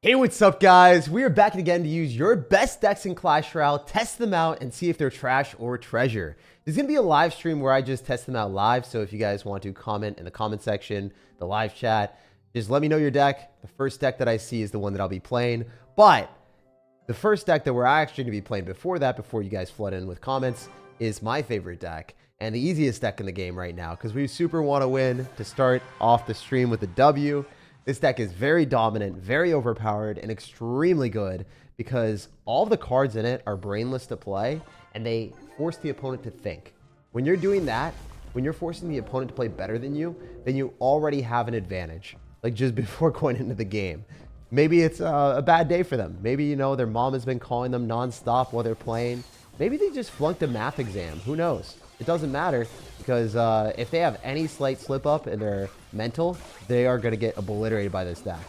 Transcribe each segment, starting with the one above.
Hey, what's up, guys? We are back again to use your best decks in Clash Royale, test them out, and see if they're trash or treasure. There's going to be a live stream where I just test them out live, so if you guys want to comment in the comment section, the live chat, just let me know your deck. The first deck that I see is the one that I'll be playing, but the first deck that we're actually going to be playing before that, before you guys flood in with comments, is my favorite deck, and the easiest deck in the game right now, because we super want to win to start off the stream with a W. This deck is very dominant, very overpowered, and extremely good because all the cards in it are brainless to play, and they force the opponent to think. When you're doing that, when you're forcing the opponent to play better than you, then you already have an advantage, like just before going into the game. Maybe it's a bad day for them. Maybe, you know, their mom has been calling them nonstop while they're playing. Maybe they just flunked a math exam. Who knows? It doesn't matter because if they have any slight slip up in their mental, they are going to get obliterated by this deck.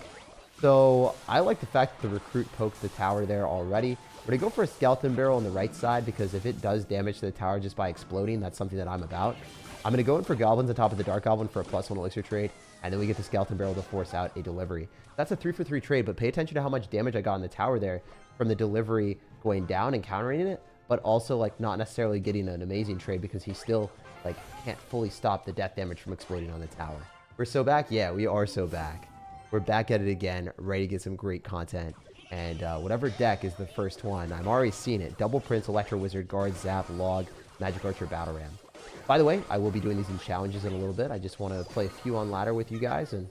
So I like the fact that the recruit poked the tower there already. We're going to go for a skeleton barrel on the right side because if it does damage to the tower just by exploding, that's something that I'm about. I'm going to go in for goblins on top of the dark goblin for a +1 elixir trade, and then we get the skeleton barrel to force out a delivery. That's a 3-for-3 trade, but pay attention to how much damage I got on the tower there from the delivery going down and countering it, but also like not necessarily getting an amazing trade because he still like can't fully stop the death damage from exploding on the tower. We're so back? Yeah, we are so back. We're back at it again, ready to get some great content. And whatever deck is the first one, I'm already seeing it. Double Prince, Electro Wizard, Guard, Zap, Log, Magic Archer, Battle Ram. By the way, I will be doing these in challenges in a little bit. I just want to play a few on ladder with you guys. And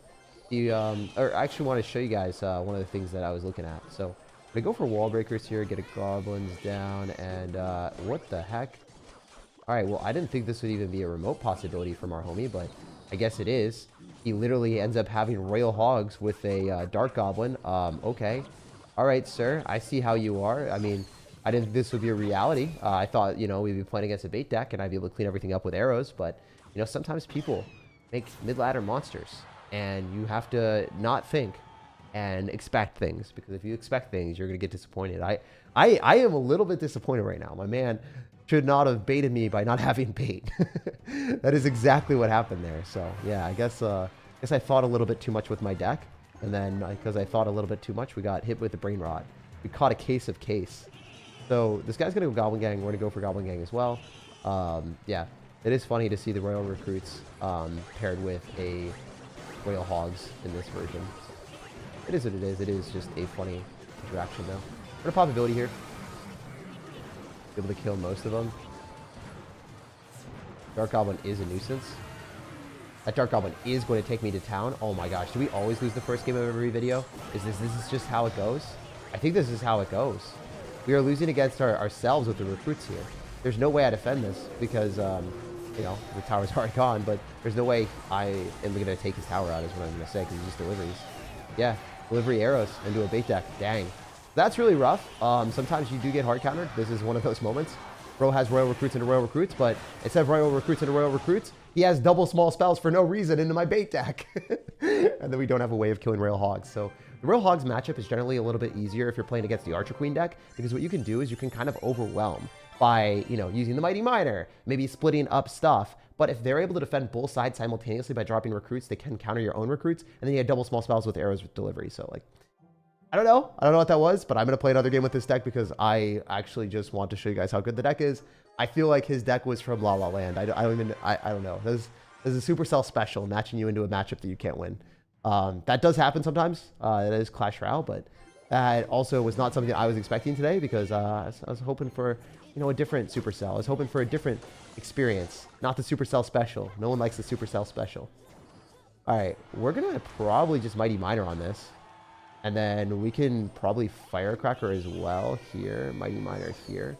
you, or I actually want to show you guys one of the things that I was looking at. So I'm going to go for wall breakers here, get a goblins down, and what the heck? Alright, well, I didn't think this would even be a remote possibility from our homie, but I guess it is. He literally ends up having Royal Hogs with a Dark Goblin. Okay. Alright, sir, I see how you are. I mean, I didn't think this would be a reality. I thought, you know, we'd be playing against a bait deck and I'd be able to clean everything up with arrows, but, you know, sometimes people make mid-ladder monsters, and you have to not think and expect things, because if you expect things, you're going to get disappointed. I am a little bit disappointed right now. My man should not have baited me by not having bait. That is exactly what happened there. So yeah, I guess I thought a little bit too much with my deck, and then because I thought a little bit too much, we got hit with the brain rot. We caught a case of case. So this guy's gonna go Goblin Gang. We're gonna go for Goblin Gang as well. Yeah, it is funny to see the Royal Recruits paired with a Royal Hogs in this version. It is what it is. It is just a funny interaction, though. What a probability here. Be able to kill most of them. Dark Goblin is a nuisance. That Dark Goblin is going to take me to town. Oh my gosh, do we always lose the first game of every video? This is just how it goes? I think this is how it goes. We are losing against ourselves with the recruits here. There's no way I defend this because, you know, the tower's already gone, but there's no way I am going to take his tower out is what I'm going to say, because he just deliveries. Yeah, delivery arrows into a bait deck. Dang. That's really rough. Sometimes you do get hard countered. This is one of those moments. Bro has Royal Recruits into Royal Recruits, but instead of Royal Recruits into Royal Recruits, he has double small spells for no reason into my bait deck. And then we don't have a way of killing Royal Hogs. So the Royal Hogs matchup is generally a little bit easier if you're playing against the Archer Queen deck, because what you can do is you can kind of overwhelm by, you know, using the Mighty Miner, maybe splitting up stuff. But if they're able to defend both sides simultaneously by dropping recruits, they can counter your own recruits, and then you have double small spells with arrows with delivery. So, like, I don't know what that was, but I'm going to play another game with this deck because I actually just want to show you guys how good the deck is. I feel like his deck was from La La Land. I don't know. There's a Supercell special matching you into a matchup that you can't win. That does happen sometimes. That is Clash Royale, but that also was not something that I was expecting today because I was hoping for, you know, a different Supercell. I was hoping for a different experience, not the Supercell special. No one likes the Supercell special. All right, we're going to probably just Mighty Miner on this. And then we can probably firecracker as well here. Mighty Miner here.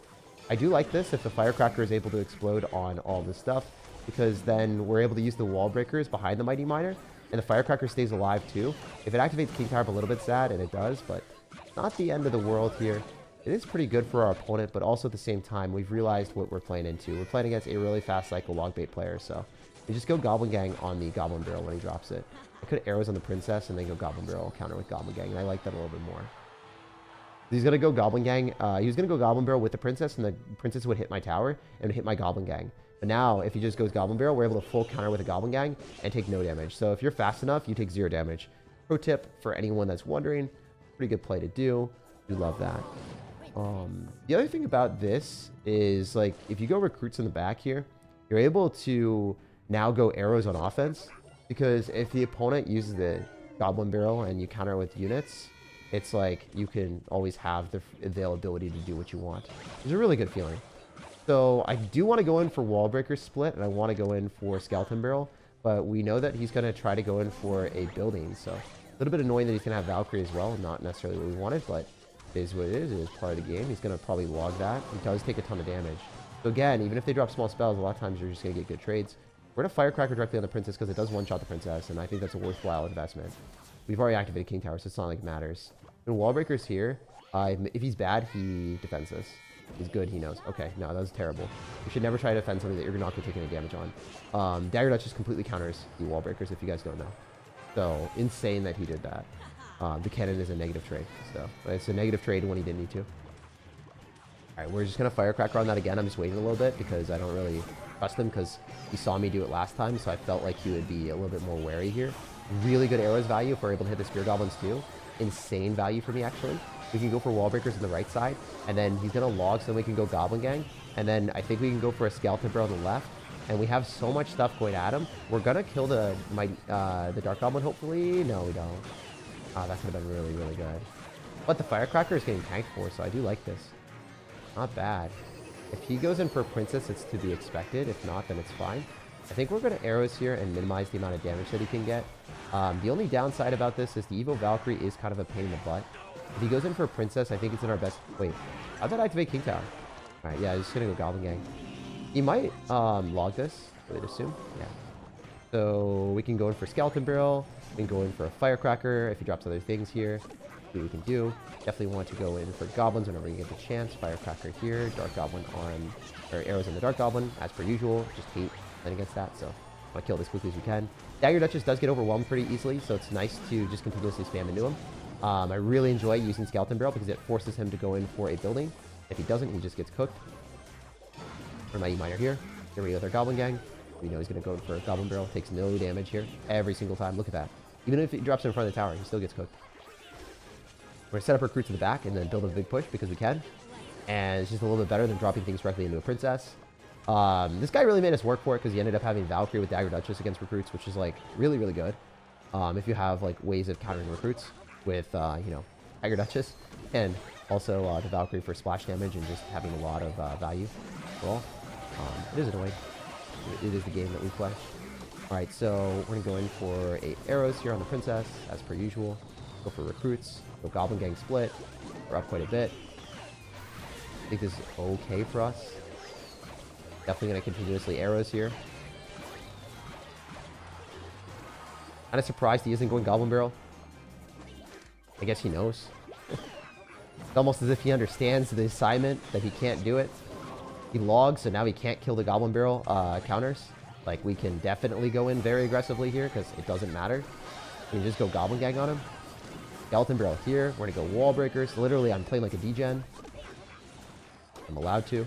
I do like this if the firecracker is able to explode on all this stuff, because then we're able to use the wall breakers behind the Mighty Miner, and the firecracker stays alive too. If it activates King Tower, I'm a little bit sad, and it does, but not the end of the world here. It is pretty good for our opponent, but also at the same time, we've realized what we're playing into. We're playing against a really fast cycle log bait player, so we just go Goblin Gang on the Goblin Barrel when he drops it. I could arrows on the Princess and then go Goblin Barrel counter with Goblin Gang, and I like that a little bit more. He's going to go Goblin Gang. He was going to go Goblin Barrel with the Princess, and the Princess would hit my tower and hit my Goblin Gang. But now, if he just goes Goblin Barrel, we're able to full counter with a Goblin Gang and take no damage. So if you're fast enough, you take 0 damage. Pro tip for anyone that's wondering, Pretty good play to do. We love that. The other thing about this is, like, if you go recruits in the back here, you're able to now go arrows on offense, because if the opponent uses the goblin barrel and you counter with units, it's like you can always have the availability to do what you want. It's a really good feeling. So I do want to go in for wall breaker split, and I want to go in for skeleton barrel, but we know that he's going to try to go in for a building, so a little bit annoying that he's going to have Valkyrie as well. Not necessarily what we wanted, but it is what it is. It is part of the game. He's going to probably log that. He does take a ton of damage. So again, even if they drop small spells, a lot of times you're just going to get good trades. We're going to firecracker directly on the princess because it does one-shot the princess, and I think that's a worthwhile investment. We've already activated King Tower, so it's not like it matters. And wall breaker's here. If he's bad, he defends this. If he's good, he knows. Okay, no, that was terrible. You should never try to defend something that you're not going to take any damage on. Dagger Duchess completely counters the wall breakers, if you guys don't know. So, insane that he did that. The cannon is a negative trade, so it's a negative trade when he didn't need to. Alright, we're just going to firecracker on that again. I'm just waiting a little bit because I don't really trust him because he saw me do it last time, so I felt like he would be a little bit more wary here. Really good arrows value if we're able to hit the spear goblins too. Insane value for me, actually. We can go for wall breakers on the right side, and then he's going to log, so then we can go goblin gang, and then I think we can go for a skeleton barrel on the left, and we have so much stuff going at him. We're going to kill the dark goblin, hopefully. No, we don't. That could have been really, really good. But the firecracker is getting tanked for, so I do like this. Not bad. If he goes in for princess, it's to be expected. If not, then it's fine. I think we're going to arrows here and minimize the amount of damage that he can get. The only downside about this is the Evo Valkyrie is kind of a pain in the butt. If he goes in for a princess, I think it's in our best... Wait, how'd that activate King Tower? Alright, yeah, he's just going to go Goblin Gang. He might log this, I would assume. Yeah. So we can go in for Skeleton Barrel. We can go in for a Firecracker if he drops other things here. See what we can do. Definitely want to go in for Goblins whenever you get the chance. Firecracker here. Dark Goblin on... Or arrows on the Dark Goblin, as per usual. Just hate playing against that, so... want to kill this quickly as we can. Dagger Duchess does get overwhelmed pretty easily, so it's nice to just continuously spam into him. I really enjoy using Skeleton Barrel because it forces him to go in for a building. If he doesn't, he just gets cooked. For Mighty Miner here. Here we go with our Goblin Gang. We know he's going to go in for a Goblin Barrel. Takes no damage here every single time. Look at that. Even if he drops in front of the tower, he still gets cooked. We're going to set up recruits in the back and then build a big push because we can. And it's just a little bit better than dropping things directly into a princess. This guy really made us work for it because he ended up having Valkyrie with Dagger Duchess against recruits, which is like really, really good. If you have like ways of countering recruits with, you know, Dagger Duchess, and also the Valkyrie for splash damage and just having a lot of value. Well, it is annoying. It is the game that we play. All right, so we're gonna go in for 8 arrows here on the princess, as per usual. Go for recruits. Go Goblin Gang split. We're up quite a bit. I think this is okay for us. Definitely going to continuously arrows here. Kind of surprised he isn't going Goblin Barrel. I guess he knows. It's almost as if he understands the assignment that he can't do it. He logs, so now he can't kill the Goblin Barrel counters. Like, we can definitely go in very aggressively here because it doesn't matter. We can just go Goblin Gang on him. Skeleton Barrel here. We're going to go Wall Breakers. Literally, I'm playing like a degen. I'm allowed to.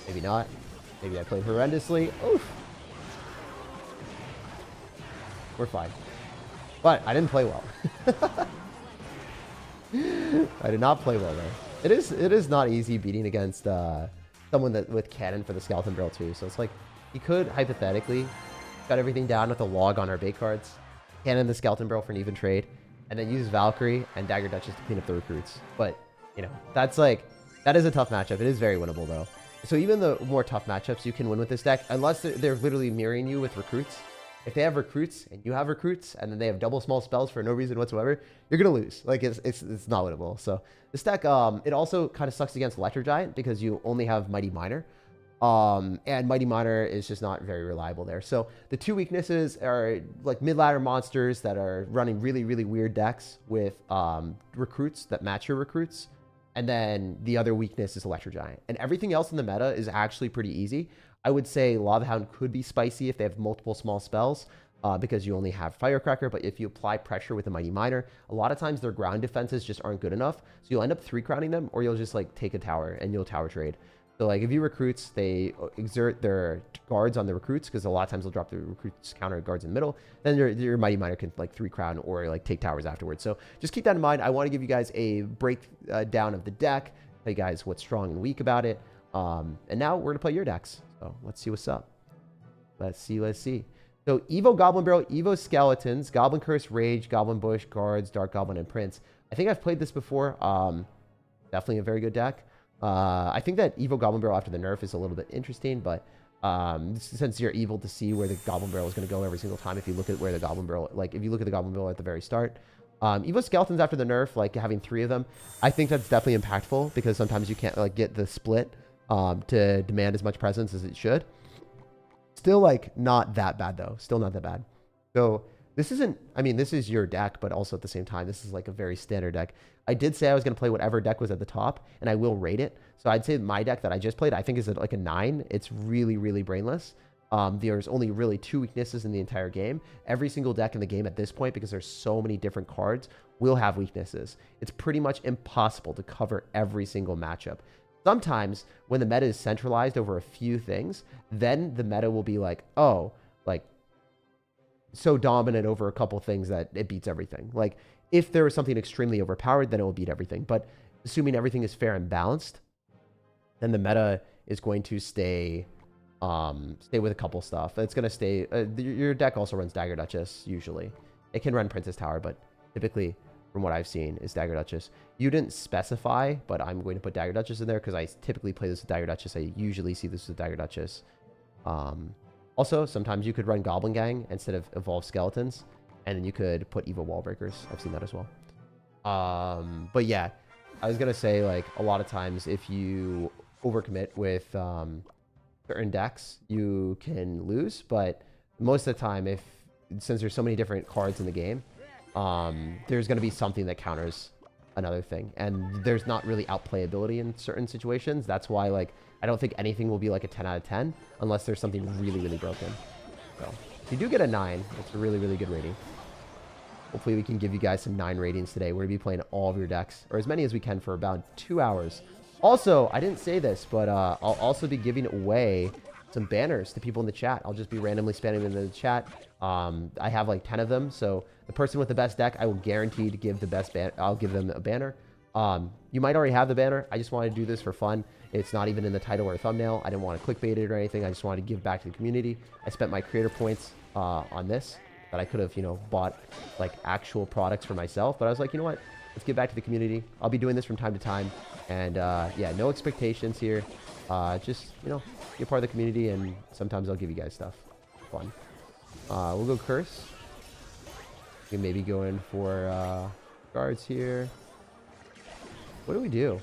Maybe not. Maybe I played horrendously. Oof. We're fine. But I didn't play well. I did not play well there. It is not easy beating against someone that with cannon for the Skeleton Barrel too. So it's like he could hypothetically cut everything down with a log on our bait cards, cannon the Skeleton Barrel for an even trade, and then use Valkyrie and Dagger Duchess to clean up the recruits. But you know, that is a tough matchup. It is very winnable though. So even the more tough matchups you can win with this deck, unless they're literally mirroring you with recruits. If they have recruits and you have recruits, and then they have double small spells for no reason whatsoever, you're gonna lose. Like it's not winnable. So this deck, it also kind of sucks against Electro Giant because you only have Mighty Miner, and Mighty Miner is just not very reliable there. So the two weaknesses are like mid-ladder monsters that are running really, really weird decks with recruits that match your recruits. And then the other weakness is Electro Giant. And everything else in the meta is actually pretty easy. I would say Lava Hound could be spicy if they have multiple small spells, because you only have Firecracker. But if you apply pressure with a Mighty Miner, a lot of times their ground defenses just aren't good enough. So you'll end up 3-crowning them, or you'll just like take a tower and you'll tower trade. So like if you recruits, they exert their guards on the recruits because a lot of times they'll drop the recruits counter guards in the middle. Then your mighty miner can like 3 crown or like take towers afterwards. So just keep that in mind. I want to give you guys a breakdown of the deck, tell you guys what's strong and weak about it. And now we're gonna play your decks. So let's see what's up. Let's see. So Evo Goblin Barrel, Evo Skeletons, Goblin Curse, Rage, Goblin Bush, Guards, Dark Goblin, and Prince. I think I've played this before. Definitely a very good deck. I think that Evo Goblin Barrel after the nerf is a little bit interesting, but since you're able to see where the Goblin Barrel is going to go every single time, if you look at where the Goblin Barrel, like if you look at the Goblin Barrel at the very start, Evo Skeletons after the nerf, like having 3 of them, I think that's definitely impactful because sometimes you can't like get the split to demand as much presence as it should. Still like not that bad though. Still not that bad. So this isn't, I mean, this is your deck, but also at the same time, this is like a very standard deck. I did say I was going to play whatever deck was at the top, and I will rate it. So I'd say my deck that I just played, I think is like a 9. It's really, really brainless. There's only really 2 weaknesses in the entire game. Every single deck in the game at this point, because there's so many different cards, will have weaknesses. It's pretty much impossible to cover every single matchup. Sometimes when the meta is centralized over a few things, then the meta will be like, oh, like so dominant over a couple things that it beats everything. Like if there is something extremely overpowered, then it will beat everything. But assuming everything is fair and balanced, then the meta is going to stay with a couple stuff. It's going to stay. Your deck also runs Dagger Duchess usually. It can run Princess Tower, but typically, from what I've seen, is Dagger Duchess. You didn't specify, but I'm going to put Dagger Duchess in there because I typically play this with Dagger Duchess. I usually see this with Dagger Duchess. Also, sometimes you could run Goblin Gang instead of Evolved Skeletons, and then you could put Evo Wall Breakers. I've seen that as well. But yeah, I was going to say, like, a lot of times if you overcommit with certain decks, you can lose. But most of the time, since there's so many different cards in the game, there's going to be something that counters another thing. And there's not really outplayability in certain situations. That's why, like, I don't think anything will be like a 10 out of 10 unless there's something really, really broken. So if you do get a 9, it's a really, really good rating. Hopefully we can give you guys some 9 ratings today. We're going to be playing all of your decks, or as many as we can, for about 2 hours. Also, I didn't say this, but I'll also be giving away some banners to people in the chat. I'll just be randomly spamming them in the chat. I have like 10 of them, so the person with the best deck, I will guarantee to give the best banner. I'll give them a banner. You might already have the banner. I just wanted to do this for fun. It's not even in the title or thumbnail. I didn't want to clickbait it or anything. I just wanted to give back to the community. I spent my creator points on this that I could have, you know, bought like actual products for myself. But I was like, you know what? Let's give back to the community. I'll be doing this from time to time. And yeah, no expectations here. Just, you know, be a part of the community, and sometimes I'll give you guys stuff. Fun. We'll go Curse. We can maybe go in for guards here. What do we do?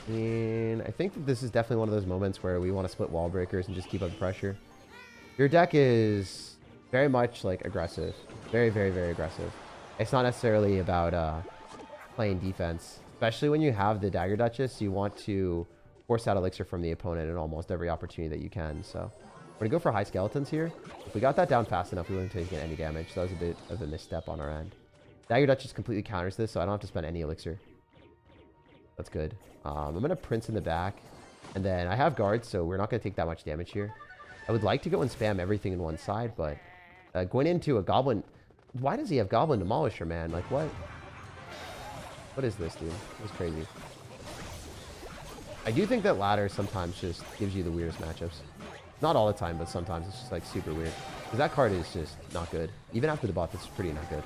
And I think that this is definitely one of those moments where we want to split wall breakers and just keep up the pressure. Your deck is very much like aggressive. Very, very, very aggressive. It's not necessarily about playing defense. Especially when you have the Dagger Duchess, you want to force out elixir from the opponent in almost every opportunity that you can. So we're going to go for high skeletons here. If we got that down fast enough, we wouldn't take any damage. So that was a bit of a misstep on our end. Dagger Duchess completely counters this, so I don't have to spend any elixir. That's good. I'm going to Prince in the back. And then I have guards, so we're not going to take that much damage here. I would like to go and spam everything in one side, but going into a Goblin... Why does he have Goblin Demolisher, man? Like, what? What is this, dude? This is crazy. I do think that ladder sometimes just gives you the weirdest matchups. Not all the time, but sometimes it's just, like, super weird. Because that card is just not good. Even after the buff, it's pretty not good.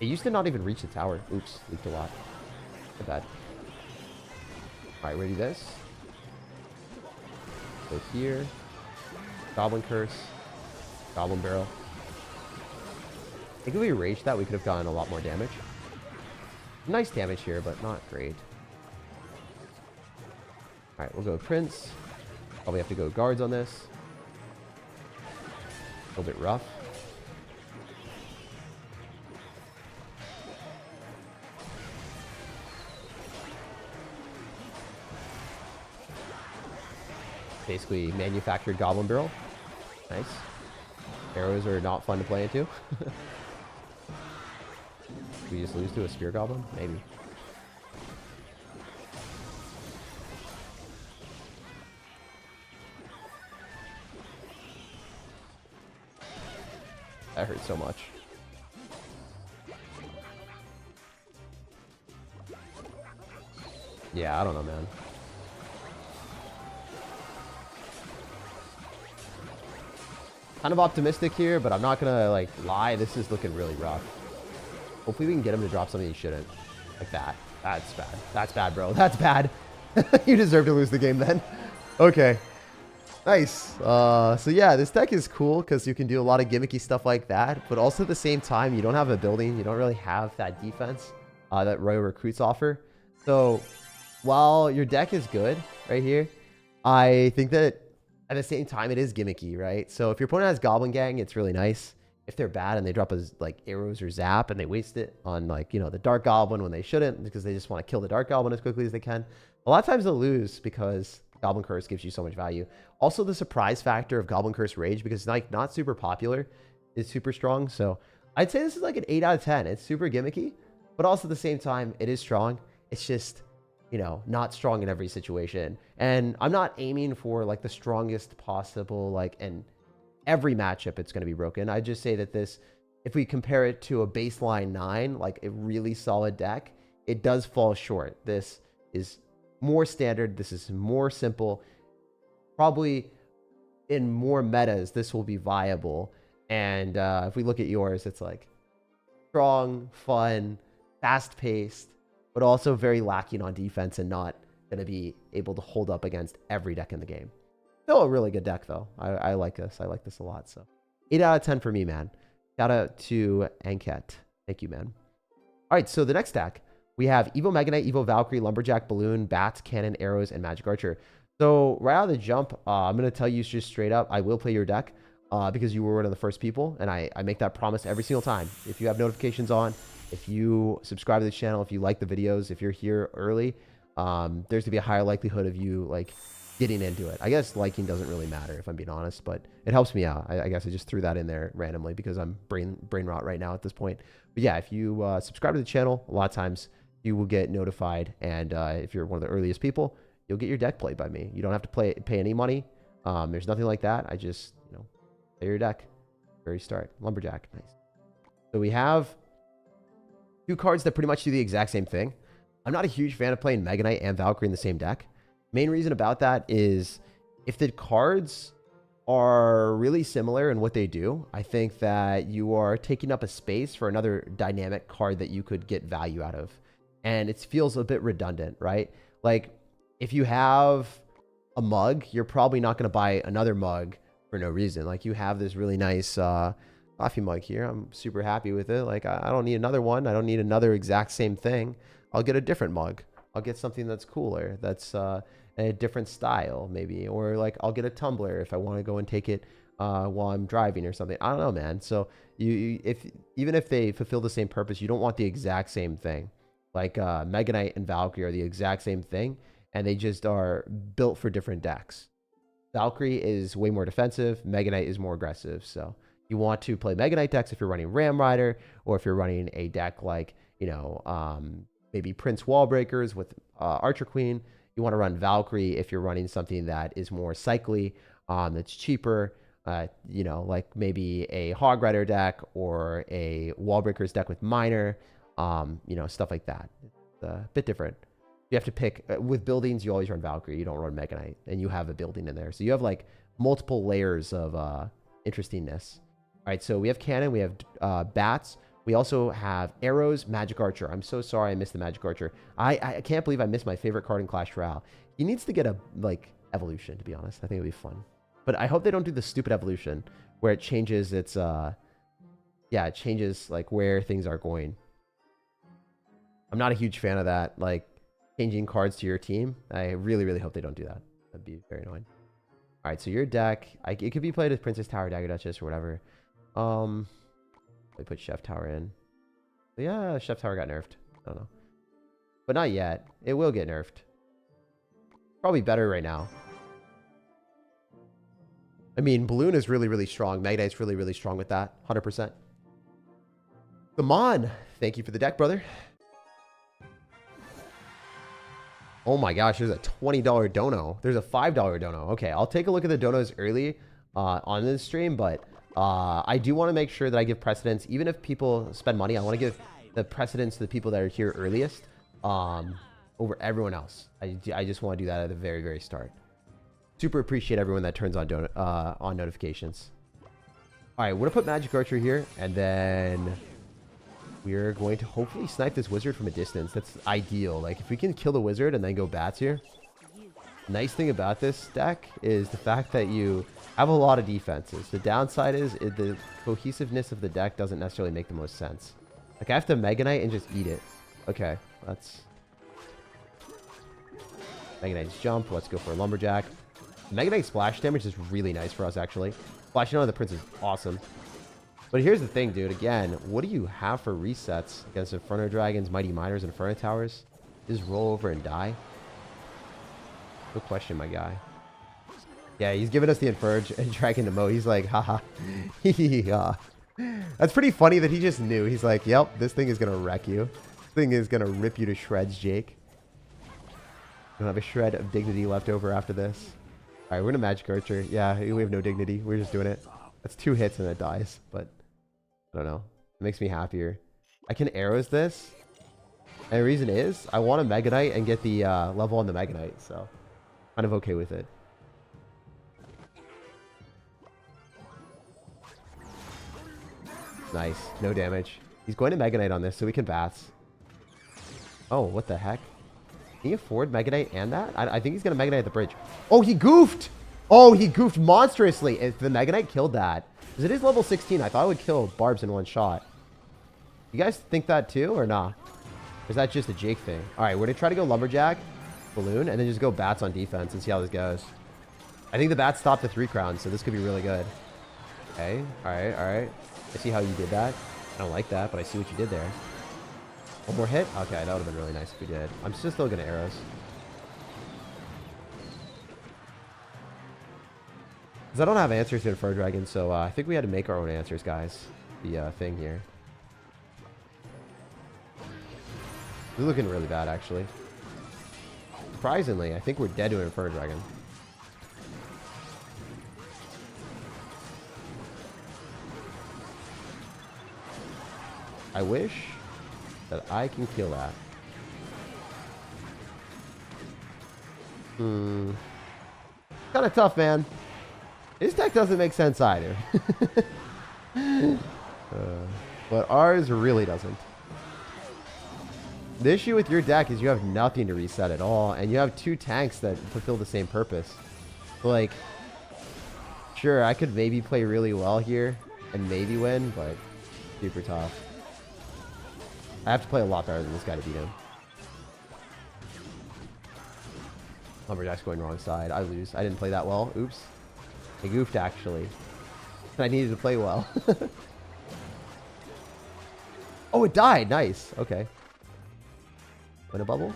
It used to not even reach the tower. Oops, leaked a lot. Not bad. Alright, ready this. Go here. Goblin Curse. Goblin Barrel. I think if we raged that, we could have gotten a lot more damage. Nice damage here, but not great. Alright, we'll go Prince. Probably have to go guards on this. A little bit rough. Basically manufactured Goblin Barrel. Nice. Arrows are not fun to play into. We just lose to a Spear Goblin? Maybe. That hurt so much. Yeah, I don't know, man. Kind of optimistic here, but I'm not gonna like lie. This is looking really rough. Hopefully we can get him to drop something he shouldn't. Like that. That's bad. That's bad, bro. That's bad. You deserve to lose the game then. Okay. Nice. So yeah, this deck is cool because you can do a lot of gimmicky stuff like that, but also at the same time, you don't have a building. You don't really have that defense that Royal Recruits offer. So while your deck is good right here, I think that at the same time, it is gimmicky, right? So if your opponent has Goblin Gang, it's really nice. If they're bad and they drop as like arrows or zap and they waste it on like, you know, the Dark Goblin when they shouldn't because they just want to kill the Dark Goblin as quickly as they can. A lot of times they'll lose because Goblin Curse gives you so much value. Also, the surprise factor of Goblin Curse Rage, because it's like not super popular, is super strong. So I'd say this is like an 8 out of 10. It's super gimmicky, but also at the same time, it is strong. It's just, you know, not strong in every situation. And I'm not aiming for like the strongest possible, like, and every matchup it's going to be broken. I just say that this, if we compare it to a baseline 9, like a really solid deck, it does fall short. This is more standard. This is more simple. Probably in more metas, this will be viable. And if we look at yours, it's like strong, fun, fast paced, but also very lacking on defense and not going to be able to hold up against every deck in the game. Still a really good deck, though. I like this. I like this a lot. So 8 out of 10 for me, man. Shout out to Anket. Thank you, man. All right, so the next deck, we have Evo Mega Knight, Evo Valkyrie, Lumberjack, Balloon, Bats, Cannon, Arrows, and Magic Archer. So right out of the jump, I'm going to tell you just straight up, I will play your deck because you were one of the first people, and I make that promise every single time. If you have notifications on, if you subscribe to the channel, if you like the videos, if you're here early, there's going to be a higher likelihood of you, like, getting into it. I guess liking doesn't really matter if I'm being honest, but it helps me out. I guess I just threw that in there randomly because I'm brain rot right now at this point. But yeah, if you subscribe to the channel, a lot of times you will get notified. And if you're one of the earliest people, you'll get your deck played by me. You don't have to pay any money. There's nothing like that. I just, you know, play your deck. Very start. Lumberjack. Nice. So we have 2 cards that pretty much do the exact same thing. I'm not a huge fan of playing Mega Knight and Valkyrie in the same deck. Main reason about that is if the cards are really similar in what they do, I think that you are taking up a space for another dynamic card that you could get value out of. And it feels a bit redundant, right? Like if you have a mug, you're probably not going to buy another mug for no reason. Like you have this really nice coffee mug here. I'm super happy with it. Like I don't need another one. I don't need another exact same thing. I'll get a different mug. I'll get something that's cooler, that's a different style maybe, or like I'll get a tumbler if I want to go and take it while I'm driving or something. I don't know, man. So even if they fulfill the same purpose, you don't want the exact same thing. Like Mega Knight and Valkyrie are the exact same thing, and they just are built for different decks. Valkyrie is way more defensive. Mega Knight is more aggressive. So you want to play Mega Knight decks if you're running Ram Rider, or if you're running a deck like, you know, maybe Prince Wallbreakers with Archer Queen. You want to run Valkyrie if you're running something that is more cycly, that's cheaper, you know, like maybe a Hog Rider deck or a Wallbreakers deck with Miner, you know, stuff like that. It's a bit different. You have to pick, with buildings, you always run Valkyrie. You don't run Mega Knight, and you have a building in there. So you have like multiple layers of interestingness. All right, so we have Cannon, we have Bats. We also have Arrows, Magic Archer. I'm so sorry I missed the Magic Archer. I can't believe I missed my favorite card in Clash Royale. He needs to get a, like, evolution, to be honest. I think it would be fun. But I hope they don't do the stupid evolution where it changes its, yeah, it changes, like, where things are going. I'm not a huge fan of that, like, changing cards to your team. I really, really hope they don't do that. That'd be very annoying. All right, so your deck, it could be played as Princess Tower, Dagger Duchess, or whatever. We put Chef Tower in. But yeah, Chef Tower got nerfed. I don't know. But not yet. It will get nerfed. Probably better right now. I mean, Balloon is really, really strong. Mega Knight's really, really strong with that. 100%. Come on. Thank you for the deck, brother. Oh my gosh, there's a $20 dono. There's a $5 dono. Okay, I'll take a look at the donos early on this stream, but I do want to make sure that I give precedence, even if people spend money. I want to give the precedence to the people that are here earliest over everyone else. I just want to do that at the very, very start. Super appreciate everyone that turns on notifications. All right, we're going to put Magic Archer here, and then we're going to hopefully snipe this wizard from a distance. That's ideal. Like, if we can kill the wizard and then go bats here. Nice thing about this deck is the fact that you have a lot of defenses. The downside is the cohesiveness of the deck doesn't necessarily make the most sense. Like, I have to Mega Knight and just eat it. Okay, let's... Mega Knight's jump. Let's go for a Lumberjack. Mega Knight splash damage is really nice for us, actually. Flashing on the Prince is awesome. But here's the thing, dude. Again, what do you have for resets against Inferno Dragons, Mighty Miners, and Inferno Towers? Just roll over and die? Good question, my guy. Yeah, he's giving us the Inferno Dragon to Mo. He's like, haha. That's pretty funny that he just knew. He's like, yep, this thing is going to wreck you. This thing is going to rip you to shreds, Jake. Don't have a shred of dignity left over after this. All right, we're going to Magic Archer. Yeah, we have no dignity. We're just doing it. That's 2 hits and it dies, but I don't know. It makes me happier. I can arrows this. And the reason is I want to Mega Knight and get the level on the Mega Knight, so kind of okay with it. Nice. No damage. He's going to Mega Knight on this, so we can bats. Oh, what the heck? Can he afford Mega Knight and that? I think he's going to Mega Knight at the bridge. Oh, he goofed! Oh, he goofed monstrously. If the Mega Knight killed that. Because it is level 16. I thought it would kill Barbs in one shot. You guys think that too, or nah? Or is that just a Jake thing? Alright, we're going to try to go Lumberjack, Balloon, and then just go Bats on defense and see how this goes. I think the Bats stopped the 3 crowns, so this could be really good. Okay, alright, alright. I see how you did that. I don't like that, but I see what you did there. One more hit? Okay, that would have been really nice if we did. I'm still going to arrows. Because I don't have answers to Inferno Dragon, so I think we had to make our own answers, guys. The thing here. We're looking really bad, actually. Surprisingly, I think we're dead to an Inferno Dragon. I wish that I can kill that. Kind of tough, man. His deck doesn't make sense either. But ours really doesn't. The issue with your deck is you have nothing to reset at all, and you have 2 tanks that fulfill the same purpose. So, like, sure, I could maybe play really well here and maybe win, but super tough. I have to play a lot better than this guy to beat him. Lumberjack's going wrong side. I lose. I didn't play that well. Oops. I goofed, actually. I needed to play well. Oh, it died. Nice. Okay. Win a bubble?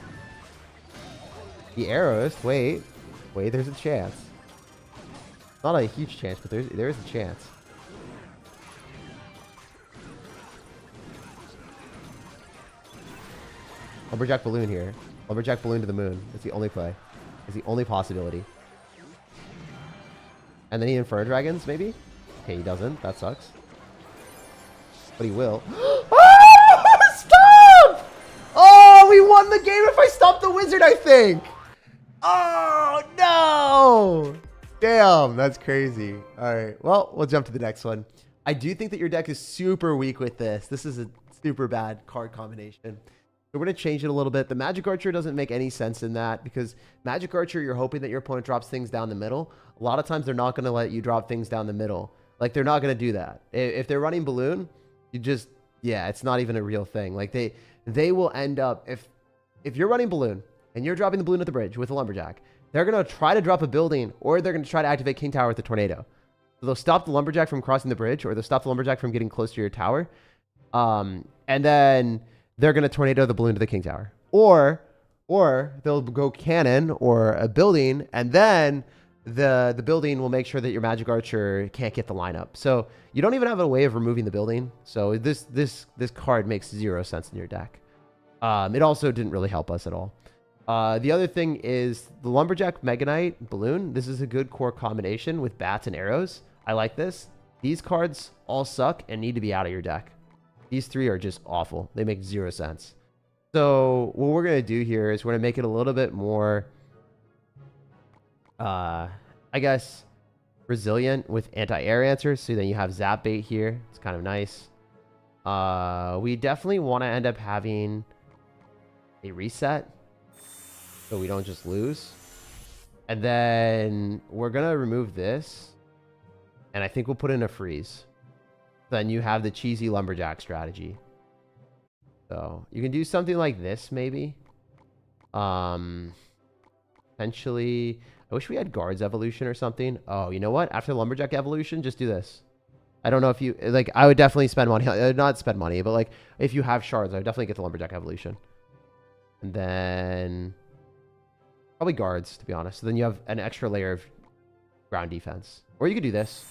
The arrows. Wait. Wait, there's a chance. Not a huge chance, but there is a chance. Lumberjack Balloon here. Lumberjack Balloon to the moon. That's the only play. It's the only possibility. And then he Inferno Dragons, maybe? Okay, he doesn't. That sucks. But he will. Oh, stop! Oh, we won the game if I stopped the wizard, I think. Oh, no. Damn, that's crazy. All right, well, we'll jump to the next one. I do think that your deck is super weak with this. This is a super bad card combination. So we're going to change it a little bit. The Magic Archer doesn't make any sense in that because Magic Archer, you're hoping that your opponent drops things down the middle. A lot of times they're not going to let you drop things down the middle. Like, they're not going to do that. If they're running Balloon, you just, yeah, it's not even a real thing. Like, they will end up, if you're running Balloon and you're dropping the Balloon at the bridge with a Lumberjack, they're going to try to drop a building or they're going to try to activate King Tower with the Tornado. So they'll stop the Lumberjack from crossing the bridge or they'll stop the Lumberjack from getting close to your tower. And then they're going to Tornado the Balloon to the King Tower. Or they'll go cannon or a building, and then the building will make sure that your Magic Archer can't get the lineup. So you don't even have a way of removing the building. So this card makes 0 sense in your deck. It also didn't really help us at all. The other thing is the Lumberjack Mega Knight Balloon. This is a good core combination with bats and arrows. I like this. These cards all suck and need to be out of your deck. These three are just awful. They make 0 sense. So what we're going to do here is we're going to make it a little bit more, I guess, resilient with anti-air answers. So then you have zap bait here. It's kind of nice. We definitely want to end up having a reset so we don't just lose. And then we're going to remove this. And I think we'll put in a freeze. Then you have the cheesy lumberjack strategy. So you can do something like this, maybe. Potentially, I wish we had guards evolution or something. Oh, you know what? After the lumberjack evolution, just do this. I don't know if you like. I would definitely spend money. Not spend money, but like if you have shards, I would definitely get the lumberjack evolution. And then probably guards, to be honest. So then you have an extra layer of ground defense. Or you could do this.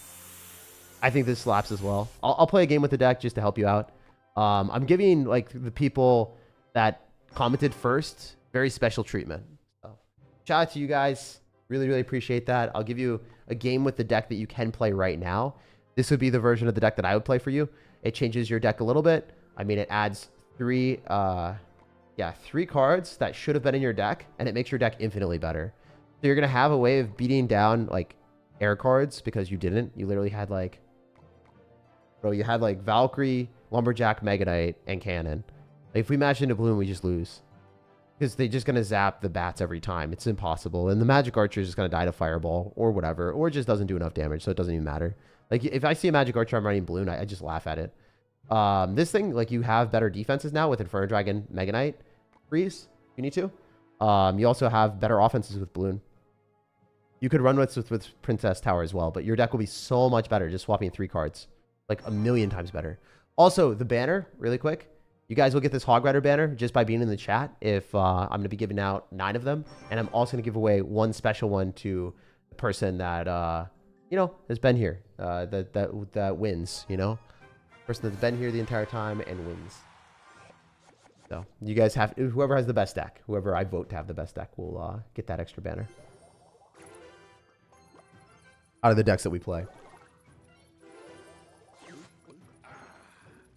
I think this slaps as well. I'll play a game with the deck just to help you out. I'm giving like the people that commented first very special treatment. So shout out to you guys. Really, really appreciate that. I'll give you a game with the deck that you can play right now. This would be the version of the deck that I would play for you. It changes your deck a little bit. I mean, it adds three cards that should have been in your deck, and it makes your deck infinitely better. So you're gonna have a way of beating down like air cards because you didn't. You literally had like, bro, you had like Valkyrie, Lumberjack, Mega Knight, and Cannon. Like, if we match into Bloom, we just lose. Because they're just going to zap the bats every time. It's impossible. And the Magic Archer is just going to die to Fireball or whatever. Or it just doesn't do enough damage, so it doesn't even matter. Like, if I see a Magic Archer, I'm running Bloom, I just laugh at it. This thing, like, you have better defenses now with Inferno Dragon, Mega Knight, Freeze, if you need to. You also have better offenses with Bloom. You could run with Princess Tower as well, but your deck will be so much better just swapping 3 cards. Like, a million times better. Also, the banner, really quick. You guys will get this Hog Rider banner just by being in the chat if I'm going to be giving out 9 of them. And I'm also going to give away one special one to the person that, you know, has been here, that wins, you know? Person that's been here the entire time and wins. So you guys have, whoever has the best deck, whoever I vote to have the best deck will get that extra banner. Out of the decks that we play.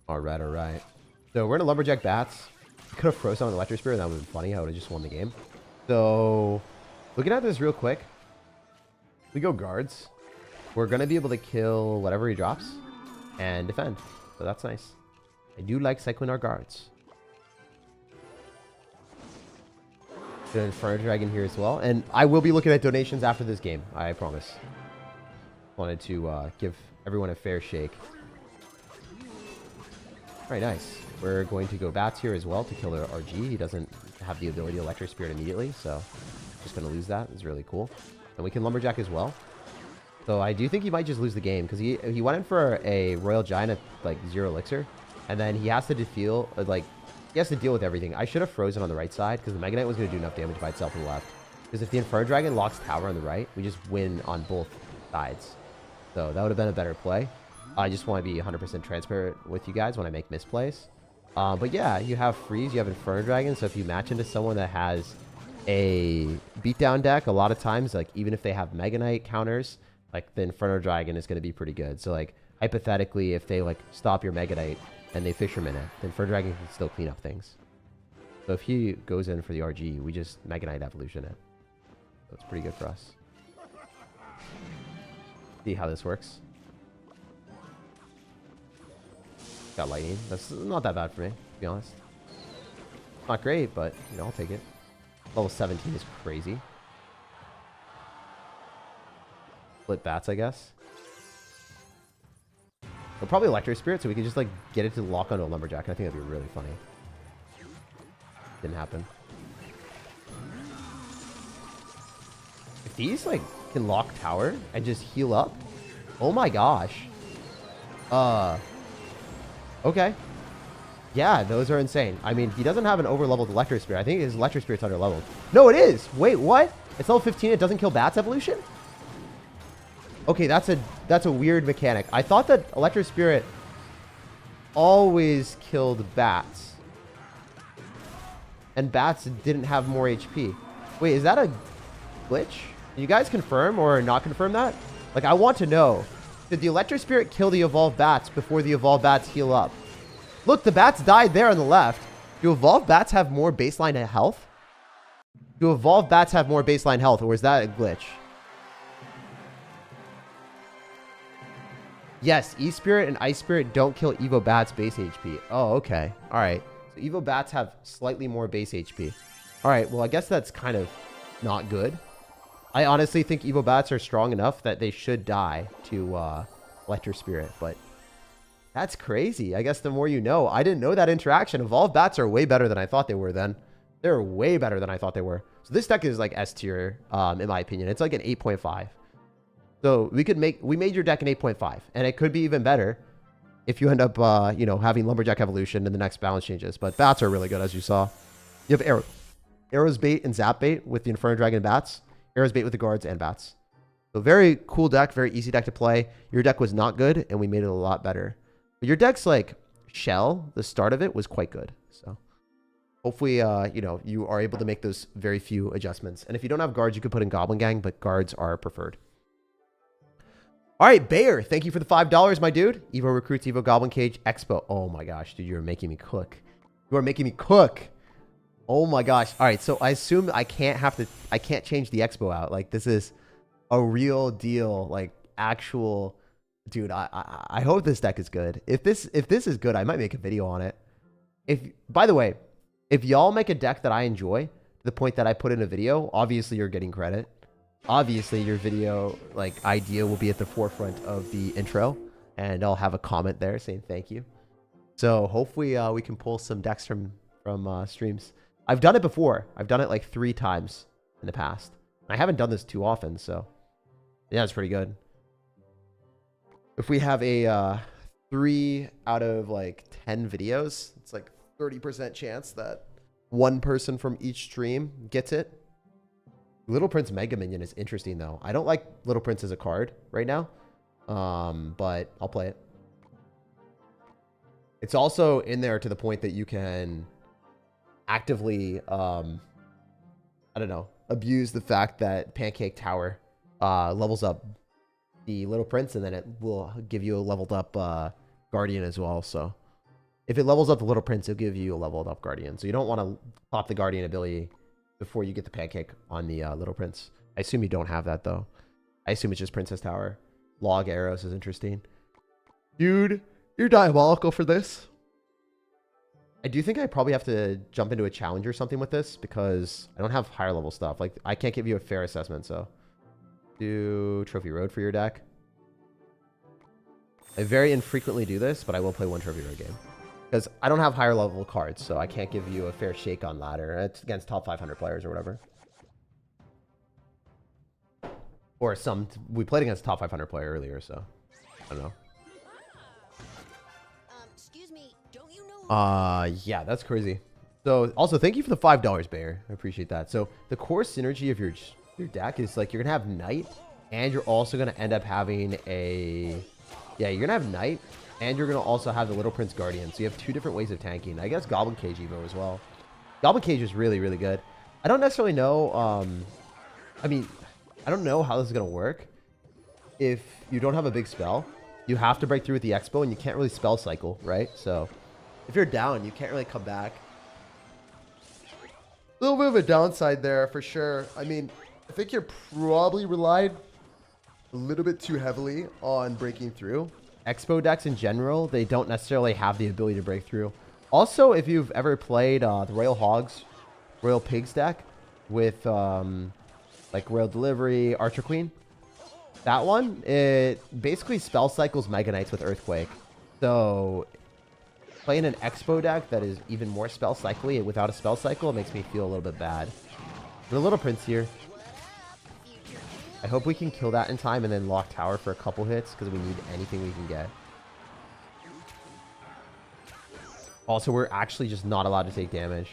All right, all right. So we're in a Lumberjack Bats. Could have frozen on the Electric Spear. That would have been funny. I would have just won the game. So looking at this real quick. We go guards. We're going to be able to kill whatever he drops and defend. So that's nice. I do like cycling our guards. Get an Inferno Dragon here as well. And I will be looking at donations after this game. I promise. Wanted to give everyone a fair shake. All right, nice. We're going to go bats here as well to kill their RG. He doesn't have the ability to Electric Spirit immediately, so just going to lose that. It's really cool. And we can Lumberjack as well. So I do think he might just lose the game because he went in for a Royal Giant at like 0 elixir, and then he has to deal with everything. I should have frozen on the right side because the Mega Knight was going to do enough damage by itself on the left. Because if the Inferno Dragon locks tower on the right, we just win on both sides. So that would have been a better play. I just want to be 100% transparent with you guys when I make misplays. But yeah, you have Freeze, you have Inferno Dragon, so if you match into someone that has a beatdown deck, a lot of times, like, even if they have Mega Knight counters, like, the Inferno Dragon is going to be pretty good. So, like, hypothetically, if they, like, stop your Mega Knight and they Fisherman it, the Inferno Dragon can still clean up things. So if he goes in for the RG, we just Mega Knight Evolution it. So it's pretty good for us. See how this works. Got lightning. That's not that bad for me, to be honest. Not great, but, you know, I'll take it. Level 17 is crazy. Split bats, I guess. But probably Electric Spirit, so we can just, like, get it to lock onto a Lumberjack. I think that'd be really funny. Didn't happen. If these, like, can lock tower and just heal up, oh my gosh. Okay. Yeah, those are insane. I mean, he doesn't have an over-leveled Electric Spirit. I think his Electric Spirit's under-leveled. No, it is! Wait, what? It's level 15, it doesn't kill Bats Evolution? Okay, that's a weird mechanic. I thought that Electric Spirit always killed Bats. And Bats didn't have more HP. Wait, is that a glitch? Can you guys confirm or not confirm that? Like, I want to know. Did the Electro Spirit kill the evolved bats before the evolved bats heal up? Look, the bats died there on the left. Do evolved bats have more baseline health? Do evolved bats have more baseline health, or is that a glitch? Yes, E-Spirit and Ice Spirit don't kill Evo Bats base HP. Oh, okay. All right. So Evo Bats have slightly more base HP. All right, well, I guess that's kind of not good. I honestly think Evo Bats are strong enough that they should die to Electro Spirit, but that's crazy. I guess the more you know. I didn't know that interaction. Evolved Bats are way better than I thought they were then. They're way better than I thought they were. So this deck is like S tier, in my opinion. It's like an 8.5. So we made your deck an 8.5, and it could be even better if you end up, you know, having Lumberjack Evolution in the next balance changes. But bats are really good, as you saw. You have Arrows Bait and Zap Bait with the Inferno Dragon and bats. Arrows Bait with the guards and bats. So very cool deck, very easy deck to play. Your deck was not good, and we made it a lot better. But your deck's like shell, the start of it was quite good. So hopefully, you know, you are able to make those very few adjustments. And if you don't have guards, you could put in Goblin Gang, but guards are preferred. All right, Bayer, thank you for the $5, my dude. Evo Recruits, Evo Goblin Cage, Expo. Oh my gosh, dude, you're making me cook. You are making me cook. Oh my gosh. All right, so I assume I can't change the Expo out. Like, this is a real deal, like actual, dude, I hope this deck is good. If this is good, I might make a video on it. By the way, if y'all make a deck that I enjoy to the point that I put in a video, obviously you're getting credit. Obviously, your video like idea will be at the forefront of the intro, and I'll have a comment there saying thank you. So hopefully we can pull some decks from streams. I've done it before. I've done it like 3 times in the past. I haven't done this too often, so yeah, it's pretty good. If we have a 3 out of like 10 videos, it's like 30% chance that one person from each stream gets it. Little Prince Mega Minion is interesting, though. I don't like Little Prince as a card right now, but I'll play it. It's also in there to the point that you can actively, I don't know, abuse the fact that Pancake Tower levels up the Little Prince, and then it will give you a leveled up Guardian as well. So if it levels up the Little Prince, it'll give you a leveled up Guardian. So you don't want to pop the Guardian ability before you get the Pancake on the Little Prince. I assume you don't have that, though. I assume it's just Princess Tower. Log Arrows is interesting. Dude, you're diabolical for this. I do think I probably have to jump into a challenge or something with this, because I don't have higher level stuff. Like, I can't give you a fair assessment, so. Do Trophy Road for your deck. I very infrequently do this, but I will play one Trophy Road game. Because I don't have higher level cards, so I can't give you a fair shake on ladder. It's against top 500 players or whatever. Or we played against top 500 player earlier, so I don't know. Excuse me, don't you know? Yeah, that's crazy. So also thank you for the $5, Bayer. I appreciate that. So the core synergy of your deck is like you're gonna have Knight, and you're also gonna end up having you're gonna have Knight. And you're going to also have the Little Prince Guardian. So you have 2 different ways of tanking. I guess Goblin Cage Evo as well. Goblin Cage is really, really good. I don't necessarily know. I mean, I don't know how this is going to work. If you don't have a big spell, you have to break through with the Expo, and you can't really spell cycle, right? So if you're down, you can't really come back. A little bit of a downside there for sure. I mean, I think you're probably relied a little bit too heavily on breaking through. Expo decks in general, they don't necessarily have the ability to break through. Also, if you've ever played the Royal Pigs deck with like Royal Delivery, Archer Queen, that one, it basically spell cycles Mega Knights with Earthquake. So playing an Expo deck that is even more spell cycly without a spell cycle, it makes me feel a little bit bad. But a Little Prince here. I hope we can kill that in time and then lock tower for a couple hits, because we need anything we can get. Also, we're actually just not allowed to take damage,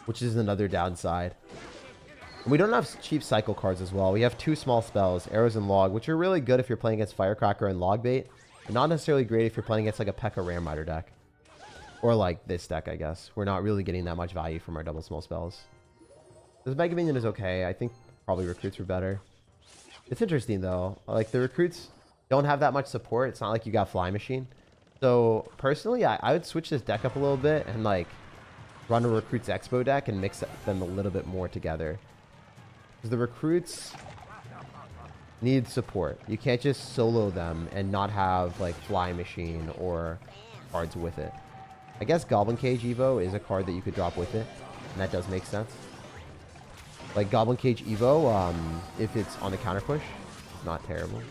which is another downside. And we don't have cheap cycle cards as well. We have 2 small spells, Arrows and Log, which are really good if you're playing against Firecracker and Log Bait, but not necessarily great if you're playing against like a Pekka Ram Rider deck. Or like this deck, I guess. We're not really getting that much value from our double small spells. This Mega Minion is okay. I think probably recruits were better. It's interesting though. Like the recruits, don't have that much support. It's not like you got fly machine. So personally, I would switch this deck up a little bit and like run a recruits expo deck and mix them a little bit more together. Because the recruits need support. You can't just solo them and not have like fly machine or cards with it. I guess Goblin Cage Evo is a card that you could drop with it, and that does make sense. Like Goblin Cage Evo, if it's on the counter push, it's not terrible.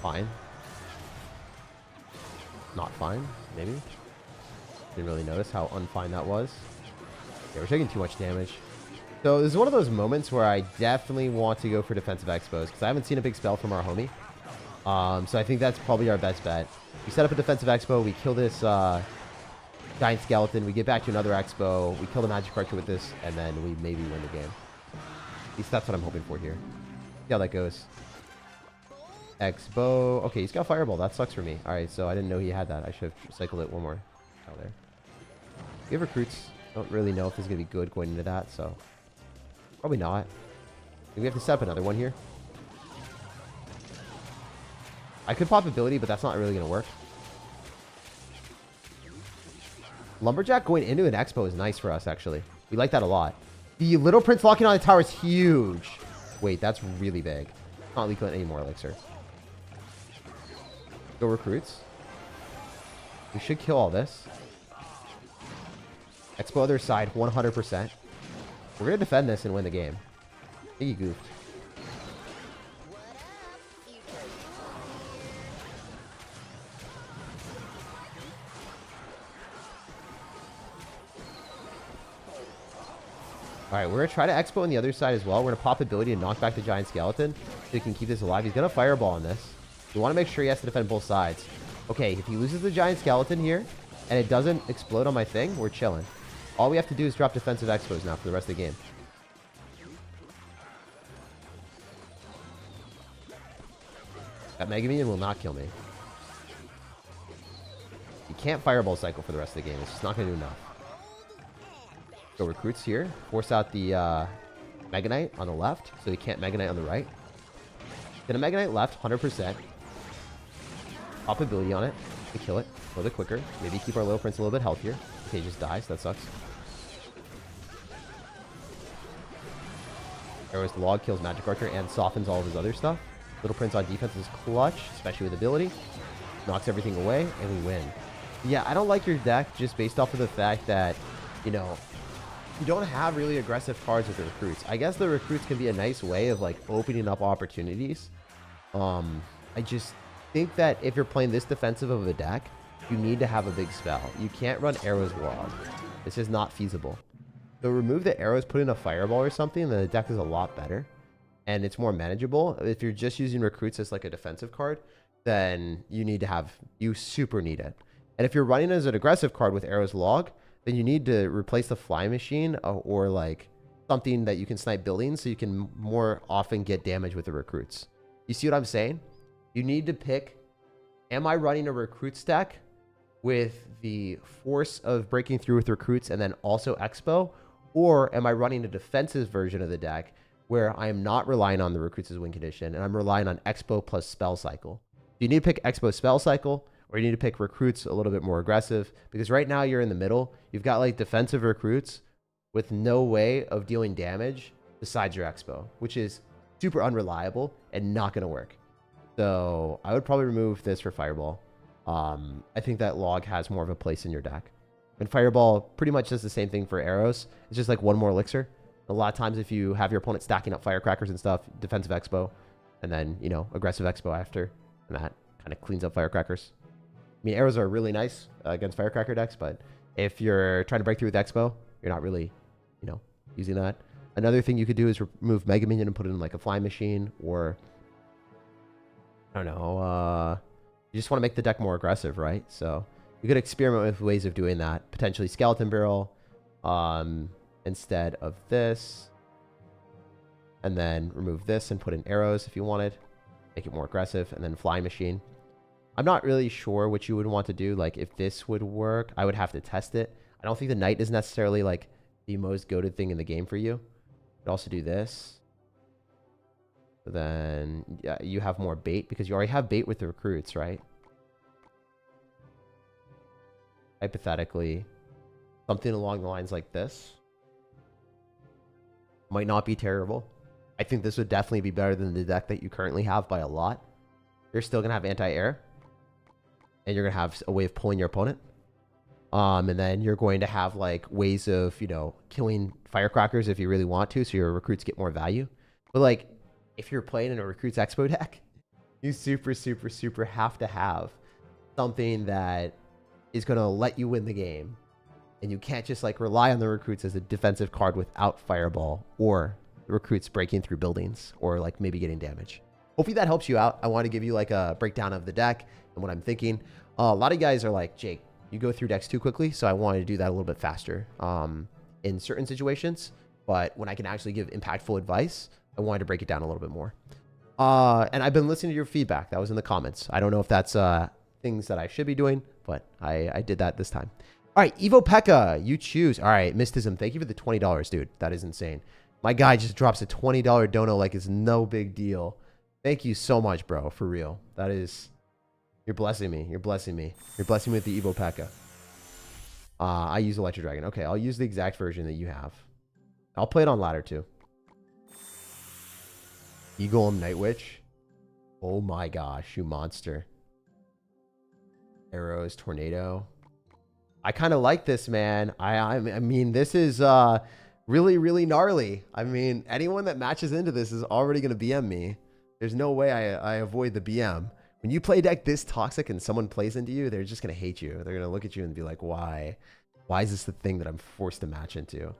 Fine. Not fine, maybe. Didn't really notice how unfine that was. Yeah, we're taking too much damage. So this is one of those moments where I definitely want to go for defensive expos because I haven't seen a big spell from our homie. So I think that's probably our best bet. We set up a defensive expo. We kill this giant skeleton. We get back to another expo. We kill the magic archer with this, and then we maybe win the game. At least that's what I'm hoping for here. See how that goes. Expo. Okay, he's got fireball. That sucks for me. All right, so I didn't know he had that. I should have cycled it one more out there. We have recruits. Don't really know if this is going to be good going into that, so probably not. I think we have to set up another one here. I could pop ability, but that's not really going to work. Lumberjack going into an expo is nice for us, actually. We like that a lot. The Little Prince locking on the tower is huge. Wait, that's really big. Not leaking any more elixir. Go recruits. We should kill all this. Expo other side, 100%. We're going to defend this and win the game. I think he goofed. Alright, we're going to try to expo on the other side as well. We're going to pop ability and knock back the giant skeleton so he can keep this alive. He's going to fireball on this. We want to make sure he has to defend both sides. Okay, if he loses the giant skeleton here and it doesn't explode on my thing, we're chilling. All we have to do is drop defensive expos now for the rest of the game. That Mega Minion will not kill me. You can't fireball cycle for the rest of the game. It's just not going to do enough. Go recruits here. Force out the Mega Knight on the left, so he can't Mega Knight on the right. Get a Mega Knight left, 100%. Pop ability on it to kill it a little bit quicker. Maybe keep our Little Prince a little bit healthier. Okay, he just dies. That sucks. Arrow's log kills Magic Archer and softens all of his other stuff. Little Prince on defense is clutch, especially with ability. Knocks everything away, and we win. Yeah, I don't like your deck just based off of the fact that, you know, you don't have really aggressive cards with the recruits. I guess the recruits can be a nice way of like opening up opportunities. I just think that if you're playing this defensive of a deck, you need to have a big spell. You can't run arrows log. This is not feasible. So remove the arrows, put in a fireball or something, then the deck is a lot better. And it's more manageable. If you're just using recruits as like a defensive card, then you super need it. And if you're running as an aggressive card with arrows log, then you need to replace the fly machine or like something that you can snipe buildings so you can more often get damage with the recruits. You see what I'm saying? You need to pick, am I running a recruits deck with the force of breaking through with recruits and then also expo? Or am I running a defensive version of the deck where I am not relying on the recruits as win condition and I'm relying on expo plus spell cycle? You need to pick expo spell cycle, or you need to pick recruits a little bit more aggressive, because right now you're in the middle. You've got like defensive recruits with no way of dealing damage besides your expo, which is super unreliable and not going to work. So I would probably remove this for fireball. I think that log has more of a place in your deck. And fireball pretty much does the same thing for arrows. It's just like one more elixir. A lot of times if you have your opponent stacking up firecrackers and stuff, defensive expo, and then, you know, aggressive expo after, and that kind of cleans up firecrackers. I mean, arrows are really nice against firecracker decks, but if you're trying to break through with expo, you're not really, you know, using that. Another thing you could do is remove Mega Minion and put it in like a fly machine, or I don't know, you just want to make the deck more aggressive, right? So you could experiment with ways of doing that. Potentially Skeleton Barrel instead of this, and then remove this and put in arrows if you wanted. Make it more aggressive, and then fly machine. I'm not really sure what you would want to do. Like if this would work, I would have to test it. I don't think the knight is necessarily like the most goated thing in the game for you. You could also do this. So then yeah, you have more bait because you already have bait with the recruits, right? Hypothetically, something along the lines like this might not be terrible. I think this would definitely be better than the deck that you currently have by a lot. You're still going to have anti-air. And you're going to have a way of pulling your opponent. And then you're going to have like ways of, you know, killing firecrackers if you really want to. So your recruits get more value. But like if you're playing in a recruits expo deck, you super have to have something that is going to let you win the game. And you can't just like rely on the recruits as a defensive card without fireball or the recruits breaking through buildings or like maybe getting damage. Hopefully that helps you out. I want to give you like a breakdown of the deck and what I'm thinking. A lot of guys are like, Jake, you go through decks too quickly. So I wanted to do that a little bit faster in certain situations. But when I can actually give impactful advice, I wanted to break it down a little bit more. And I've been listening to your feedback. That was in the comments. I don't know if that's things that I should be doing, but I did that this time. All right, Evo Pekka, you choose. All right, Mysticism, thank you for the $20, dude. That is insane. My guy just drops a $20 dono like it's no big deal. Thank you so much, bro, for real. That is, you're blessing me. You're blessing me. You're blessing me with the Evo Pekka. I use Electro Dragon. Okay, I'll use the exact version that you have. I'll play it on ladder too. Eagle and Night Witch. Oh my gosh, you monster. Arrows, Tornado. I kind of like this, man. I mean, this is really gnarly. I mean, anyone that matches into this is already going to BM me. There's no way I avoid the BM. When you play deck this toxic and someone plays into you, they're just going to hate you. They're going to look at you and be like, why? Why is this the thing that I'm forced to match into?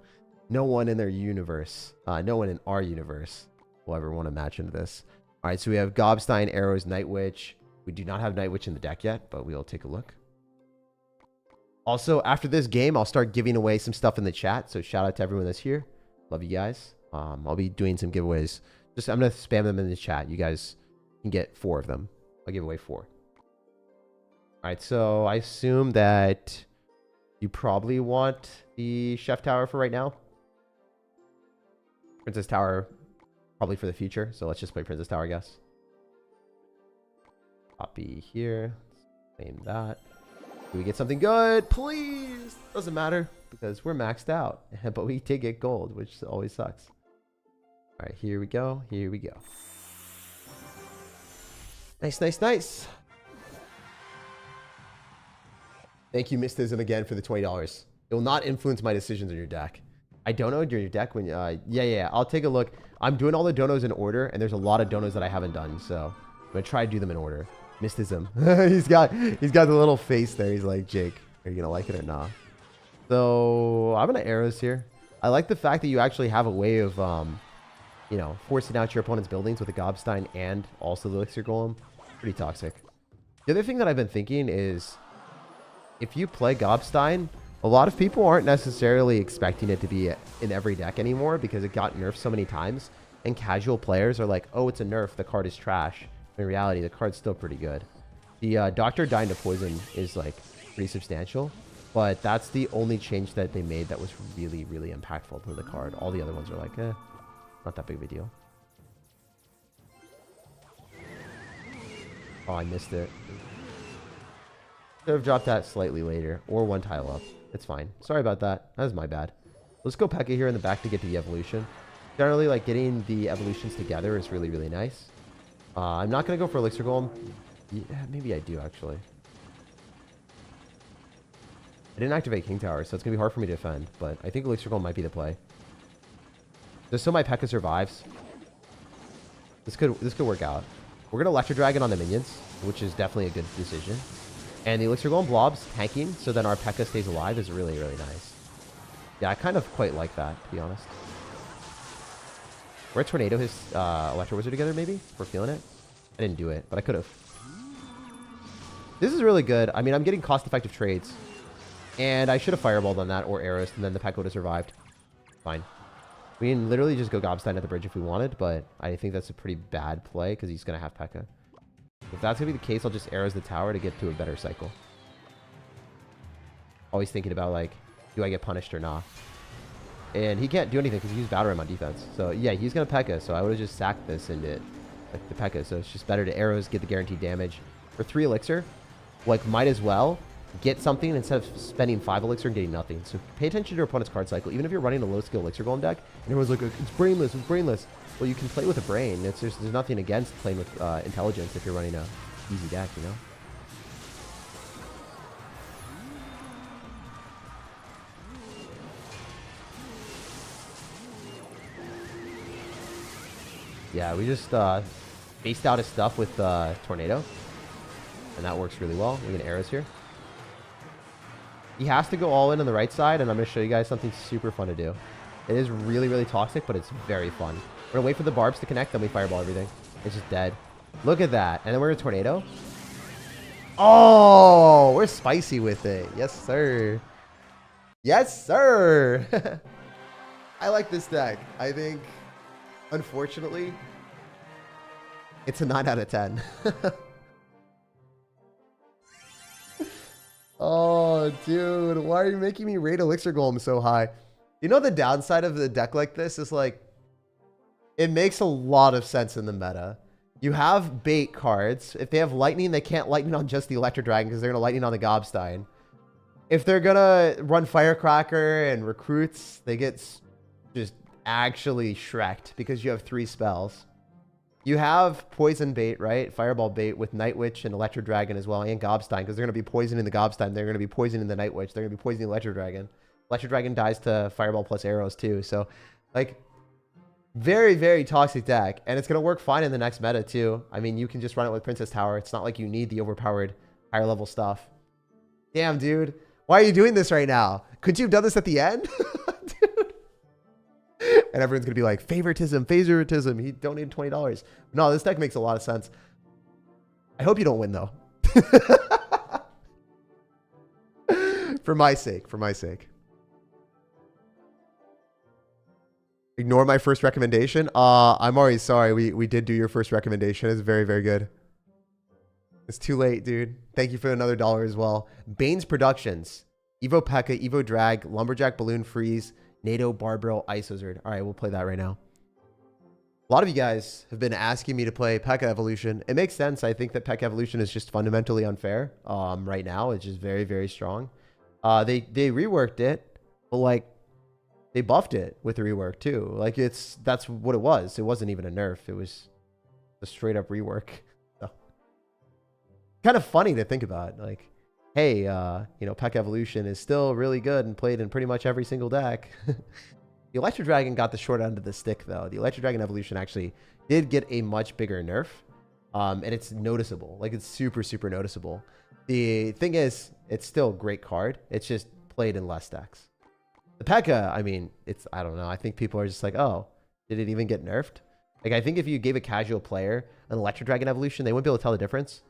No one in their universe, no one in our universe will ever want to match into this. All right, so we have Gobstein, Arrows, Night Witch. We do not have Night Witch in the deck yet, but we'll take a look. Also, after this game, I'll start giving away some stuff in the chat. So shout out to everyone that's here. Love you guys. I'll be doing some giveaways. I'm going to spam them in the chat. You guys can get 4 of them. I'll give away 4. All right, so I assume that you probably want the Chef Tower for right now. Princess Tower probably for the future. So let's just play Princess Tower, I guess. Copy here. Claim that. Do we get something good? Please. Doesn't matter because we're maxed out. But we did get gold, which always sucks. All right, here we go. Here we go. Nice. Thank you, Mysticism, again for the $20. It will not influence my decisions on your deck. I donoed your deck when... yeah. I'll take a look. I'm doing all the donos in order, and there's a lot of donos that I haven't done. So I'm going to try to do them in order. Mysticism. he's got the little face there. He's like, Jake, are you gonna like it or not? So I'm gonna arrows here. I like the fact that you actually have a way of you know, forcing out your opponent's buildings with a Gobstein and also the elixir golem. Pretty toxic. The other thing that I've been thinking is if you play Gobstein, a lot of people aren't necessarily expecting it to be in every deck anymore because it got nerfed so many times, and casual players are like, oh, it's a nerf, the card is trash. In reality, the card's still pretty good. The Doctor dying to poison is like pretty substantial, but that's the only change that they made that was really impactful to the card. All the other ones are like, not that big of a deal. Oh, I missed it. Should have dropped that slightly later or one tile up. It's fine. Sorry about that. That was my bad. Let's go Pekka here in the back to get the evolution. Generally, like getting the evolutions together is really nice. I'm not going to go for Elixir Golem. Yeah, maybe I do, actually. I didn't activate King Tower, so it's going to be hard for me to defend. But I think Elixir Golem might be the play. Just so my Pekka survives. This could work out. We're going to Electro Dragon on the minions, which is definitely a good decision. And the Elixir Golem blobs tanking, so then our Pekka stays alive is really nice. Yeah, I kind of quite like that, to be honest. We're at Tornado his Electro Wizard together, maybe? If we're feeling it. I didn't do it, but I could have. This is really good. I mean, I'm getting cost-effective trades. And I should have Fireballed on that or Arrows, and then the Pekka would have survived. Fine. We can literally just go Gobstein at the bridge if we wanted, but I think that's a pretty bad play because he's going to have Pekka. If that's going to be the case, I'll just Arrows the tower to get to a better cycle. Always thinking about, like, do I get punished or not? And he can't do anything because he used Battle Ram on defense. So yeah, he's going to Pekka. So I would have just sacked this into like the Pekka. So it's just better to arrows, get the guaranteed damage. For 3 elixir, like might as well get something instead of spending 5 elixir and getting nothing. So pay attention to your opponent's card cycle. Even if you're running a low skill elixir golem deck, and everyone's like, it's brainless, it's brainless. Well, you can play with a brain. There's nothing against playing with intelligence if you're running a easy deck, you know? Yeah, we just spaced out his stuff with Tornado. And that works really well. We get arrows here. He has to go all in on the right side, and I'm going to show you guys something super fun to do. It is really, really toxic, but it's very fun. We're going to wait for the barbs to connect, then we fireball everything. It's just dead. Look at that. And then we're going to Tornado. Oh, we're spicy with it. Yes, sir. Yes, sir. I like this deck. I think, unfortunately, it's a 9 out of 10. Oh, dude, why are you making me rate Elixir Golem so high? You know the downside of the deck like this is like, it makes a lot of sense in the meta. You have bait cards. If they have lightning, they can't lightning on just the Electro Dragon because they're going to lightning on the Gobstein. If they're going to run Firecracker and recruits, they get just actually shreked because you have 3 spells. You have poison bait, right? Fireball bait with Night Witch and Electro Dragon as well, and Gobstein, because they're going to be poisoning the Gobstein. They're going to be poisoning the Night Witch. They're going to be poisoning the Electro Dragon. Electro Dragon dies to Fireball plus arrows too. So, like, very, very toxic deck. And it's going to work fine in the next meta too. I mean, you can just run it with Princess Tower. It's not like you need the overpowered higher level stuff. Damn, dude. Why are you doing this right now? Could you have done this at the end? Dude. And everyone's going to be like, favoritism. He donated $20. No, this deck makes a lot of sense. I hope you don't win, though. For my sake. Ignore my first recommendation. I'm already sorry. We did do your first recommendation. It's very, very good. It's too late, dude. Thank you for another $1 as well. Bane's Productions. Evo Pekka, Evo Drag, Lumberjack Balloon Freeze, NATO, Barbell, Isozard. All right, we'll play that right now. A lot of you guys have been asking me to play Pekka Evolution. It makes sense. I think that Pekka Evolution is just fundamentally unfair. Right now, it's just very, very strong. They reworked it, but like they buffed it with the rework too. Like that's what it was. It wasn't even a nerf. It was a straight up rework. So, kind of funny to think about. Like, hey, you know, Pekka Evolution is still really good and played in pretty much every single deck. The Electro Dragon got the short end of the stick, though. The Electro Dragon Evolution actually did get a much bigger nerf, and it's noticeable. Like, it's super, super noticeable. The thing is, it's still a great card. It's just played in less decks. The Pekka, I mean, I don't know. I think people are just like, oh, did it even get nerfed? Like, I think if you gave a casual player an Electro Dragon Evolution, they wouldn't be able to tell the difference.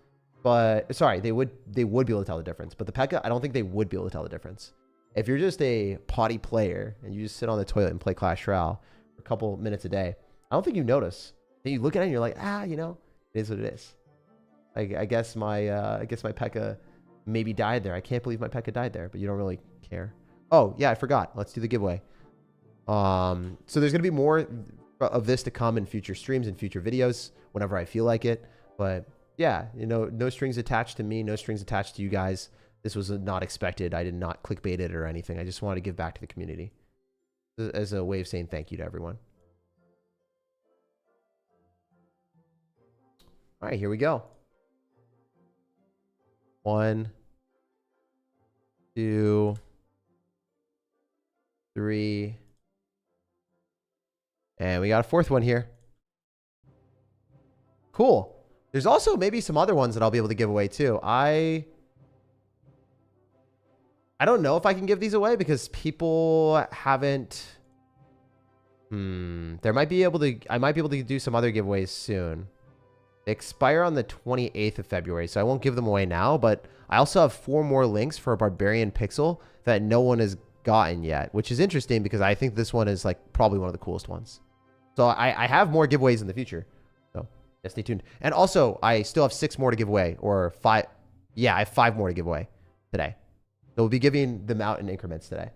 But sorry, they would be able to tell the difference. But the Pekka, I don't think they would be able to tell the difference. If you're just a potty player and you just sit on the toilet and play Clash Royale for a couple minutes a day, I don't think you notice. Then you look at it and you're like, you know, it is what it is. I guess my Pekka maybe died there. I can't believe my Pekka died there, but you don't really care. Oh yeah, I forgot. Let's do the giveaway. So there's gonna be more of this to come in future streams and future videos whenever I feel like it. But yeah, you know, no strings attached to me, no strings attached to you guys. This was not expected. I did not clickbait it or anything. I just wanted to give back to the community as a way of saying thank you to everyone. All right, here we go. 1, 2, 3. And we got a 4th one here. Cool. There's also maybe some other ones that I'll be able to give away too. I don't know if I can give these away because people haven't. I might be able to do some other giveaways soon. They expire on the 28th of February, so I won't give them away now. But I also have 4 more links for a Barbarian Pixel that no one has gotten yet, which is interesting because I think this one is like probably one of the coolest ones. So I have more giveaways in the future. So yeah, stay tuned. And also, I still have 6 more to give away, or 5. Yeah, I have 5 more to give away today. So we'll be giving them out in increments today.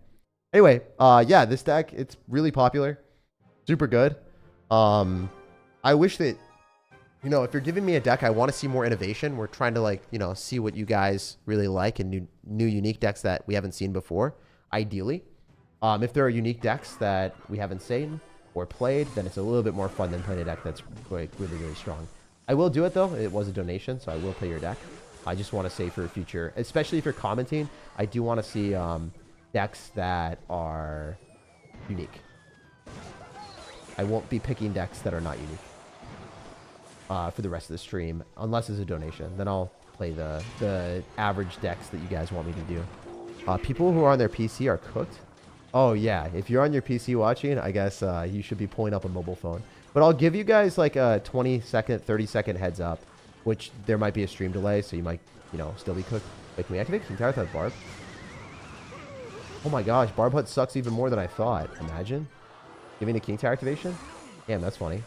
Anyway, yeah, this deck, it's really popular. Super good. I wish that, you know, if you're giving me a deck, I want to see more innovation. We're trying to, like, you know, see what you guys really like and new unique decks that we haven't seen before, ideally. If there are unique decks that we haven't seen or played, then it's a little bit more fun than playing a deck that's like really, really strong. I will do it, though. It was a donation, so I will play your deck. I just want to say for future, especially if you're commenting, I do want to see decks that are unique. I won't be picking decks that are not unique for the rest of the stream, unless it's a donation. Then I'll play the average decks that you guys want me to do. People who are on their PC are cooked. Oh, yeah. If you're on your PC watching, I guess you should be pulling up a mobile phone. But I'll give you guys like a 20-second, 30-second heads up, which there might be a stream delay, so you might, you know, still be cooked. Wait, can we activate King Tower without Barb? Oh my gosh, Barb Hut sucks even more than I thought. Imagine giving a King Tower activation. Damn, that's funny.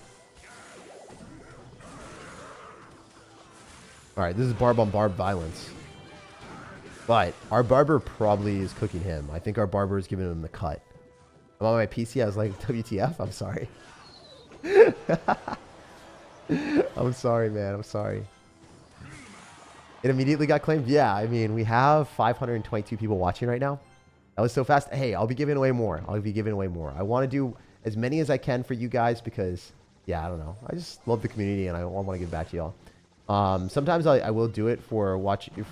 All right, this is Barb on Barb violence. But our barber probably is cooking him. I think our barber is giving him the cut. I'm on my PC. I was like, WTF? I'm sorry. I'm sorry, man. I'm sorry. It immediately got claimed. Yeah, I mean, we have 522 people watching right now. That was so fast. Hey, I'll be giving away more. I'll be giving away more. I want to do as many as I can for you guys because, yeah, I don't know. I just love the community and I want to give back to y'all. Sometimes I will do it for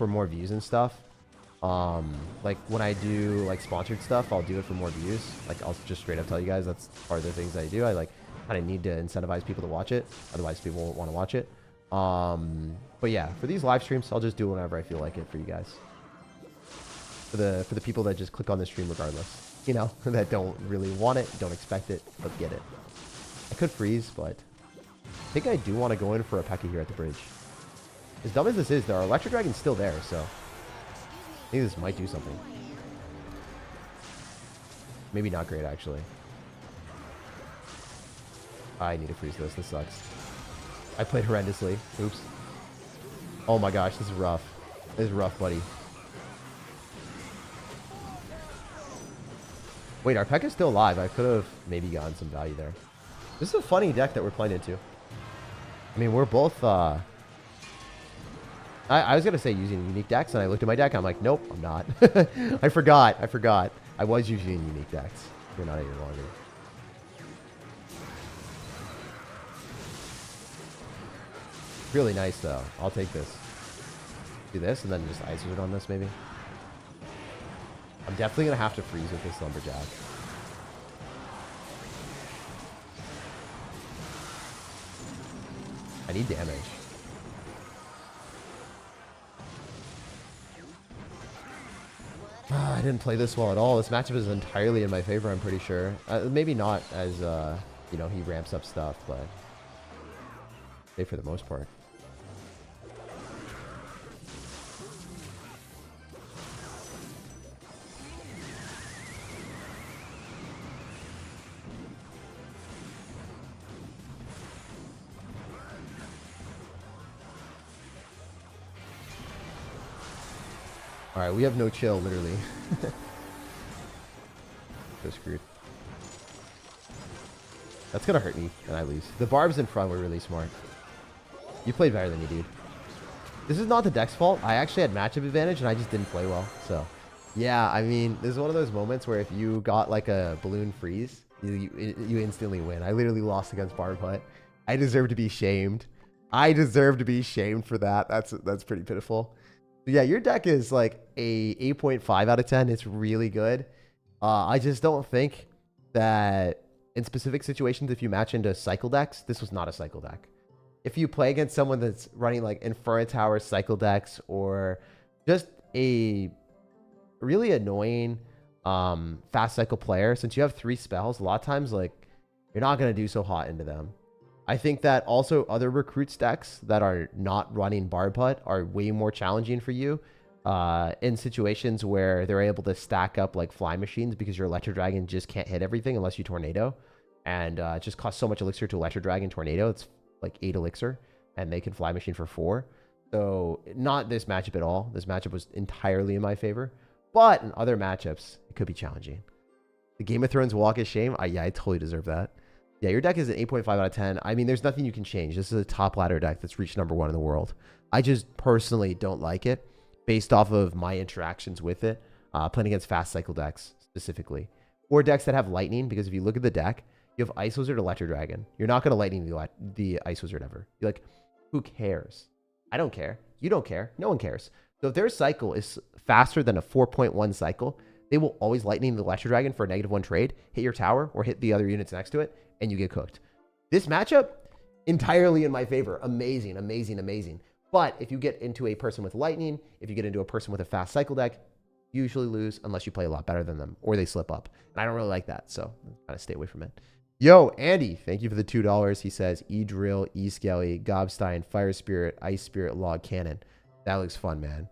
more views and stuff. Like when I do like sponsored stuff, I'll do it for more views. Like I'll just straight up tell you guys that's part of the things I do. I like kind of need to incentivize people to watch it. Otherwise people won't want to watch it. But yeah, for these live streams, I'll just do it whenever I feel like it for you guys. For the people that just click on the stream regardless, you know, that don't really want it, don't expect it, but get it. I could freeze, but I think I do want to go in for a Pekka here at the bridge. As dumb as this is, our Electric Dragon's still there, so I think this might do something. Maybe not great, actually. I need to freeze this. This sucks. I played horrendously. Oops. Oh my gosh, this is rough. This is rough, buddy. Wait, our Pekka's still alive. I could have maybe gotten some value there. This is a funny deck that we're playing into. I mean, we're both... I was going to say using unique decks, and I looked at my deck, and I'm like, nope, I'm not. I forgot. I was using unique decks. We're not any longer. Really nice, though. I'll take this. Do this, and then just ice it on this, maybe. I'm definitely going to have to freeze with this Lumberjack. I need damage. I didn't play this well at all. This matchup is entirely in my favor, I'm pretty sure. Maybe not as, you know, he ramps up stuff, but for the most part. Alright, we have no chill, literally. So screwed. That's gonna hurt me, and I lose. The barbs in front were really smart. You played better than me, dude. This is not the deck's fault. I actually had matchup advantage, and I just didn't play well. So, yeah, I mean, this is one of those moments where if you got like a balloon freeze, you instantly win. I literally lost against Barb Hut. I deserve to be shamed. I deserve to be shamed for that. That's pretty pitiful. Yeah, your deck is like a 8.5 out of 10. It's really good. I just don't think that in specific situations, if you match into cycle decks, this was not a cycle deck. If you play against someone that's running like Inferno Tower cycle decks or just a really annoying fast cycle player, since you have 3 spells, a lot of times like you're not going to do so hot into them. I think that also other recruits decks that are not running Barb Hut are way more challenging for you in situations where they're able to stack up like fly machines because your Electro Dragon just can't hit everything unless you Tornado. And it just costs so much elixir to Electro Dragon Tornado. It's like 8 elixir and they can fly machine for 4. So not this matchup at all. This matchup was entirely in my favor. But in other matchups, it could be challenging. The Game of Thrones Walk of Shame. Yeah, I totally deserve that. Yeah, your deck is an 8.5 out of 10. I mean, there's nothing you can change. This is a top ladder deck that's reached #1 in the world. I just personally don't like it based off of my interactions with it, playing against fast cycle decks specifically. Or decks that have lightning, because if you look at the deck, you have Ice Wizard, Electro Dragon. You're not going to lightning the Ice Wizard ever. You're like, who cares? I don't care. You don't care. No one cares. So if their cycle is faster than a 4.1 cycle, they will always lightning the Electro Dragon for a -1 trade, hit your tower, or hit the other units next to it, and you get cooked. This matchup, entirely in my favor. Amazing, amazing, amazing. But if you get into a person with lightning, if you get into a person with a fast cycle deck, you usually lose unless you play a lot better than them, or they slip up. And I don't really like that, so kind of stay away from it. Yo, Andy, thank you for the $2. He says, E-Drill, E-Skelly, Gobstein, Fire Spirit, Ice Spirit, Log Cannon. That looks fun, man.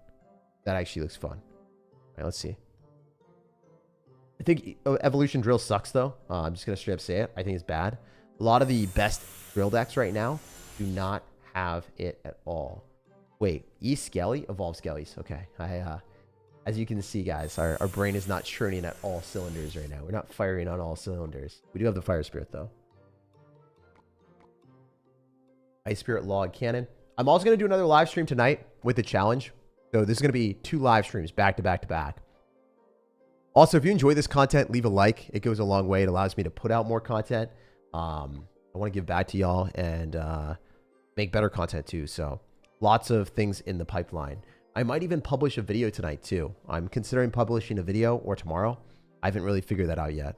That actually looks fun. All right, let's see. I think Evolution Drill sucks, though. I'm just going to straight up say it. I think it's bad. A lot of the best drill decks right now do not have it at all. Wait, E-Skelly? Evolve Skellies. Okay. As you can see, guys, our brain is not churning at all cylinders right now. We're not firing on all cylinders. We do have the Fire Spirit, though. Ice Spirit, Log Cannon. I'm also going to do another live stream tonight with the challenge. So this is going to be 2 live streams back to back to back. Also, if you enjoy this content, leave a like. It goes a long way. It allows me to put out more content. I want to give back to y'all and make better content too. So lots of things in the pipeline. I might even publish a video tonight too. I'm considering publishing a video or tomorrow. I haven't really figured that out yet,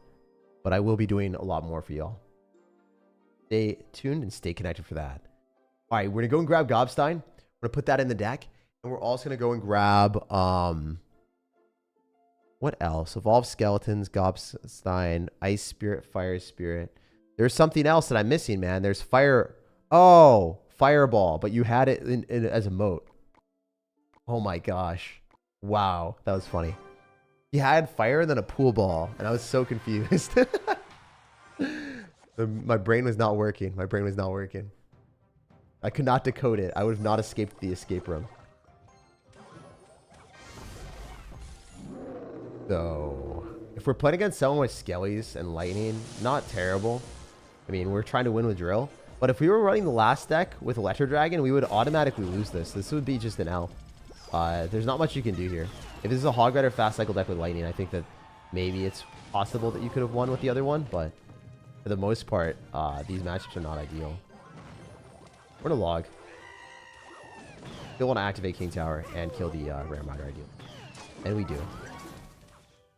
but I will be doing a lot more for y'all. Stay tuned and stay connected for that. All right, we're going to go and grab Gobstein. We're going to put that in the deck. And we're also going to go and grab... what else? Evolve Skeletons, Gobstein, Ice Spirit, Fire Spirit. There's something else that I'm missing, man. There's Fire... Oh, Fireball. But you had it in as a moat. Oh my gosh. Wow. That was funny. He had fire and then a pool ball. And I was so confused. My brain was not working. My brain was not working. I could not decode it. I would have not escaped the escape room. So, if we're playing against someone with Skellies and Lightning, not terrible. I mean, we're trying to win with Drill. But if we were running the last deck with Electro Dragon, we would automatically lose this. This would be just an L. There's not much you can do here. If this is a Hog Rider fast cycle deck with Lightning, I think that maybe it's possible that you could have won with the other one. But for the most part, these matchups are not ideal. We're going to log. Still want to activate King Tower and kill the Ram Rider ideal. And we do.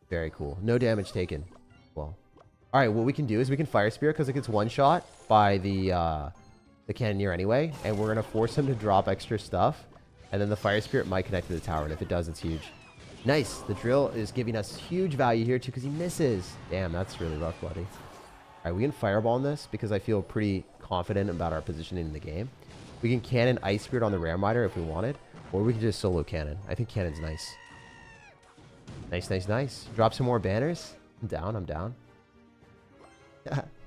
Very cool. No damage taken. Well, all right. What we can do is we can Fire Spirit because it gets one shot by the Cannoneer anyway, and we're gonna force him to drop extra stuff, and then the Fire Spirit might connect to the tower, and if it does, it's huge. Nice. The Drill is giving us huge value here too because he misses. Damn, that's really rough, buddy. All right, we can Fireball in this because I feel pretty confident about our positioning in the game. We can Cannon Ice Spirit on the Ram Rider if we wanted, or we can just solo Cannon. I think Cannon's nice. Nice, nice, nice. Drop some more banners. I'm down. I'm down.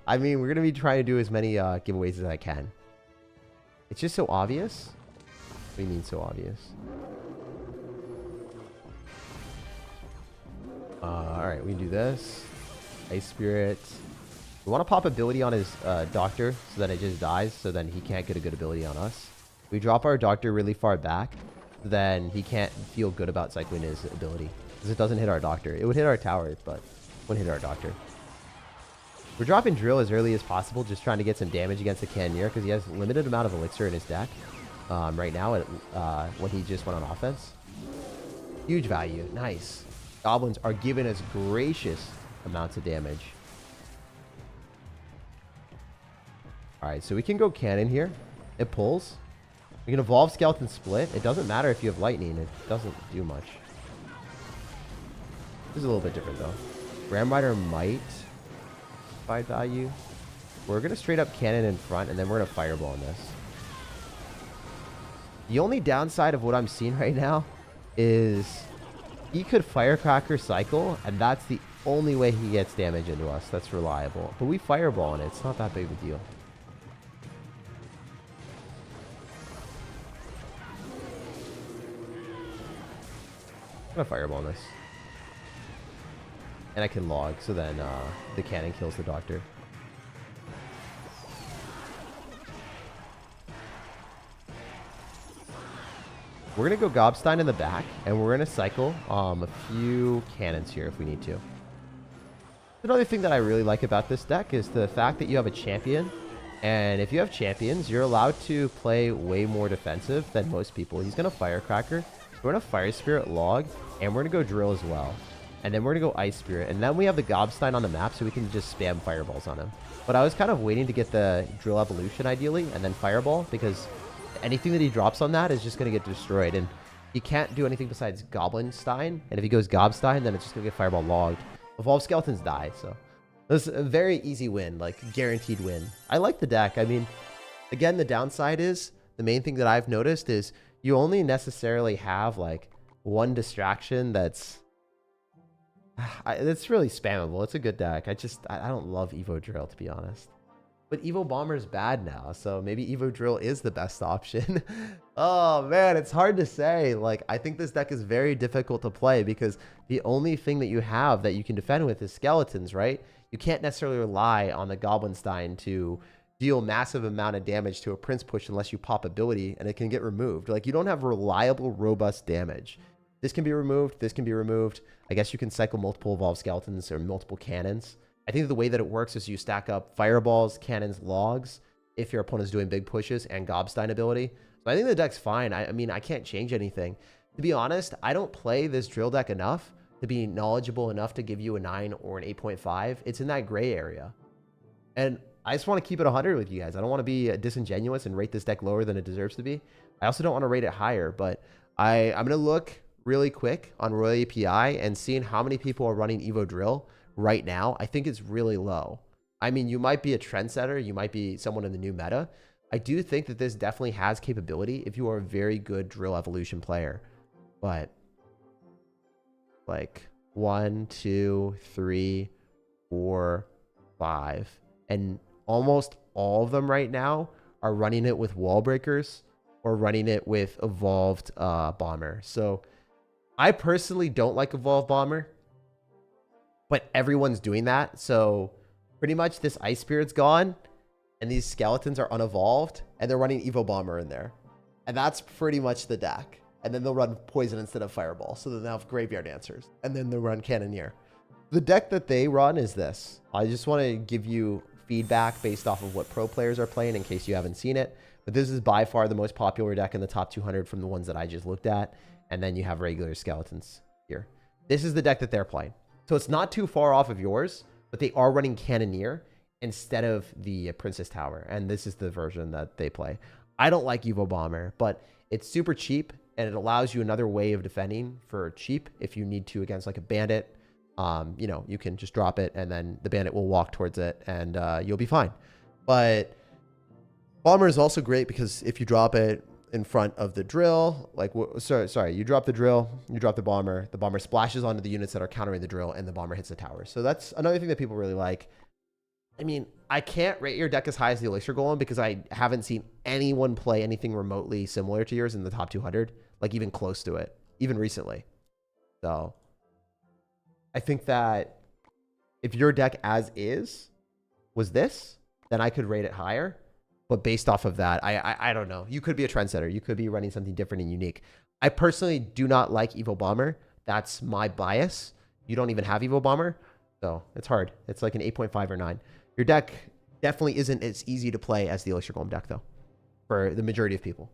I mean, we're going to be trying to do as many giveaways as I can. It's just so obvious. What do you mean so obvious? Alright, we can do this. Ice Spirit. We want to pop ability on his Doctor so that it just dies, so then he can't get a good ability on us. We drop our Doctor really far back, then he can't feel good about cycling his ability. Because it doesn't hit our Doctor. It would hit our towers, but wouldn't hit our Doctor. We're dropping Drill as early as possible, just trying to get some damage against the Cannoneer, because he has a limited amount of elixir in his deck right now when he just went on offense. Huge value. Nice. Goblins are giving us gracious amounts of damage. Alright, so we can go Cannon here. It pulls. We can Evolve Skeleton Split. It doesn't matter if you have Lightning. It doesn't do much. This is a little bit different, though. Ram Rider might provide value. We're going to straight up Cannon in front, and then we're going to Fireball on this. The only downside of what I'm seeing right now is he could Firecracker cycle, and that's the only way he gets damage into us. That's reliable. But we Fireball on it. It's not that big of a deal. I'm going to Fireball on this. And I can log, so then the cannon kills the doctor. We're going to go Gobstein in the back, and we're going to cycle a few cannons here if we need to. Another thing that I really like about this deck is the fact that you have a champion. And if you have champions, you're allowed to play way more defensive than most people. He's going to firecracker. We're going to fire spirit log, and we're going to go drill as well. And then we're going to go ice spirit. And then we have the Gobstein on the map, so we can just spam fireballs on him. But I was kind of waiting to get the drill evolution ideally, and then fireball, because anything that he drops on that is just going to get destroyed. And he can't do anything besides Goblinstein. And if he goes Gobstein, then it's just going to get fireball logged. Evolved skeletons die, so this is a very easy win, like guaranteed win. I like the deck. I mean, again, the downside is, the main thing that I've noticed is you only necessarily have like one distraction that's it's really spammable. It's a good deck. I don't love Evo Drill, to be honest. But Evo Bomber is bad now, so maybe Evo Drill is the best option. Oh man, it's hard to say. Like, I think this deck is very difficult to play because the only thing that you have that you can defend with is skeletons, right? You can't necessarily rely on the Goblinstein to deal massive amount of damage to a Prince push unless you pop ability and it can get removed. Like, you don't have reliable, robust damage. This can be removed. This can be removed. I guess you can cycle multiple evolved skeletons or multiple cannons. I think the way that it works is you stack up fireballs, cannons, logs, if your opponent is doing big pushes, and Gobstein ability. So I think the deck's fine. I mean, I can't change anything. To be honest, I don't play this drill deck enough to be knowledgeable enough to give you a 9 or an 8.5. It's in that gray area. And I just want to keep it 100 with you guys. I don't want to be disingenuous and rate this deck lower than it deserves to be. I also don't want to rate it higher, but I'm going to look really quick on Royal API and seeing how many people are running Evo Drill right now. I think it's really low. I mean, you might be a trendsetter. You might be someone in the new meta. I do think that this definitely has capability if you are a very good drill evolution player. But like 1, 2, 3, 4, 5. And almost all of them right now are running it with wall breakers or running it with evolved bomber. So I personally don't like evolved bomber, but everyone's doing that. So pretty much this ice spirit's gone and these skeletons are unevolved and they're running Evo Bomber in there. And that's pretty much the deck. And then they'll run poison instead of fireball. So then they'll have graveyard answers. And then they'll run cannoneer. The deck that they run is this. I just want to give you feedback based off of what pro players are playing in case you haven't seen it. But this is by far the most popular deck in the top 200 from the ones that I just looked at. And then you have regular skeletons here. This is the deck that they're playing. So it's not too far off of yours, but they are running Cannoneer instead of the Princess Tower. And this is the version that they play. I don't like Evo Bomber, but it's super cheap and it allows you another way of defending for cheap if you need to against like a bandit. You know, you can just drop it and then the bandit will walk towards it and you'll be fine. But Bomber is also great because if you drop it in front of the drill, like, sorry, you drop the drill, you drop the bomber splashes onto the units that are countering the drill, and the bomber hits the tower. So that's another thing that people really like. I mean, I can't rate your deck as high as the Elixir Golem because I haven't seen anyone play anything remotely similar to yours in the top 200, like even close to it, even recently. So I think that if your deck as is was this, then I could rate it higher. But based off of that, I don't know. You could be a trendsetter. You could be running something different and unique. I personally do not like Evo Bomber. That's my bias. You don't even have Evo Bomber. So it's hard. It's like an 8.5 or 9. Your deck definitely isn't as easy to play as the Elixir Golem deck, though, for the majority of people.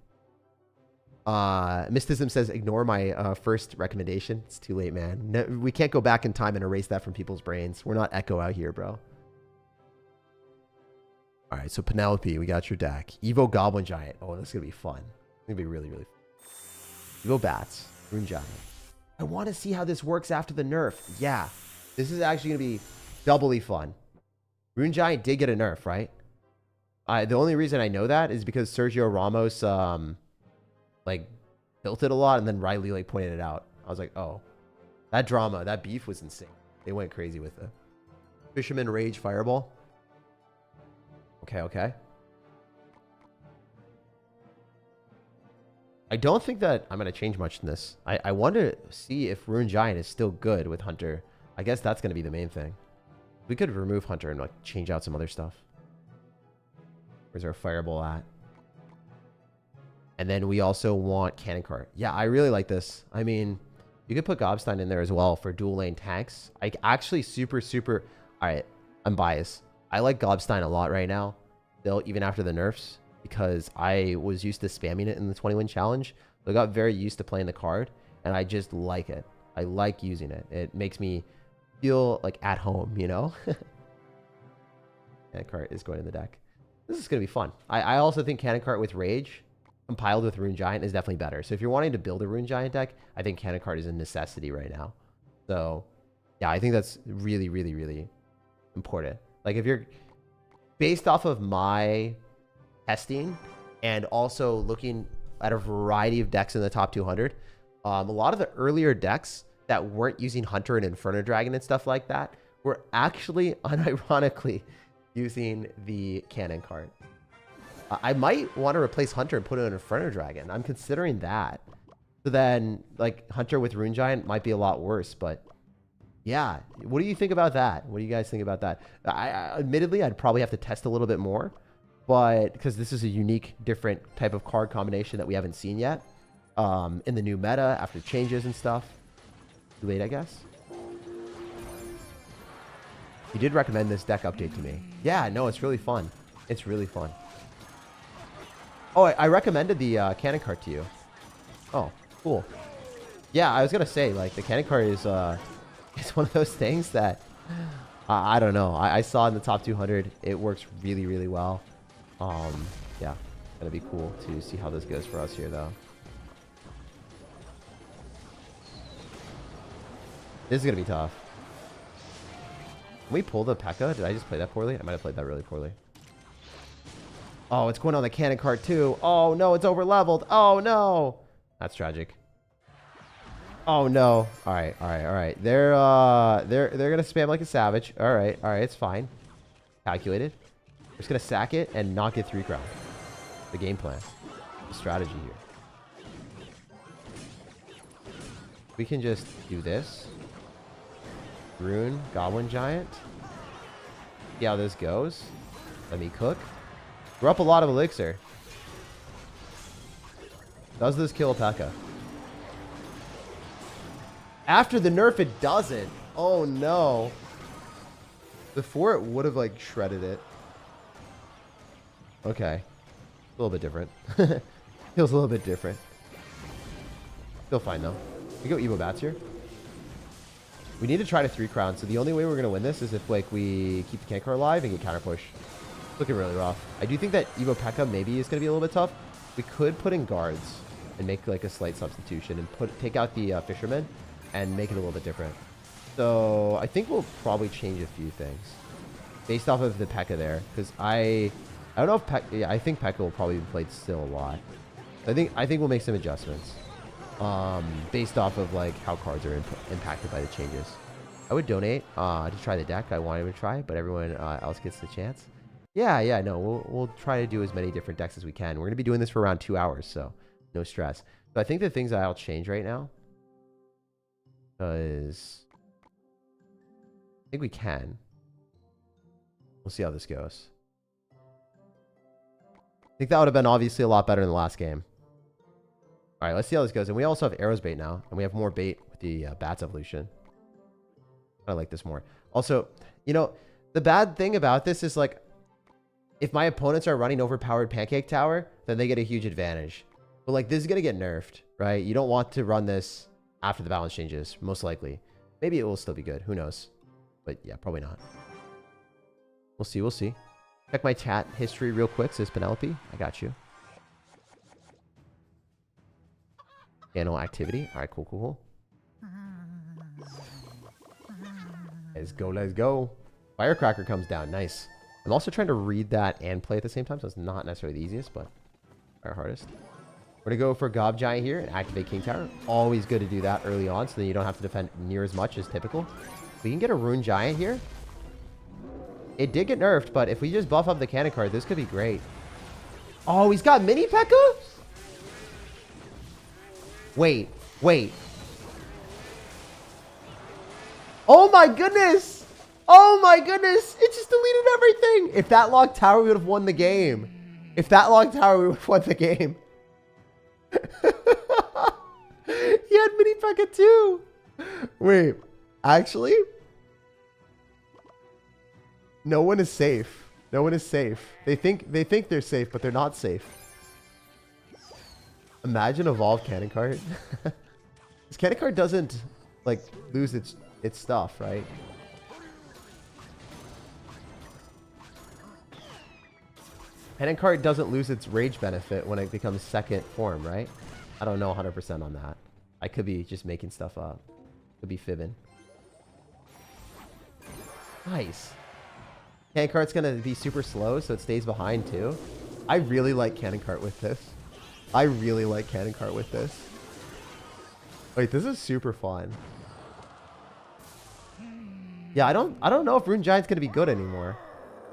Mysticism says, ignore my first recommendation. It's too late, man. No, we can't go back in time and erase that from people's brains. We're not Echo out here, bro. All right, so Penelope, we got your deck. Evo Goblin Giant. Oh, this is going to be fun. It's going to be really, really fun. Evo Bats. Rune Giant. I want to see how this works after the nerf. Yeah, this is actually going to be doubly fun. Rune Giant did get a nerf, right? The only reason I know that is because Sergio Ramos, like, built it a lot, and then Riley, like, pointed it out. I was like, oh, that drama, that beef was insane. They went crazy with it. Fisherman Rage Fireball. Okay. I don't think that I'm going to change much in this. I want to see if Rune Giant is still good with Hunter. I guess that's going to be the main thing. We could remove Hunter and like change out some other stuff. Where's our fireball at? And then we also want cannon cart. Yeah, I really like this. I mean, you could put Gobstein in there as well for dual lane tanks. I actually super... All right, I'm biased. I like Gobstein a lot right now, still, even after the nerfs, because I was used to spamming it in the 20-win challenge. So I got very used to playing the card, and I just like it. I like using it. It makes me feel like at home, you know? Cannon cart is going in the deck. This is going to be fun. I also think cannon cart with rage compiled with Rune Giant is definitely better. So if you're wanting to build a Rune Giant deck, I think cannon cart is a necessity right now. So yeah, I think that's really, really, really important. Like if you're based off of my testing and also looking at a variety of decks in the top 200, a lot of the earlier decks that weren't using Hunter and Inferno Dragon and stuff like that were actually unironically using the cannon cart. I might want to replace Hunter and put in an Inferno Dragon. I'm considering that. So then, like, Hunter with Rune Giant might be a lot worse, but yeah. What do you think about that? What do you guys think about that? Admittedly, I'd probably have to test a little bit more, but because this is a unique, different type of card combination that we haven't seen yet in the new meta after changes and stuff. Too late, I guess. You did recommend this deck update to me. Yeah, no, it's really fun. It's really fun. Oh, I recommended the cannon cart to you. Oh, cool. Yeah, I was gonna say, like, the cannon cart is it's one of those things that I don't know. I saw in the top 200. It works really, really well. Yeah, gonna be cool to see how this goes for us here, though. This is gonna be tough. Can we pull the Pekka? Did I just play that poorly? I might have played that really poorly. Oh, it's going on the cannon cart too. Oh no, it's over leveled. Oh no. That's tragic. Oh no. All right, all right, all right. They're gonna spam like a savage. All right, it's fine. Calculated. We're just gonna sack it and not get 3 crown. The game plan. The strategy here. We can just do this. Rune, Goblin Giant. See how this goes. Let me cook. We're up a lot of elixir. Does this kill Pekka? After the nerf, it doesn't. Oh no. Before it would have like shredded it. Okay. A little bit different. Feels a little bit different. Still fine though. We go Evo Bats here. We need to try to 3 crown. So the only way we're going to win this is if like we keep the cannon cart alive and get counter push. It's looking really rough. I do think that Evo Pekka maybe is going to be a little bit tough. We could put in guards and make like a slight substitution and take out the fisherman and make it a little bit different. So I think we'll probably change a few things based off of the Pekka there, because I don't know if Pekka. Yeah, I think Pekka will probably be played still a lot. I think we'll make some adjustments based off of like how cards are impacted by the changes. I would donate to try the deck. I wanted to try, but everyone else gets the chance. Yeah, no, we'll try to do as many different decks as we can. We're going to be doing this for around 2 hours, so no stress. So I think the things that I'll change right now, because I think we can. We'll see how this goes. I think that would have been obviously a lot better in the last game. All right, let's see how this goes. And we also have arrows bait now, and we have more bait with the bats evolution. I like this more. Also, you know, the bad thing about this is like, if my opponents are running overpowered pancake tower, then they get a huge advantage. But like, this is going to get nerfed, right? You don't want to run this after the balance changes, most likely. Maybe it will still be good. Who knows? But yeah, probably not. We'll see. We'll see. Check my chat history real quick, says Penelope. I got you. Channel activity. All right, cool. Let's go, let's go. Firecracker comes down. Nice. I'm also trying to read that and play at the same time, so it's not necessarily the easiest, but our hardest. We're going to go for Gob Giant here and activate King Tower. Always good to do that early on, so then you don't have to defend near as much as typical. We can get a Rune Giant here. It did get nerfed, but if we just buff up the cannon card, this could be great. Oh, he's got mini Pekka? Wait. Oh my goodness. Oh my goodness. It just deleted everything. If that locked tower, we would have won the game. If that locked tower, we would have won the game. He had mini Pekka too. Wait, actually, no one is safe. No one is safe. They think they're safe, but they're not safe. Imagine evolved cannon cart. This cannon cart doesn't like lose its stuff, right? Cannon cart doesn't lose its rage benefit when it becomes second form, right? I don't know 100% on that. I could be just making stuff up. Could be fibbing. Nice. Cannon cart's gonna be super slow, so it stays behind too. I really like cannon cart with this. I really like cannon cart with this. Wait, this is super fun. Yeah, I don't know if Rune Giant's gonna be good anymore.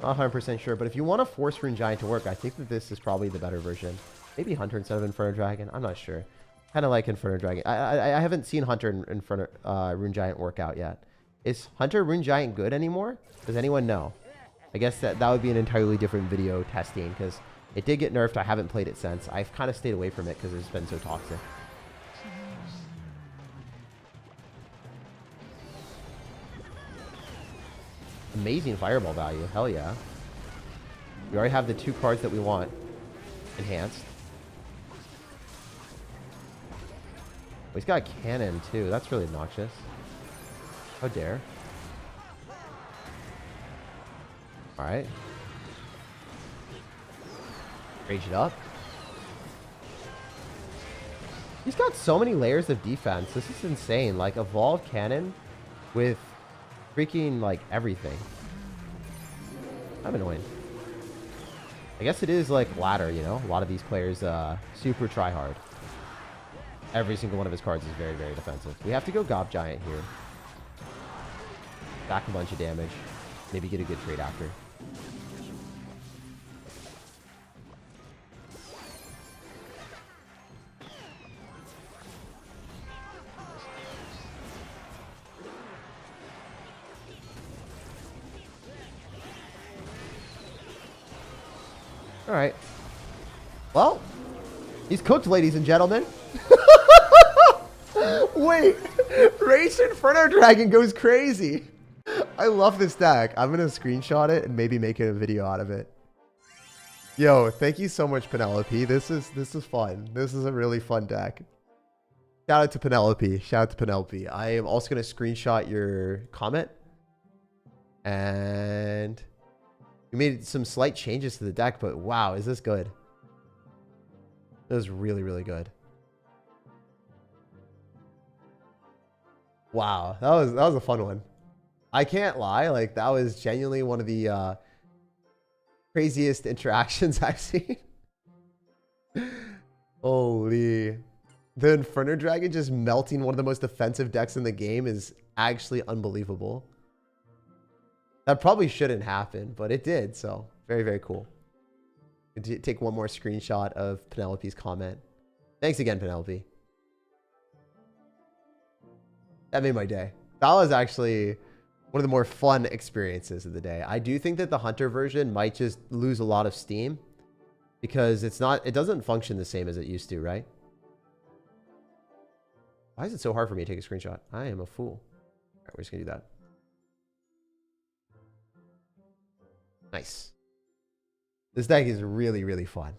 Not 100% sure, but if you want to force Rune Giant to work, I think that this is probably the better version. Maybe Hunter instead of Inferno Dragon. I'm not sure. Kind of like Inferno Dragon. I haven't seen Hunter and Inferno Rune Giant work out yet. Is Hunter Rune Giant good anymore? Does anyone know? I guess that would be an entirely different video testing because it did get nerfed. I haven't played it since. I've kind of stayed away from it because it's been so toxic. Amazing fireball value. Hell yeah. We already have the 2 cards that we want enhanced. Oh, he's got a cannon too. That's really obnoxious. How dare. Alright. Rage it up. He's got so many layers of defense. This is insane. Like, evolved cannon with freaking, like, everything. I'm annoying. I guess it is, like, ladder, you know? A lot of these players super try hard. Every single one of his cards is very, very defensive. We have to go Gob Giant here. Back a bunch of damage. Maybe get a good trade after. All right. Well, he's cooked, ladies and gentlemen. Wait, Rage Inferno Dragon goes crazy. I love this deck. I'm going to screenshot it and maybe make a video out of it. Yo, thank you so much, Penelope. This is fun. This is a really fun deck. Shout out to Penelope. Shout out to Penelope. I am also going to screenshot your comment. And we made some slight changes to the deck, but wow, is this good? It was really, really good. Wow, that was a fun one. I can't lie, like that was genuinely one of the craziest interactions I've seen. Holy. The Inferno Dragon just melting one of the most defensive decks in the game is actually unbelievable. That probably shouldn't happen, but it did, so very, very cool. Take one more screenshot of Penelope's comment. Thanks again, Penelope. That made my day. That was actually one of the more fun experiences of the day. I do think that the Hunter version might just lose a lot of steam because it doesn't function the same as it used to, right? Why is it so hard for me to take a screenshot? I am a fool. All right, we're just gonna do that. Nice. This deck is really, really fun.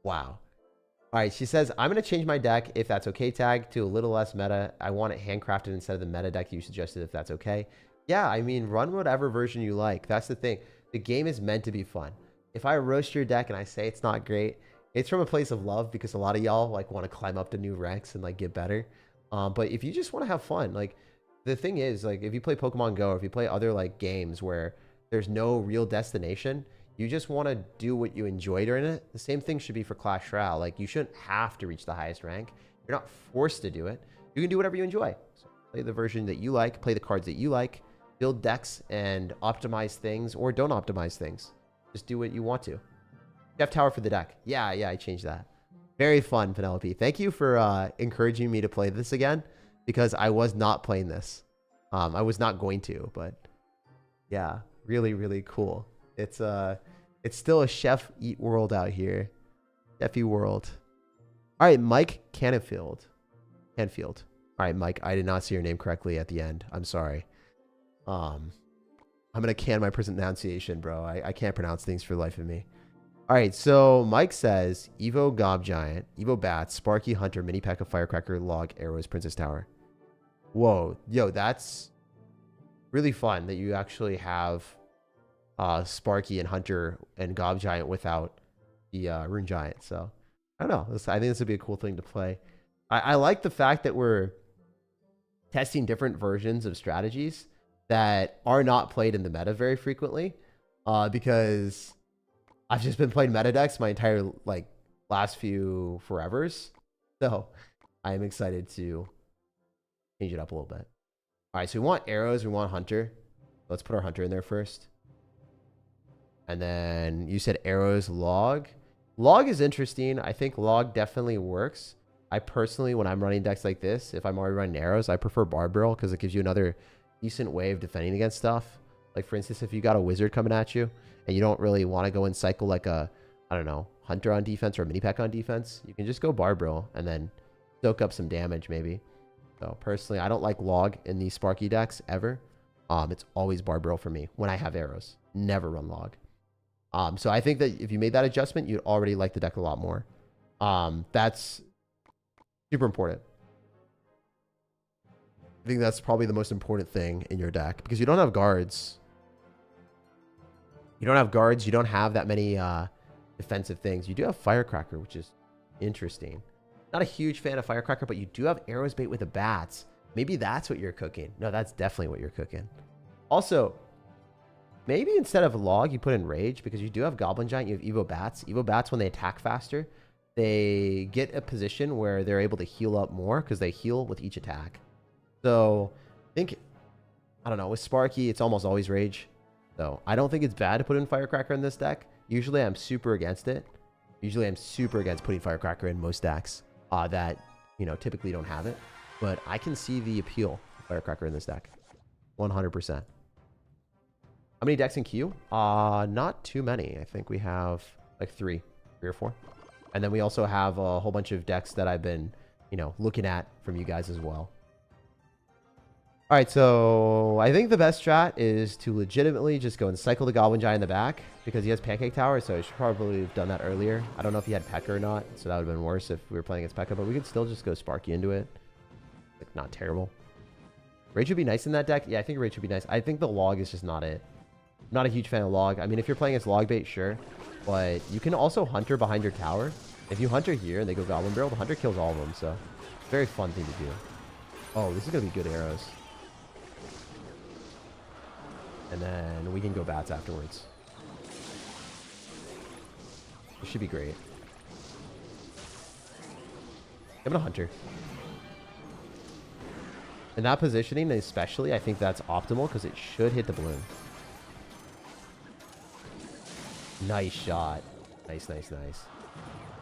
Wow. All right, she says, I'm going to change my deck, if that's okay, tag, to a little less meta. I want it handcrafted instead of the meta deck you suggested, if that's okay. Yeah, I mean, run whatever version you like. That's the thing. The game is meant to be fun. If I roast your deck and I say it's not great, it's from a place of love because a lot of y'all like want to climb up to new ranks and like get better. But if you just want to have fun, like the thing is, like if you play Pokemon Go or if you play other like games where there's no real destination, you just want to do what you enjoy during it. The same thing should be for Clash Royale. Like you shouldn't have to reach the highest rank. You're not forced to do it. You can do whatever you enjoy. So play the version that you like, play the cards that you like, build decks and optimize things or don't optimize things. Just do what you want to. Jeff Tower for the deck. Yeah, I changed that. Very fun, Penelope. Thank you for encouraging me to play this again because I was not playing this. I was not going to, but yeah, really, really cool. It's still a chef eat world out here. Chefy world. All right, Mike Canfield. All right, Mike, I did not see your name correctly at the end. I'm sorry. I'm going to can my pronunciation, bro. I can't pronounce things for the life of me. All right, so Mike says Evo Gob Giant, Evo Bats, Sparky Hunter, Mini Pekka, Firecracker, Log, Arrows, Princess Tower. Whoa, yo, that's really fun that you actually have Sparky and Hunter and Gob Giant without the Rune Giant. So I don't know. I think this would be a cool thing to play. I like the fact that we're testing different versions of strategies that are not played in the meta very frequently, because I've just been playing meta decks my entire last few forevers. So I am excited to change it up a little bit. All right, so we want arrows, we want Hunter. Let's put our Hunter in there first. And then you said arrows, Log. Log is interesting. I think Log definitely works. I personally, when I'm running decks like this, if I'm already running arrows, I prefer Barb Barrel because it gives you another decent way of defending against stuff. Like, for instance, if you got a wizard coming at you and you don't really want to go and cycle like a, I don't know, Hunter on defense or a Mini Pack on defense, you can just go Barb Barrel and then soak up some damage maybe. So personally, I don't like Log in these Sparky decks ever. It's always Barb Barrel for me when I have arrows. Never run Log. So I think that if you made that adjustment, you'd already like the deck a lot more. That's super important. I think that's probably the most important thing in your deck because you don't have guards. You don't have guards. You don't have that many defensive things. You do have Firecracker, which is interesting. Not a huge fan of Firecracker, but you do have Arrows Bait with the bats. Maybe that's what you're cooking. No, that's definitely what you're cooking. Also, maybe instead of Log, you put in Rage because you do have Goblin Giant. You have Evo Bats. Evo Bats, when they attack faster, they get a position where they're able to heal up more because they heal with each attack. So I think, I don't know, with Sparky, it's almost always Rage. So I don't think it's bad to put in Firecracker in this deck. Usually I'm super against it. Usually I'm super against putting Firecracker in most decks that, you know, typically don't have it. But I can see the appeal of Firecracker in this deck. 100%. How many decks in queue? Not too many. I think we have like three or four. And then we also have a whole bunch of decks that I've been, you know, looking at from you guys as well. All right, so I think the best strat is to legitimately just go and cycle the Goblin Giant in the back because he has Pancake Tower, so I should probably have done that earlier. I don't know if he had Pekka or not, so that would have been worse if we were playing against Pekka, but we could still just go Sparky into it. Like, not terrible. Rage would be nice in that deck. Yeah, I think Rage would be nice. I think the Log is just not it. I'm not a huge fan of Log. I mean, if you're playing against Log Bait, sure, but you can also Hunter behind your tower. If you Hunter here and they go Goblin Barrel, the Hunter kills all of them, so it's a very fun thing to do. Oh, this is going to be good arrows. And then we can go bats afterwards. This should be great. Give it a Hunter. In that positioning especially, I think that's optimal because it should hit the balloon. Nice shot. Nice, nice, nice.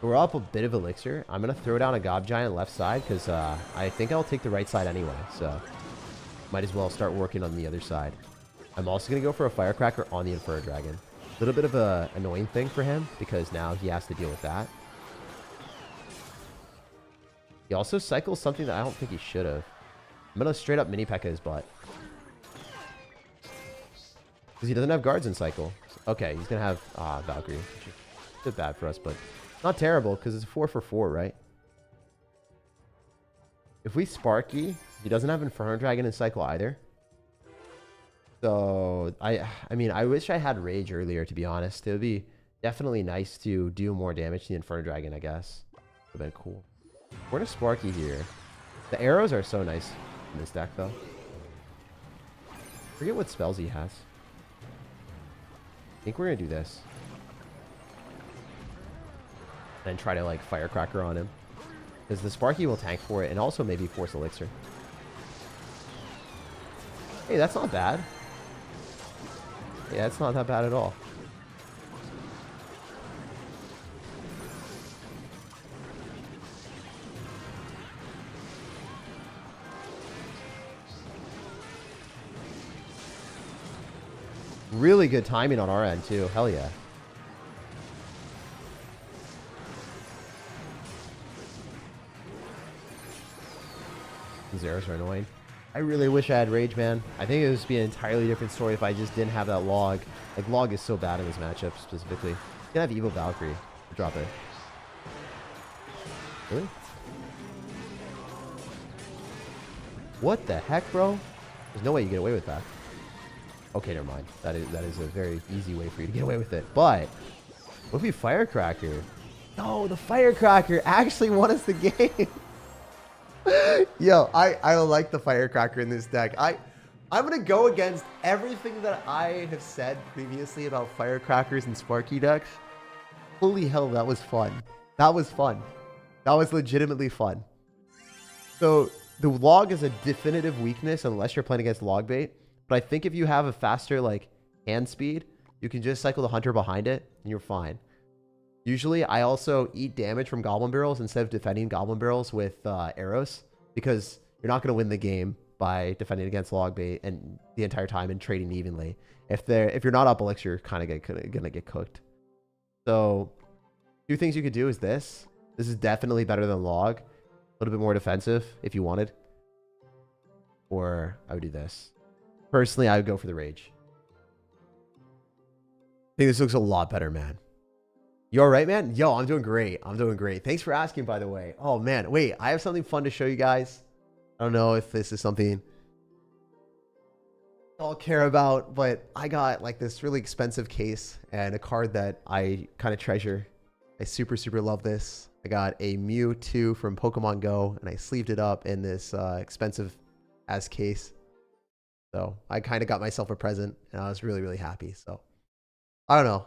We're up a bit of elixir. I'm going to throw down a Gob Giant left side because I think I'll take the right side anyway. So might as well start working on the other side. I'm also going to go for a Firecracker on the Inferno Dragon. A little bit of an annoying thing for him because now he has to deal with that. He also cycles something that I don't think he should have. I'm going to straight up Mini Pekka his butt. Because he doesn't have guards in cycle. Okay, he's going to have Valkyrie. Which is a bit bad for us, but not terrible because it's 4 for 4, right? If we Sparky, he doesn't have Inferno Dragon in cycle either. So, I mean, I wish I had Rage earlier, to be honest. It would be definitely nice to do more damage to the Inferno Dragon, I guess. Would have been cool. We're going to Sparky here. The arrows are so nice in this deck, though. Forget what spells he has. I think we're going to do this. And try to, like, Firecracker on him. Because the Sparky will tank for it and also maybe force Elixir. Hey, that's not bad. Yeah, it's not that bad at all. Really good timing on our end, too. Hell yeah. These arrows are annoying. I really wish I had rage, man. I think it would be an entirely different story if I just didn't have that log. Like, log is so bad in this matchup, specifically. You can have Evil Valkyrie. Drop it. Really? What the heck, bro? There's no way you get away with that. Okay, never mind. That is a very easy way for you to get away with it. But what if we firecracker? No, the firecracker actually won us the game. Yo, I like the firecracker in this deck. I'm gonna go against everything that I have said previously about firecrackers and Sparky decks. Holy hell, that was fun. That was fun. That was legitimately fun. So the log is a definitive weakness unless you're playing against log bait. But I think if you have a faster like hand speed, you can just cycle the hunter behind it and you're fine. Usually I also eat damage from goblin barrels instead of defending goblin barrels with arrows, because you're not going to win the game by defending against log bait and the entire time and trading evenly. If you're not up elixir, you're kind of going to get cooked. So two things you could do is this. This is definitely better than log. A little bit more defensive if you wanted. Or I would do this. Personally, I would go for the rage. I think this looks a lot better, man. You all right, man? Yo, I'm doing great. I'm doing great. Thanks for asking, by the way. Oh, man. Wait, I have something fun to show you guys. I don't know if this is something I'll care about, but I got like this really expensive case and a card that I kind of treasure. I super, super love this. I got a Mewtwo from Pokemon Go, and I sleeved it up in this expensive ass case. So I kind of got myself a present, and I was really, really happy. So I don't know.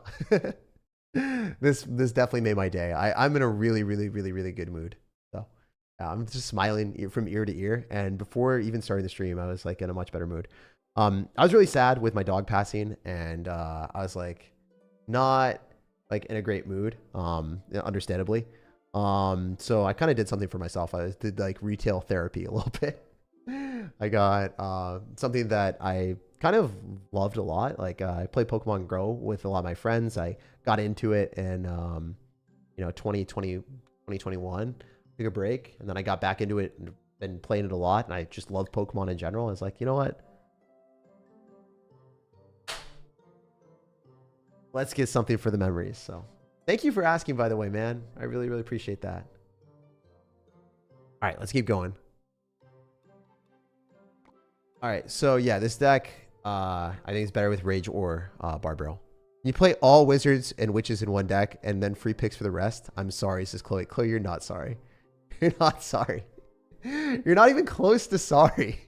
This definitely made my day. I'm in a really, really, really, really good mood. So I'm just smiling from ear to ear. And before even starting the stream, I was like in a much better mood. I was really sad with my dog passing, and I was like not like in a great mood, understandably. So I kind of did something for myself. I did like retail therapy a little bit. I got something that I kind of loved a lot. Like I played Pokemon Go with a lot of my friends. I got into it in 2021. Took a break, and then I got back into it and been playing it a lot. And I just love Pokemon in general. I was like, you know what? Let's get something for the memories. So thank you for asking, by the way, man. I really, really appreciate that. All right, let's keep going. All right, so yeah, this deck, I think it's better with Rage or Barbaro. You play all wizards and witches in one deck and then free picks for the rest. I'm sorry, says Chloe. Chloe, you're not sorry. You're not sorry. You're not even close to sorry.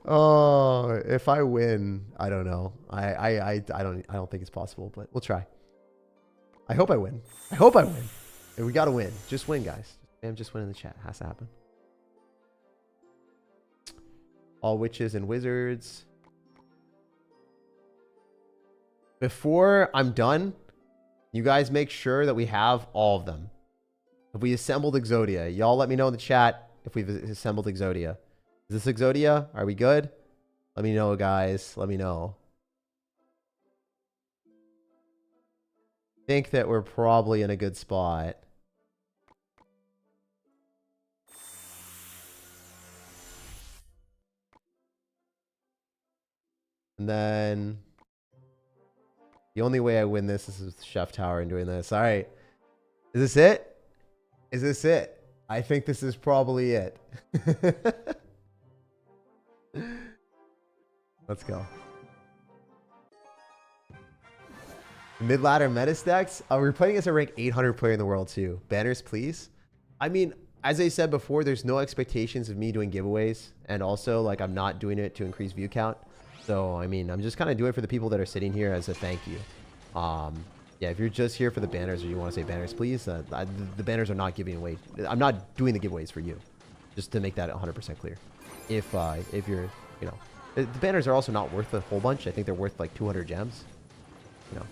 Oh, if I win, I don't know. I don't think it's possible, but we'll try. I hope I win. I hope I win. And we gotta win. Just win, guys. Just win in the chat. Has to happen. All witches and wizards. Before I'm done, you guys make sure that we have all of them. If we assembled Exodia, y'all let me know in the chat if we've assembled Exodia. Is this Exodia? Are we good? Let me know, guys. Let me know. Think that we're probably in a good spot. And then the only way I win this is with Chef Tower and doing this. All right. Is this it? Is this it? I think this is probably it. Let's go. Mid-ladder meta stacks. We're playing against a rank 800 player in the world too. Banners, please. I mean, as I said before, there's no expectations of me doing giveaways. And also, like, I'm not doing it to increase view count. So, I mean, I'm just kind of doing it for the people that are sitting here as a thank you. Yeah, if you're just here for the banners or you want to say banners, please. The banners are not giving away. I'm not doing the giveaways for you. Just to make that 100% clear. If you're, you know. The banners are also not worth a whole bunch. I think they're worth like 200 gems. You know.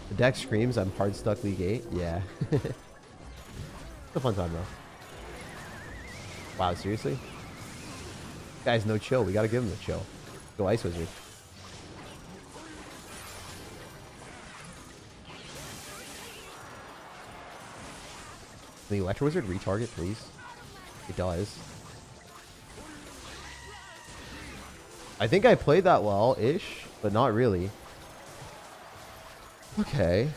The deck screams I'm hard stuck League 8. Yeah. It's a fun time though. Wow, seriously? Guys, no chill. We gotta give him the chill. Go Ice Wizard. The Electro Wizard retarget, please. It does. I think I played that well-ish, but not really. Okay.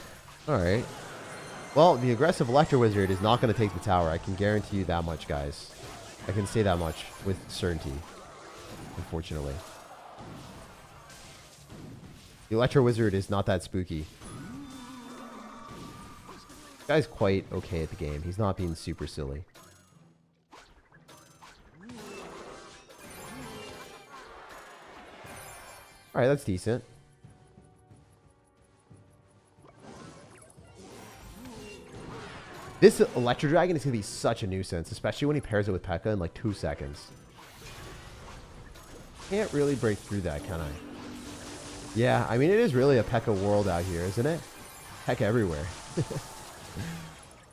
Alright. Well, the aggressive Electro Wizard is not going to take the tower. I can guarantee you that much, guys. I can say that much with certainty. Unfortunately. The Electro Wizard is not that spooky. This guy's quite okay at the game. He's not being super silly. Alright, that's decent. This Electro Dragon is going to be such a nuisance, especially when he pairs it with Pekka in like 2 seconds. Can't really break through that, can I? Yeah, I mean, it is really a Pekka world out here, isn't it? Pekka everywhere.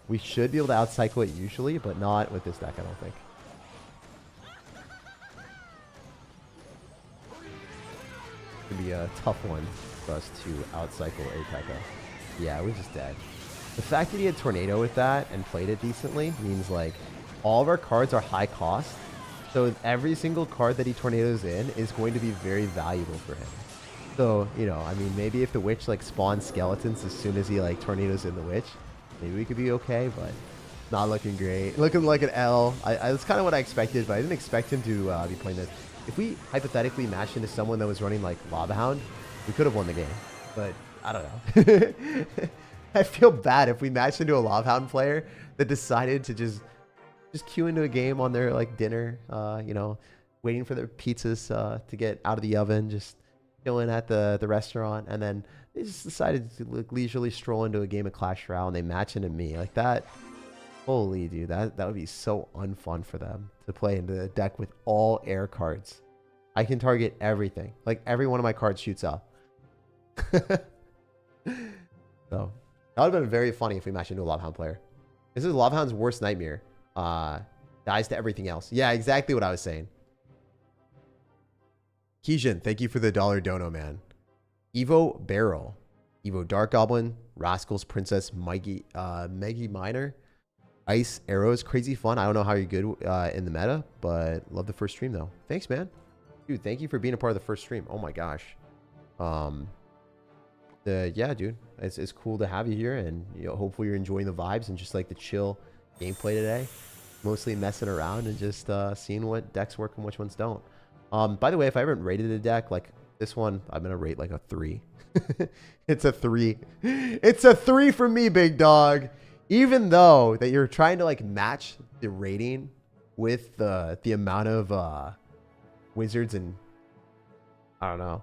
We should be able to outcycle it usually, but not with this deck, I don't think. Could be a tough one for us to outcycle a Pekka. Yeah, we're just dead. The fact that he had Tornado with that and played it decently means like all of our cards are high cost. So every single card that he Tornadoes in is going to be very valuable for him. So, you know, I mean, maybe if the Witch like spawns skeletons as soon as he like Tornadoes in the Witch, maybe we could be okay, but not looking great. Looking like an L. That's kind of what I expected, but I didn't expect him to be playing this. If we hypothetically matched into someone that was running like Lava Hound, we could have won the game. But I don't know. I feel bad if we matched into a Lava Hound player that decided to just queue into a game on their like dinner, you know, waiting for their pizzas to get out of the oven, just chilling at the restaurant, and then they just decided to like, leisurely stroll into a game of Clash Royale and they match into me like that. Holy dude, that would be so unfun for them to play into the deck with all air cards. I can target everything. Like every one of my cards shoots up. So that would have been very funny if we matched into a Lava Hound player. This is Lava Hound's worst nightmare. Dies to everything else. Yeah, exactly what I was saying. Kijin, thank you for the $1 dono, man. Evo Barrel. Evo Dark Goblin. Rascals Princess Maggie Miner. Ice Arrows, crazy fun. I don't know how you're good in the meta, but love the first stream though. Thanks, man. Dude, thank you for being a part of the first stream. Oh my gosh. Yeah, dude, it's cool to have you here, and you know, hopefully you're enjoying the vibes and just like the chill gameplay today. Mostly messing around and just seeing what decks work and which ones don't. By the way, if I haven't rated a deck like this one, I'm gonna rate like a 3. It's a 3. It's a 3 for me, big dog. Even though that you're trying to like match the rating with the amount of wizards and I don't know,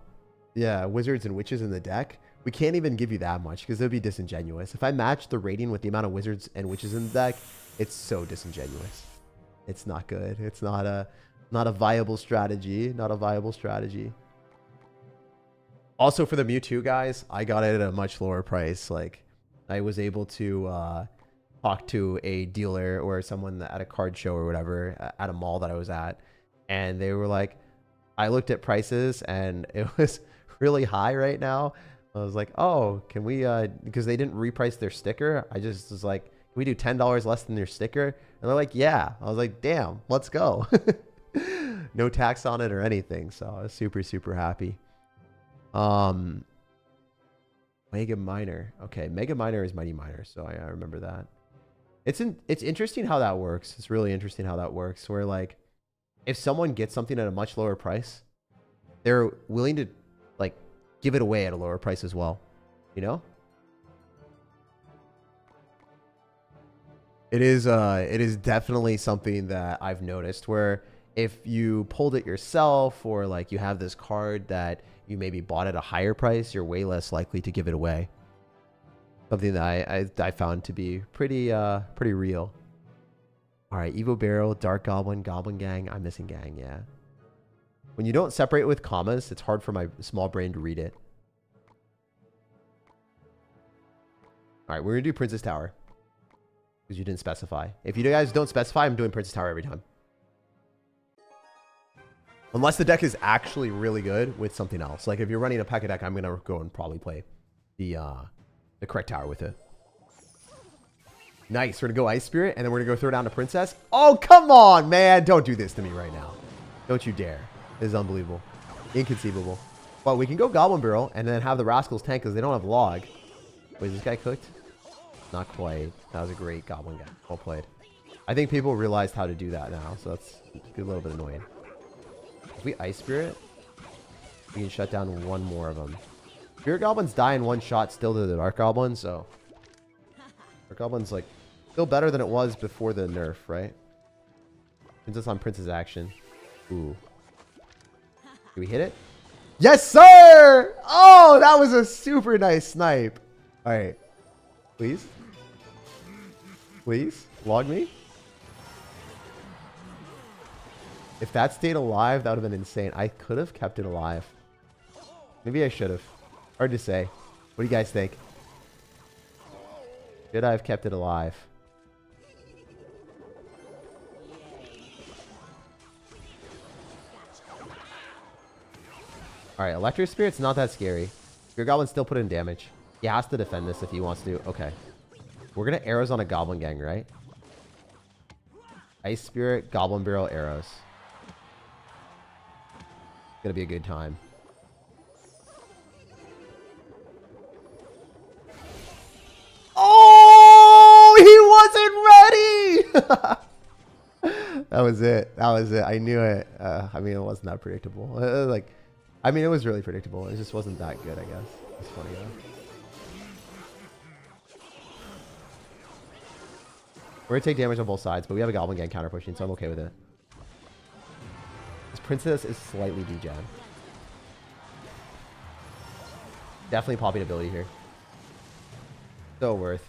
yeah, wizards and witches in the deck, we can't even give you that much because it would be disingenuous. If I match the rating with the amount of wizards and witches in the deck, it's so disingenuous. It's not good. It's not a viable strategy. Not a viable strategy. Also for the Mewtwo guys, I got it at a much lower price. Like I was able to talk to a dealer or someone at a card show or whatever at a mall that I was at, and they were like, I looked at prices and it was really high right now. I was like, oh, can we, because they didn't reprice their sticker. I just was like, can we do $10 less than their sticker? And they're like, yeah. I was like, damn, let's go. No tax on it or anything. So I was super, super happy. Mega Miner. Okay, Mega Miner is Mighty Miner, so I remember that. It's interesting how that works. It's really interesting how that works, where like if someone gets something at a much lower price, they're willing to like give it away at a lower price as well, you know? It is definitely something that I've noticed, where if you pulled it yourself or like you have this card that you maybe bought at a higher price, you're way less likely to give it away. Something that I found to be pretty real. All right, Evo Barrel, Dark Goblin, Goblin Gang. I'm missing Gang, yeah. When you don't separate with commas, it's hard for my small brain to read it. All right, we're going to do Princess Tower. Because you didn't specify. If you guys don't specify, I'm doing Princess Tower every time. Unless the deck is actually really good with something else. Like if you're running a Pekka deck, I'm gonna go and probably play the correct tower with it. Nice. We're gonna go Ice Spirit, and then we're gonna go throw down to Princess. Oh, come on, man! Don't do this to me right now. Don't you dare. This is unbelievable, inconceivable. But we can go Goblin Barrel and then have the Rascals tank because they don't have log. Wait, is this guy cooked? Not quite. That was a great Goblin guy. Well played. I think people realized how to do that now, so that's a little bit annoying. If we Ice Spirit, we can shut down one more of them. Spirit Goblins die in one shot still to the Dark Goblin, so... Dark Goblin's, like, still better than it was before the nerf, right? Princess on Princess action. Ooh. Did we hit it? Yes, sir! Oh, that was a super nice snipe. Alright. Please? Please? Log me? If that stayed alive, that would have been insane. I could have kept it alive. Maybe I should have. Hard to say. What do you guys think? Should I have kept it alive? Alright, Electric Spirit's not that scary. Your Goblin still put in damage. He has to defend this if he wants to. Okay. We're going to arrows on a Goblin gang, right? Ice Spirit, Goblin Barrel, arrows. It's going to be a good time. Oh! He wasn't ready! That was it. That was it. I knew it. I mean, it wasn't that predictable. I mean, it was really predictable. It just wasn't that good, I guess. It's funny, though. We're going to take damage on both sides, but we have a Goblin gang counter pushing, so I'm okay with it. This Princess is slightly degen. Definitely popping ability here. So worth.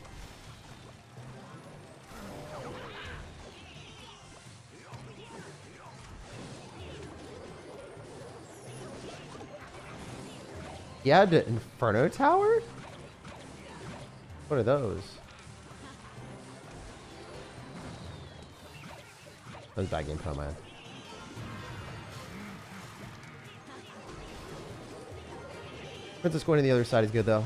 He had an Inferno Tower? What are those? That was bad game plan, man. Princess going to the other side is good, though.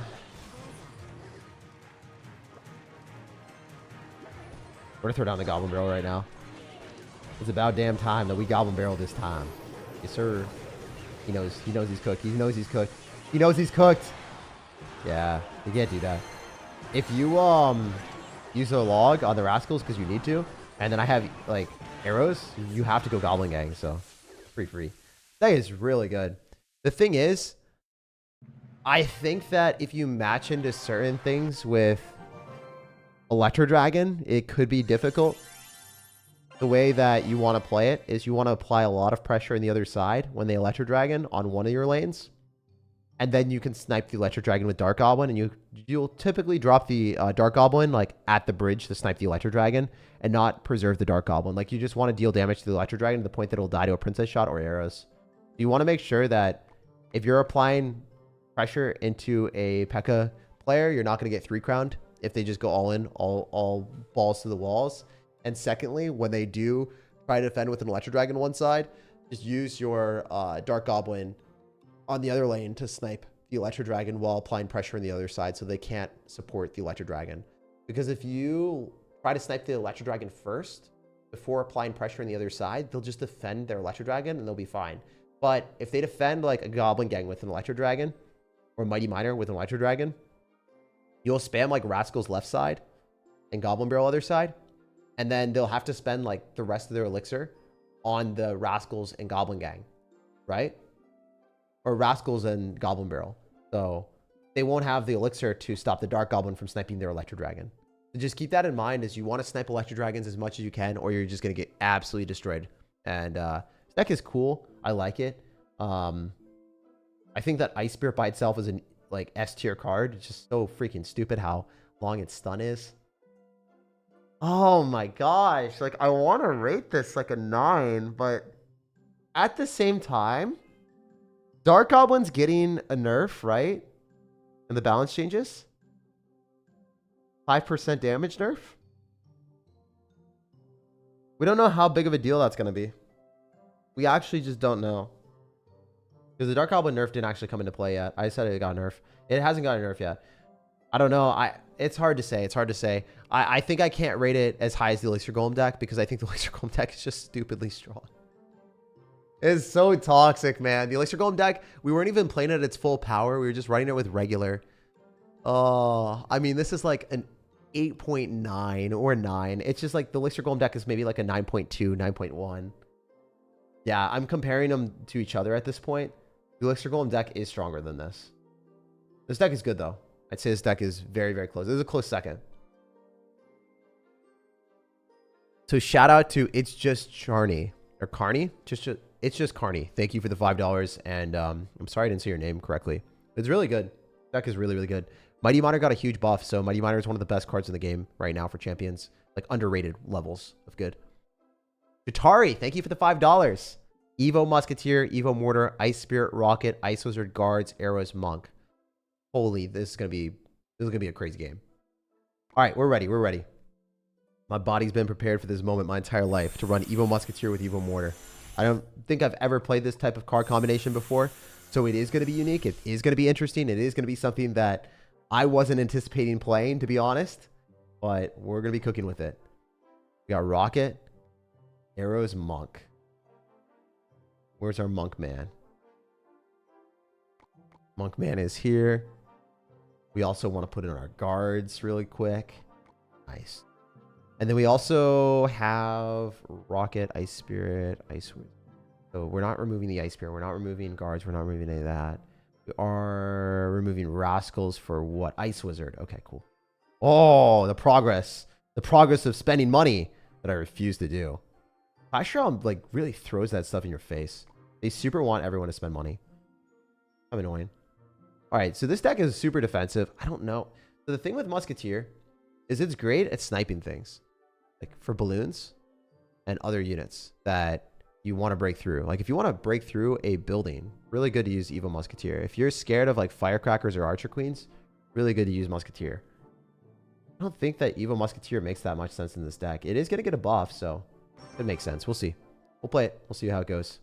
We're going to throw down the Goblin Barrel right now. It's about damn time that we Goblin Barrel this time. Yes, sir. He knows he's cooked. He knows he's cooked. He knows he's cooked. Yeah, you can't do that. If you use a log on the Rascals because you need to, and then I have, like, arrows, you have to go Goblin Gang, so free. That is really good. The thing is, I think that if you match into certain things with Electro Dragon, it could be difficult. The way that you want to play it is you want to apply a lot of pressure on the other side when they Electro Dragon on one of your lanes. And then you can snipe the Electro Dragon with Dark Goblin, and you'll typically drop the Dark Goblin like at the bridge to snipe the Electro Dragon and not preserve the Dark Goblin. Like you just want to deal damage to the Electro Dragon to the point that it'll die to a Princess shot or arrows. You want to make sure that if you're applying pressure into a Pekka player, you're not going to get 3-crowned if they just go all in, all balls to the walls. And secondly, when they do try to defend with an Electro Dragon on one side, just use your Dark Goblin on the other lane to snipe the Electro Dragon while applying pressure on the other side so they can't support the Electro Dragon. Because if you try to snipe the Electro Dragon first before applying pressure on the other side, they'll just defend their Electro Dragon and they'll be fine. But if they defend like a Goblin Gang with an Electro Dragon or Mighty Miner with an Electro Dragon, you'll spam like Rascal's left side and Goblin Barrel other side, and then they'll have to spend like the rest of their elixir on the Rascals and Goblin Gang, right? Or Rascals and Goblin Barrel. So they won't have the elixir to stop the Dark Goblin from sniping their Electro Dragon. So just keep that in mind as you want to snipe Electro Dragons as much as you can, or you're just going to get absolutely destroyed. And this deck is cool. I like it. I think that Ice Spirit by itself is an like S tier card. It's just so freaking stupid how long its stun is. Oh my gosh. Like I want to rate this like a 9, but at the same time, Dark Goblin's getting a nerf, right? And the balance changes. 5% damage nerf. We don't know how big of a deal that's going to be. We actually just don't know. Because the Dark Goblin nerf didn't actually come into play yet. I said it got nerfed. It hasn't got a nerf yet. I don't know. It's hard to say. It's hard to say. I think I can't rate it as high as the Elixir Golem deck because I think the Elixir Golem deck is just stupidly strong. It's so toxic, man. The Elixir Golem deck, we weren't even playing it at its full power. We were just running it with regular. Oh, I mean, this is like an 8.9 or 9. It's just like the Elixir Golem deck is maybe like a 9.2, 9.1. Yeah, I'm comparing them to each other at this point. The Elixir Golem deck is stronger than this. This deck is good, though. I'd say this deck is very, very close. This is a close second. So shout out to It's Just Charney. Or Carney? It's Just Carney. Thank you for the $5. And I'm sorry I didn't say your name correctly. It's really good. Deck is really, really good. Mighty Miner got a huge buff. So Mighty Miner is one of the best cards in the game right now for champions. Like underrated levels of good. Jatari, thank you for the $5. Evo Musketeer, Evo Mortar, Ice Spirit, Rocket, Ice Wizard, Guards, Arrows, Monk. Holy, this is gonna be a crazy game. All right, we're ready. We're ready. My body's been prepared for this moment my entire life to run Evo Musketeer with Evo Mortar. I don't think I've ever played this type of card combination before, so it is going to be unique. It is going to be interesting. It is going to be something that I wasn't anticipating playing, to be honest, but we're going to be cooking with it. We got Rocket, Arrows, Monk. Where's our Monk Man? Monk Man is here. We also want to put in our guards really quick. Nice. And then we also have Rocket, Ice Spirit, Ice Wizard. So we're not removing the Ice Spirit. We're not removing guards. We're not removing any of that. We are removing Rascals for what? Ice Wizard. Okay, cool. Oh, the progress. The progress of spending money that I refuse to do. Clash Royale like really throws that stuff in your face. They super want everyone to spend money. I'm annoying. All right, so this deck is super defensive. I don't know. So the thing with Musketeer is it's great at sniping things. Like for balloons and other units that you want to break through. Like if you want to break through a building, really good to use Evo Musketeer. If you're scared of like firecrackers or archer queens, really good to use Musketeer. I don't think that Evo Musketeer makes that much sense in this deck. It is going to get a buff, so it makes sense. We'll see. We'll play it. We'll see how it goes.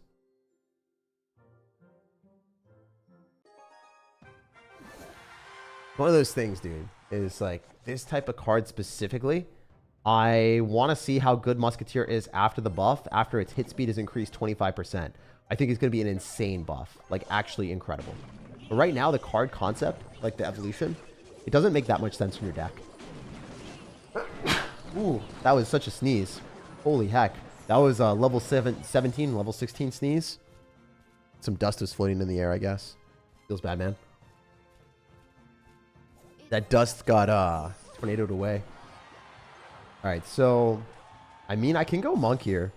One of those things, dude, is like this type of card specifically. I want to see how good Musketeer is after the buff, after its hit speed is increased 25%. I think it's going to be an insane buff, like actually incredible. But right now, the card concept, like the evolution, it doesn't make that much sense from your deck. Ooh, that was such a sneeze. Holy heck. That was level 17, level 16 sneeze. Some dust was floating in the air, I guess. Feels bad, man. That dust got tornadoed away. All right, so I mean, I can go Monk here.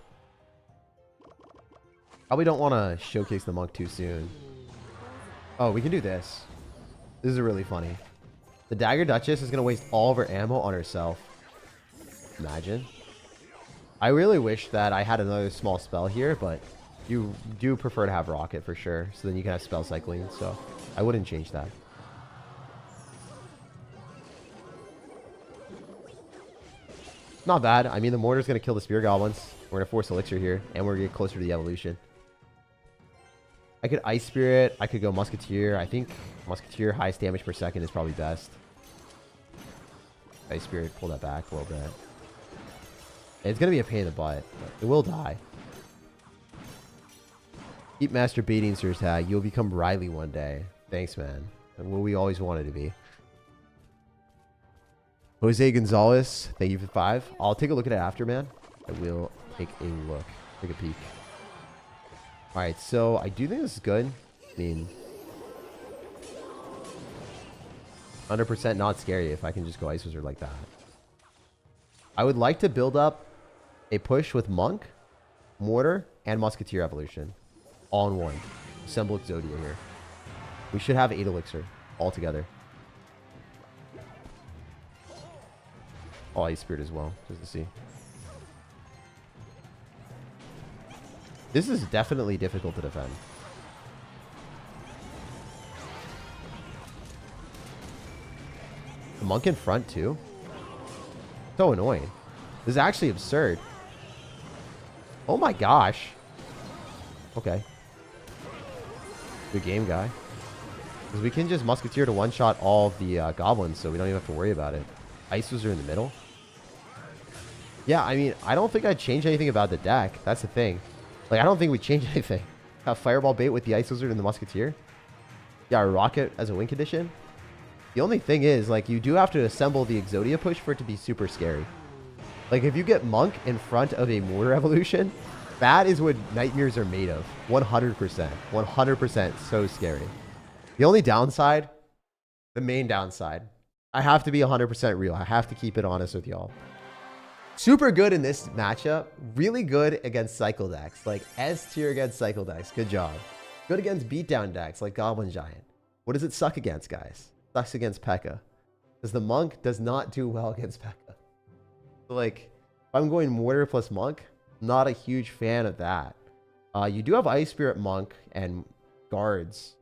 Probably don't want to showcase the Monk too soon. Oh, we can do this. This is really funny. The Dagger Duchess is going to waste all of her ammo on herself. Imagine. I really wish that I had another small spell here, but you do prefer to have Rocket for sure. So then you can have spell cycling. So I wouldn't change that. Not bad. I mean, the mortar's going to kill the spear goblins. We're going to force elixir here, and we're going to get closer to the evolution. I could Ice Spirit. I could go Musketeer. I think Musketeer highest damage per second is probably best. Ice Spirit, pull that back a little bit. It's going to be a pain in the butt, but it will die. Keep masturbating, SirTag. You'll become Riley one day. Thanks, man. And what we always wanted to be. Jose Gonzalez, thank you for the 5. I'll take a look at it after, man. I will take a look. Take a peek. All right, so I do think this is good. I mean, 100% not scary if I can just go Ice Wizard like that. I would like to build up a push with Monk, Mortar, and Musketeer evolution. All in one. Assemble Exodia here. We should have 8 elixir all together. Oh, Ice Spirit as well, just to see. This is definitely difficult to defend. The Monk in front, too? So annoying. This is actually absurd. Oh my gosh. Okay. Good game, guy. Because we can just Musketeer to one-shot all the goblins, so we don't even have to worry about it. Ice Wizard in the middle. Yeah, I mean, I don't think I'd change anything about the deck. That's the thing. Like, I don't think we change anything. Have Fireball Bait with the Ice Wizard and the Musketeer. Yeah, Rocket as a win condition. The only thing is, like, you do have to assemble the Exodia push for it to be super scary. Like, if you get Monk in front of a Mortar Evolution, that is what Nightmares are made of. 100%. 100% so scary. The only downside, the main downside, I have to be 100% real. I have to keep it honest with y'all. Super good in this matchup. Really good against cycle decks. Like S tier against cycle decks. Good job. Good against beatdown decks like Goblin Giant. What does it suck against, guys? It sucks against Pekka. Because the Monk does not do well against Pekka. So, like, if I'm going Mortar plus Monk, not a huge fan of that. You do have Ice Spirit Monk and Guards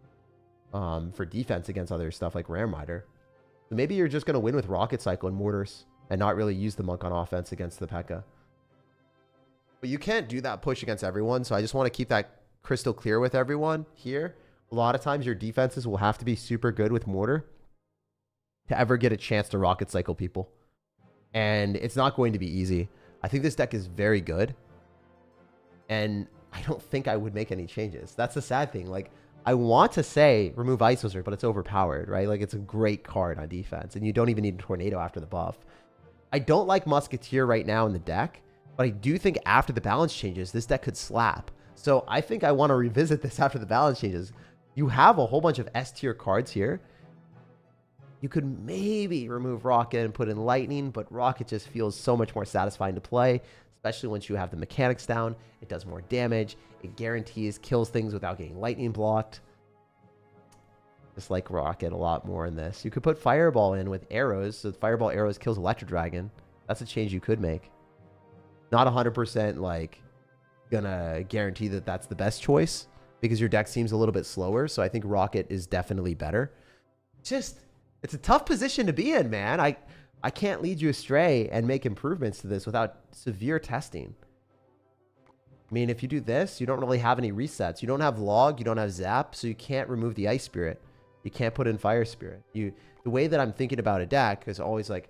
for defense against other stuff like Ram Rider. So maybe you're just going to win with Rocket Cycle and Mortars and not really use the Monk on offense against the Pekka. But you can't do that push against everyone, so I just want to keep that crystal clear with everyone here. A lot of times your defenses will have to be super good with Mortar to ever get a chance to Rocket Cycle people. And it's not going to be easy. I think this deck is very good. And I don't think I would make any changes. That's the sad thing. Like, I want to say remove Ice Wizard, but it's overpowered, right? Like, it's a great card on defense, and you don't even need a Tornado after the buff. I don't like Musketeer right now in the deck, but I do think after the balance changes, this deck could slap. So I think I want to revisit this after the balance changes. You have a whole bunch of S tier cards here. You could maybe remove Rocket and put in Lightning, but Rocket just feels so much more satisfying to play, especially once you have the mechanics down. It does more damage. It guarantees kills things without getting lightning blocked. Just like Rocket a lot more in this. You could put Fireball in with arrows, so Fireball arrows kills Electro Dragon. That's a change you could make. Not 100% like gonna guarantee that that's the best choice because your deck seems a little bit slower. So I think Rocket is definitely better. Just, it's a tough position to be in, man. I can't lead you astray and make improvements to this without severe testing. I mean, if you do this, you don't really have any resets. You don't have Log, you don't have Zap, so you can't remove the Ice Spirit. You can't put in Fire Spirit. The way that I'm thinking about a deck is always like,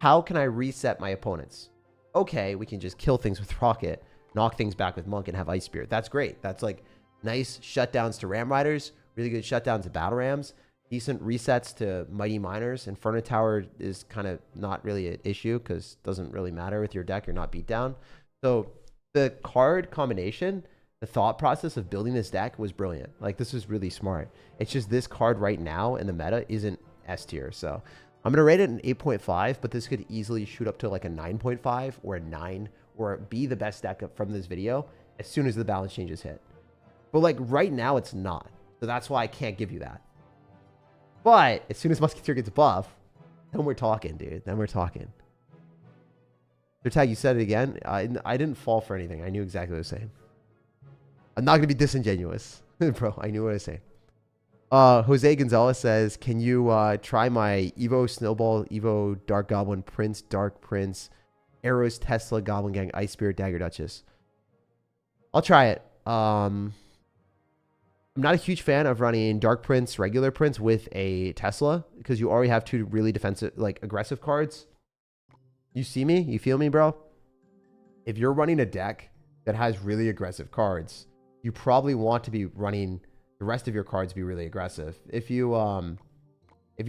how can I reset my opponents? Okay, we can just kill things with Rocket, knock things back with Monk, and have Ice Spirit. That's great. That's like nice shutdowns to Ram Riders, really good shutdowns to Battle Rams, decent resets to Mighty Miners. Inferno Tower is kind of not really an issue because it doesn't really matter with your deck. You're not beat down. So the card combination, the thought process of building this deck was brilliant. Like, this was really smart. It's just this card right now in the meta isn't S tier. So I'm going to rate it an 8.5, but this could easily shoot up to like a 9.5 or a 9 or be the best deck from this video as soon as the balance changes hit. But like right now it's not. So that's why I can't give you that. But as soon as Musketeer gets buff, then we're talking, dude. Then we're talking. SirTag, you said it again. I didn't fall for anything. I knew exactly what I was saying. I'm not going to be disingenuous. Bro, I knew what I was saying. Jose Gonzalez says, can you try my Evo Snowball, Evo Dark Goblin, Prince, Dark Prince, Arrows, Tesla, Goblin Gang, Ice Spirit, Dagger Duchess? I'll try it. I'm not a huge fan of running Dark Prince, regular Prince with a Tesla because you already have two really defensive, like aggressive cards. You see me? You feel me, bro? If you're running a deck that has really aggressive cards, you probably want to be running the rest of your cards be really aggressive. If you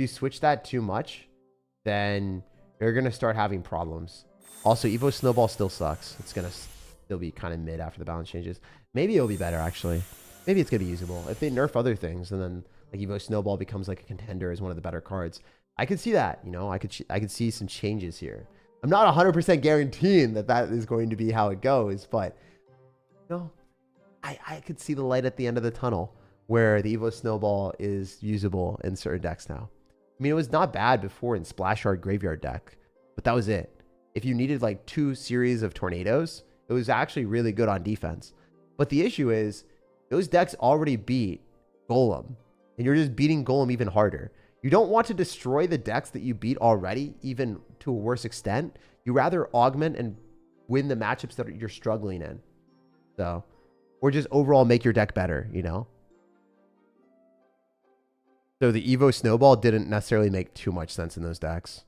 switch that too much, then you're going to start having problems. Also, Evo Snowball still sucks. It's going to still be kind of mid after the balance changes. Maybe it'll be better, actually. Maybe it's going to be usable. If they nerf other things, and then like Evo Snowball becomes like a contender as one of the better cards, I could see that. You know, I could see some changes here. I'm not 100% guaranteeing that that is going to be how it goes, but you know, I could see the light at the end of the tunnel where the Evo Snowball is usable in certain decks now. I mean, it was not bad before in Splash Yard Graveyard deck, but that was it. If you needed like 2 series of tornadoes, it was actually really good on defense. But the issue is those decks already beat Golem, and you're just beating Golem even harder. You don't want to destroy the decks that you beat already, even to a worse extent. You rather augment and win the matchups that you're struggling in. So or just overall make your deck better, you know? So the Evo Snowball didn't necessarily make too much sense in those decks.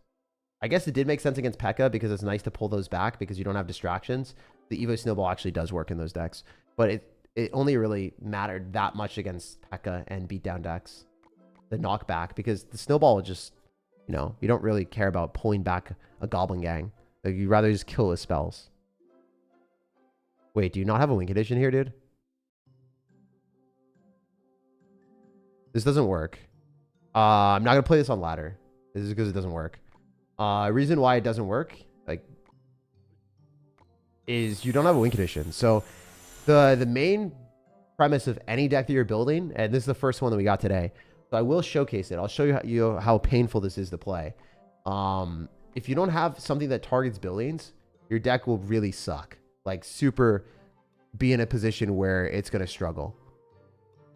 I guess it did make sense against Pekka because it's nice to pull those back because you don't have distractions. The Evo Snowball actually does work in those decks, but it only really mattered that much against Pekka and beatdown decks. The knockback, because the Snowball just, you know, you don't really care about pulling back a Goblin Gang. Like, you'd rather just kill his spells. Wait, do you not have a Wing Condition here, dude? This doesn't work. I'm not going to play this on ladder. This is because it doesn't work. Reason why it doesn't work, like, is you don't have a Wing Condition. So the main premise of any deck that you're building, and this is the first one that we got today, so I will showcase it. I'll show you how painful this is to play. If you don't have something that targets buildings, your deck will really suck. Like, super be in a position where it's going to struggle.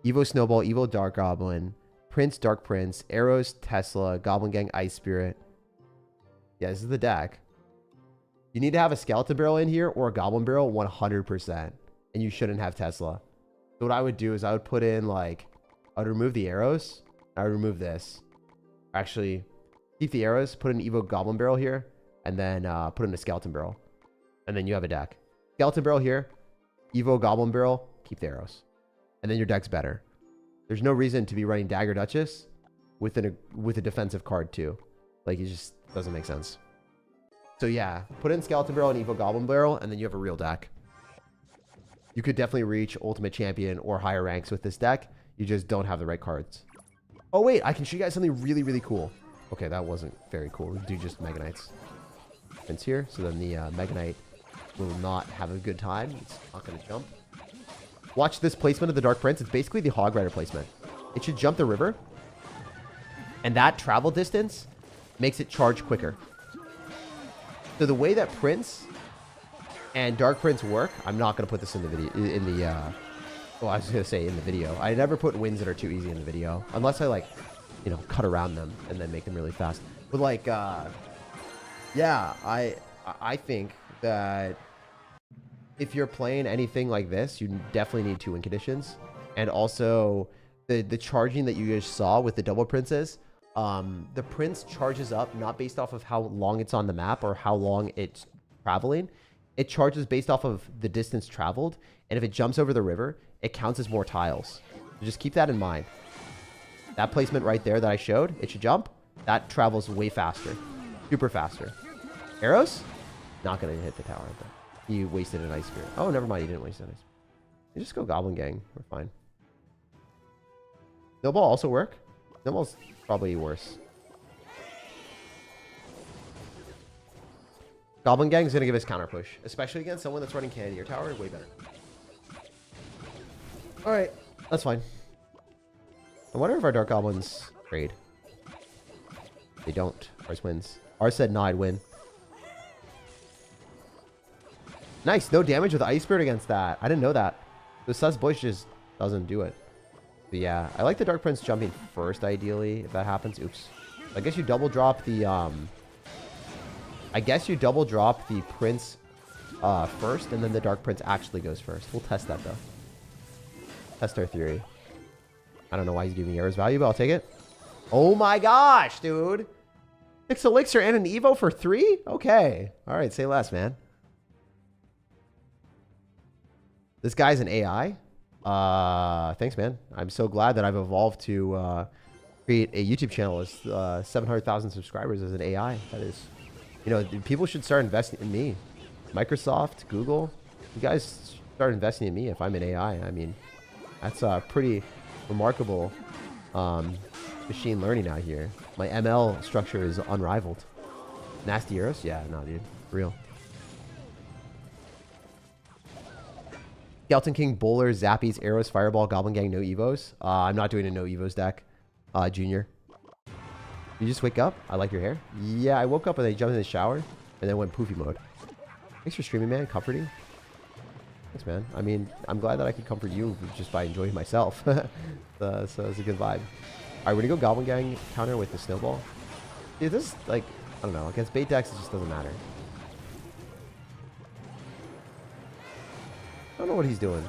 Evo Snowball, Evo Dark Goblin, Prince, Dark Prince, Arrows, Tesla, Goblin Gang, Ice Spirit. Yeah, this is the deck. You need to have a Skeleton Barrel in here or a Goblin Barrel 100%. And you shouldn't have Tesla. So what I would do is I would put in, like, I would remove the arrows. I would remove this. Actually, keep the arrows, put an Evo Goblin Barrel here, and then put in a Skeleton Barrel. And then you have a deck. Skeleton Barrel here, Evo Goblin Barrel, keep the arrows. And then your deck's better. There's no reason to be running Dagger Duchess with a defensive card too. Like, it just doesn't make sense. So yeah, put in Skeleton Barrel and Evo Goblin Barrel, and then you have a real deck. You could definitely reach Ultimate Champion or higher ranks with this deck. You just don't have the right cards. Oh wait, I can show you guys something really, really cool. Okay, that wasn't very cool. We do just Mega Knights. Prince here, so then the Mega Knight will not have a good time. It's not going to jump. Watch this placement of the Dark Prince. It's basically the Hog Rider placement. It should jump the river. And that travel distance makes it charge quicker. So the way that Prince and Dark Prince work, I'm not going to put this in the video, well, I was going to say in the video. I never put wins that are too easy in the video. Unless I, like, you know, cut around them and then make them really fast. But, like, yeah, I think that if you're playing anything like this, you definitely need 2 win conditions. And also, the charging that you just saw with the double princes, the prince charges up not based off of how long it's on the map or how long it's traveling. It charges based off of the distance traveled. And if it jumps over the river, it counts as more tiles. So just keep that in mind. That placement right there that I showed, it should jump. That travels way faster. Super faster. Arrows? Not going to hit the tower. But you wasted an Ice Spirit. Oh, never mind. You didn't waste an Ice Spirit. You just go Goblin Gang. We're fine. Snowball also work? Snowball's probably worse. Goblin Gang is going to give us counter push. Especially against someone that's running Cannoneer Tower. Way better. Alright. That's fine. I wonder if our Dark Goblins trade. They don't. Ours wins. Ours said no, I'd win. Nice. No damage with Ice Spirit against that. I didn't know that. The Sus Bush just doesn't do it. But yeah, I like the Dark Prince jumping first, ideally, if that happens. Oops. I guess you double drop the, I guess you double drop the Prince first, and then the Dark Prince actually goes first. We'll test that, though. Test our theory. I don't know why he's giving me Air's value, but I'll take it. Oh my gosh, dude. 6 elixir and an Evo for 3? Okay. All right, say less, man. This guy's an AI. Thanks, man. I'm so glad that I've evolved to create a YouTube channel with 700,000 subscribers as an AI. That is, you know, people should start investing in me. Microsoft, Google, you guys start investing in me if I'm an AI. I mean, that's pretty remarkable machine learning out here. My ML structure is unrivaled. Nasty Euros? Yeah, no, dude. Real. Skeleton King, Bowler, Zappies, Arrows, Fireball, Goblin Gang, no Evos. I'm not doing a no Evos deck. Junior. You just wake up? I like your hair. Yeah, I woke up and I jumped in the shower and then went poofy mode. Thanks for streaming, man. Comforting. Thanks, man. I mean, I'm glad that I could comfort you just by enjoying myself. So it's a good vibe. All right, we're going to go Goblin Gang counter with the Snowball. Dude, this, like, I don't know. Against bait decks, it just doesn't matter. I don't know what he's doing.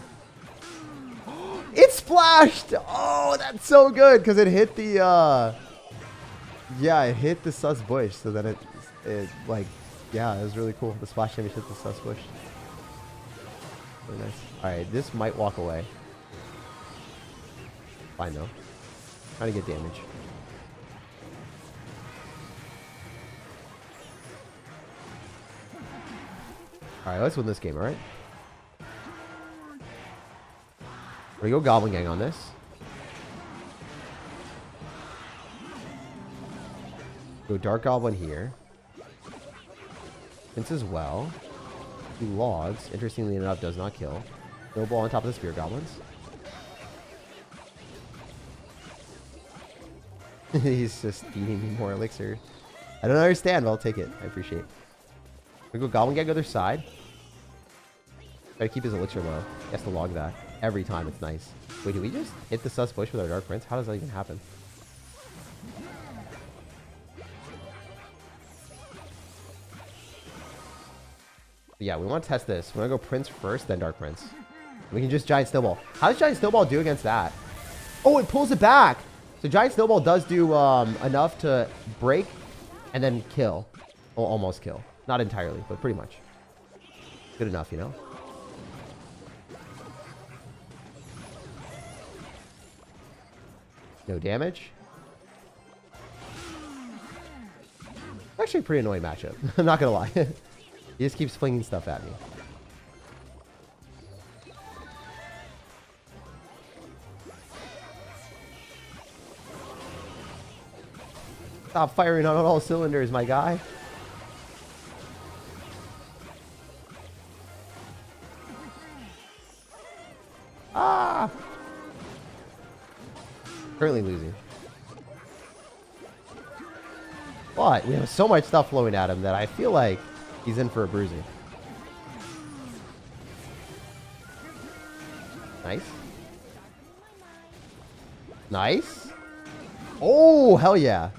flashed. Oh, that's so good because it hit the yeah, it hit the sus bush. So then it like, yeah, it was really cool. The splash damage hit the sus bush. Really nice. All right, this might walk away. Fine though. Trying to get damage. All right, let's win this game. All right. We're gonna go Goblin Gang on this. Go Dark Goblin here. Prince as well. 2 logs. Interestingly enough, does not kill. Snowball on top of the Spear Goblins. He's just feeding me more elixir. I don't understand, but I'll take it. I appreciate it. We go Goblin Gang other side. Try to keep his elixir low. He has to log that. Every time, it's nice. Wait, did we just hit the sus bush with our Dark Prince? How does that even happen? But yeah, we want to test this. We want to go Prince first, then Dark Prince. We can just Giant Snowball. How does Giant Snowball do against that? Oh, it pulls it back. So Giant Snowball does do enough to break and then kill. Well, almost kill. Not entirely, but pretty much. Good enough, you know? No damage. Actually a pretty annoying matchup. I'm not gonna lie. He just keeps flinging stuff at me. Stop firing on all cylinders, my guy. Ah! Currently losing. But we have so much stuff flowing at him that I feel like he's in for a bruising. Nice. Nice. Oh, hell yeah.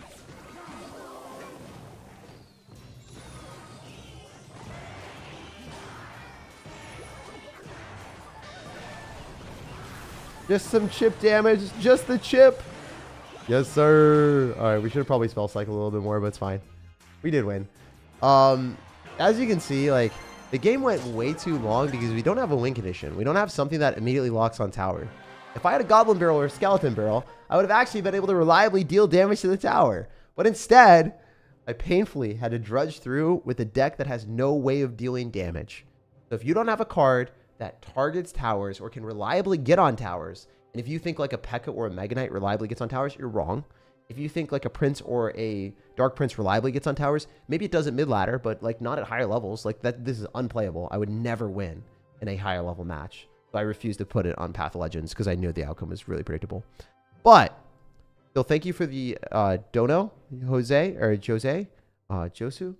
Just some chip damage. Just the chip. Yes, sir. All right, we should have probably spell cycle a little bit more, but it's fine. We did win. As you can see, like, the game went way too long because we don't have a win condition. We don't have something that immediately locks on tower. If I had a Goblin Barrel or a Skeleton Barrel, I would have actually been able to reliably deal damage to the tower. But instead, I painfully had to drudge through with a deck that has no way of dealing damage. So if you don't have a card that targets towers or can reliably get on towers, and if you think like a Pekka or a Mega Knight reliably gets on towers, you're wrong. If you think like a Prince or a Dark Prince reliably gets on towers, maybe it does at mid ladder, but like not at higher levels. Like that, this is unplayable. I would never win in a higher level match. So I refused to put it on Path of Legends because I knew the outcome was really predictable. But still, thank you for the dono, Jose or Jose, Josu.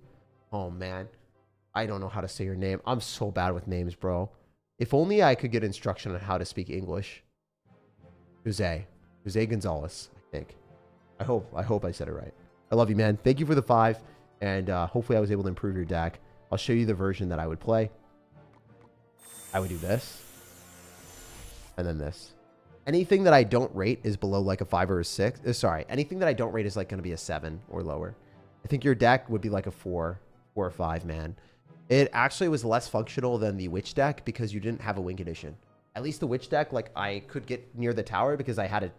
Oh man, I don't know how to say your name. I'm so bad with names, bro. If only I could get instruction on how to speak English. Jose Gonzalez, I think. I hope I said it right. I love you, man. Thank you for the 5, and hopefully I was able to improve your deck. I'll show you the version that I would play. I would do this, and then this. Anything that I don't rate is below like a 5 or a 6. Sorry, anything that I don't rate is like going to be a 7 or lower. I think your deck would be like a 4 or a 5, man. It actually was less functional than the Witch deck because you didn't have a win condition. At least the Witch deck, like, I could get near the tower because I had a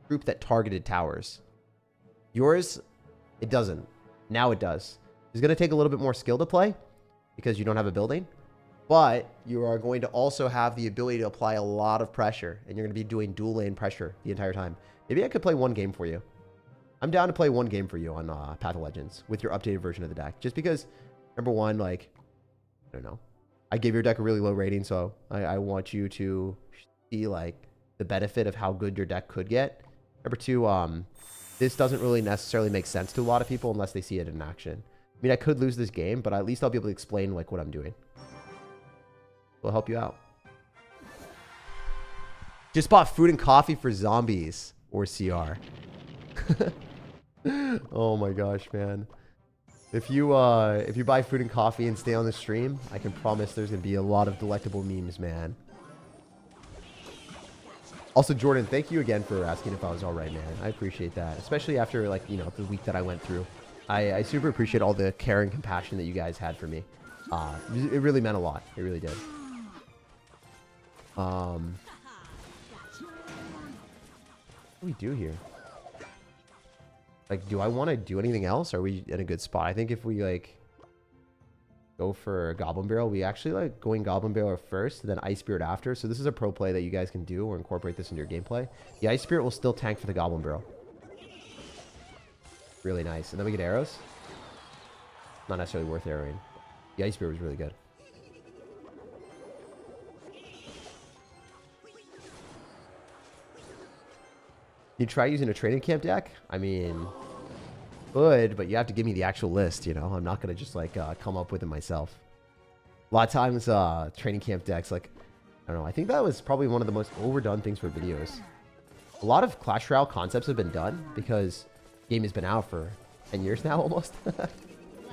group that targeted towers. Yours, it doesn't. Now it does. It's going to take a little bit more skill to play because you don't have a building. But you are going to also have the ability to apply a lot of pressure. And you're going to be doing dual lane pressure the entire time. Maybe I could play one game for you. I'm down to play one game for you on Path of Legends with your updated version of the deck. Just because, number one, like, I don't know. I gave your deck a really low rating, so I want you to see like the benefit of how good your deck could get. Number two, this doesn't really necessarily make sense to a lot of people unless they see it in action. I mean, I could lose this game, but at least I'll be able to explain like what I'm doing. It'll help you out. Just bought food and coffee for zombies or CR. Oh my gosh, man. If you buy food and coffee and stay on the stream, I can promise there's going to be a lot of delectable memes, man. Also, Jordan, thank you again for asking if I was all right, man. I appreciate that, especially after, like, you know, the week that I went through. I super appreciate all the care and compassion that you guys had for me. It really meant a lot. It really did. What do we do here? Like, do I want to do anything else? Are we in a good spot? I think if we, like, go for Goblin Barrel, we actually like going Goblin Barrel first, then Ice Spirit after. So this is a pro play that you guys can do or incorporate this into your gameplay. The Ice Spirit will still tank for the Goblin Barrel. Really nice. And then we get arrows. Not necessarily worth arrowing. The Ice Spirit was really good. You try using a training camp deck? I mean, good, but you have to give me the actual list, you know? I'm not going to just, like, come up with it myself. A lot of times, training camp decks, like, I don't know. I think that was probably one of the most overdone things for videos. A lot of Clash Royale concepts have been done because the game has been out for 10 years now, almost.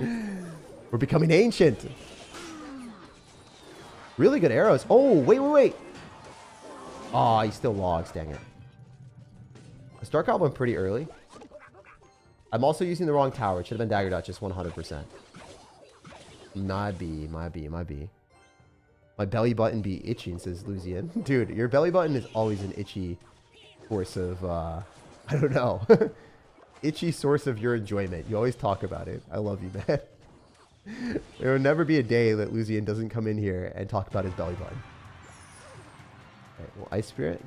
We're becoming ancient. Really good arrows. Oh, wait. Oh, he still logs, dang it. I start Goblin pretty early. I'm also using the wrong tower. It should have been Dagger Duchess 100%. Might be. My belly button be itching, says Lucian. Dude, your belly button is always an itchy source of, I don't know. Itchy source of your enjoyment. You always talk about it. I love you, man. There will never be a day that Lucian doesn't come in here and talk about his belly button. Alright, well, Ice Spirit.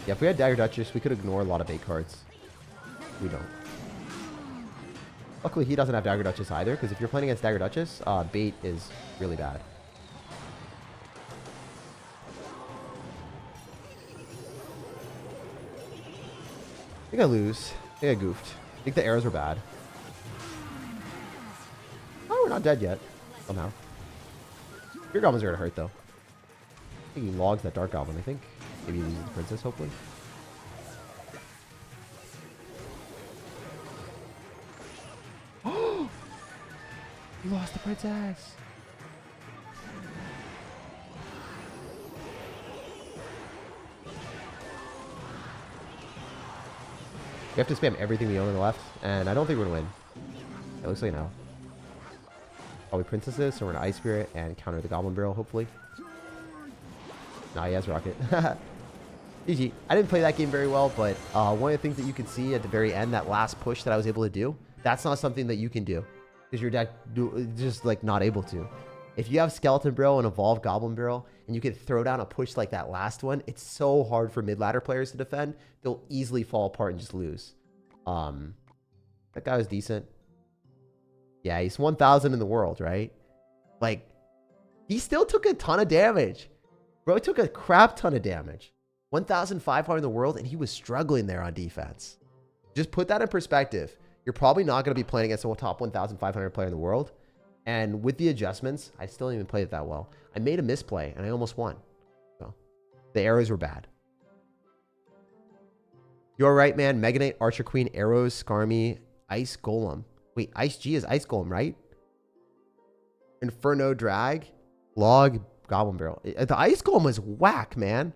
Yeah, if we had Dagger Duchess, we could ignore a lot of bait cards. We don't. Luckily, he doesn't have Dagger Duchess either, because if you're playing against Dagger Duchess, bait is really bad. I think I lose. I think I goofed. I think the arrows were bad. Oh, we're not dead yet. Somehow. Your goblins are going to hurt, though. I think he logs that Dark Goblin, I think. Maybe he loses the princess, hopefully. Oh! He lost the princess! We have to spam everything we own on the left, and I don't think we're going to win. It looks like no. Probably princesses, so we're going to Ice Spirit and counter the Goblin Barrel, hopefully. Nah, he has Rocket. GG. I didn't play that game very well, but one of the things that you can see at the very end, that last push that I was able to do, that's not something that you can do. Because your deck just, like, not able to. If you have Skeleton Barrel and Evolved Goblin Barrel, and you can throw down a push like that last one, it's so hard for mid-ladder players to defend. They'll easily fall apart and just lose. That guy was decent. Yeah, he's 1,000 in the world, right? Like, he still took a ton of damage. Bro, he took a crap ton of damage. 1,500 in the world, and he was struggling there on defense. Just put that in perspective. You're probably not going to be playing against a top 1,500 player in the world. And with the adjustments, I still didn't even play it that well. I made a misplay, and I almost won. So, the arrows were bad. You're right, man. Mega Knight, Archer Queen, Arrows, Skarmy, Ice Golem. Wait, Ice G is Ice Golem, right? Inferno Drag, Log, Goblin Barrel. The Ice Golem was whack, man.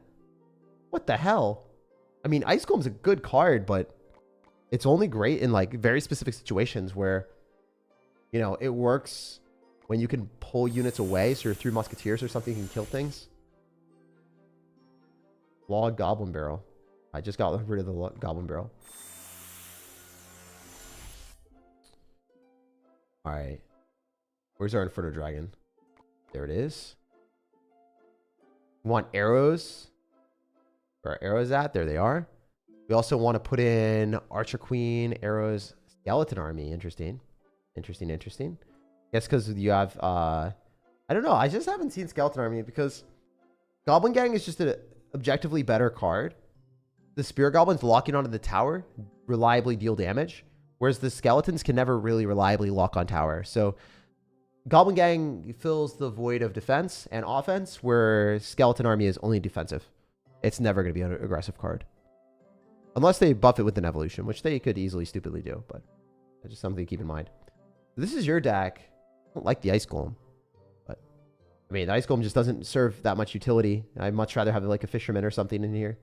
What the hell? I mean, Ice Golem's a good card, but it's only great in, like, very specific situations where, you know, it works when you can pull units away. So you're through Musketeers or something, you can kill things. Log Goblin Barrel. I just got rid of the Goblin Barrel. Alright. Where's our Inferno Dragon? There it is. We want arrows. Where are arrows at? There they are. We also want to put in Archer Queen, Arrows, Skeleton Army. Interesting. Interesting. Yes, because you have, I don't know. I just haven't seen Skeleton Army because Goblin Gang is just an objectively better card. The Spear Goblins locking onto the tower reliably deal damage, whereas the Skeletons can never really reliably lock on tower. So Goblin Gang fills the void of defense and offense, where Skeleton Army is only defensive. It's never going to be an aggressive card. Unless they buff it with an evolution, which they could easily stupidly do, but that's just something to keep in mind. This is your deck. I don't like the Ice Golem, but I mean, the ice golem just doesn't serve that much utility. I'd much rather have like a fisherman or something in here.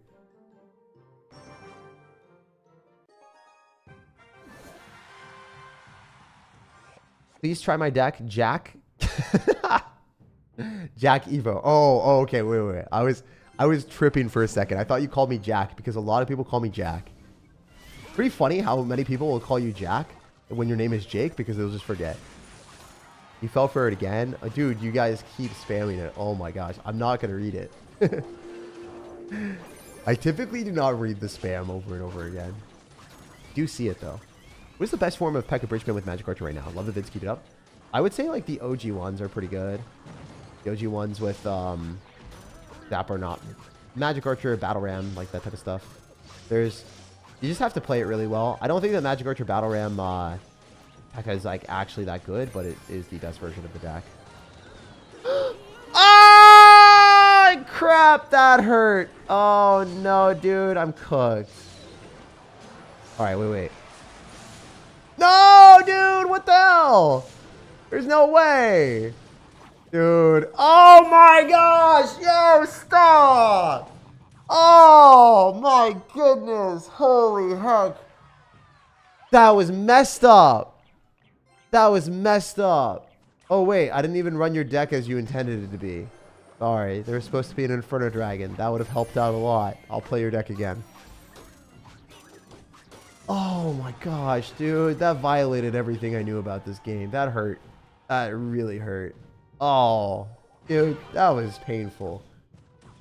Please try my deck, Jack. Jack Evo. Oh, okay. Wait. I was tripping for a second. I thought you called me Jack because a lot of people call me Jack. Pretty funny how many people will call you Jack when your name is Jake because they'll just forget. You fell for it again? Dude, you guys keep spamming it. Oh my gosh. I'm not going to read it. I typically do not read the spam over and over again. Do see it though. What's the best form of Pekka Bridgman with Magic Archer right now? Love the vids. Keep it up. I would say like the OG ones are pretty good. The OG ones with Zap or not. Magic Archer, Battle Ram, like that type of stuff. You just have to play it really well. I don't think that Magic Archer Battle Ram Pekka is like actually that good, but it is the best version of the deck. Oh crap, that hurt. Oh no, dude, I'm cooked. All right, wait. No, dude, what the hell? There's no way. Dude, oh my gosh, yo, stop. Oh my goodness, holy heck. That was messed up. That was messed up. Oh wait, I didn't even run your deck as you intended it to be. Sorry, there was supposed to be an Inferno Dragon. That would have helped out a lot. I'll play your deck again. Oh my gosh, dude. That violated everything I knew about this game. That hurt. That really hurt. Oh, dude, that was painful.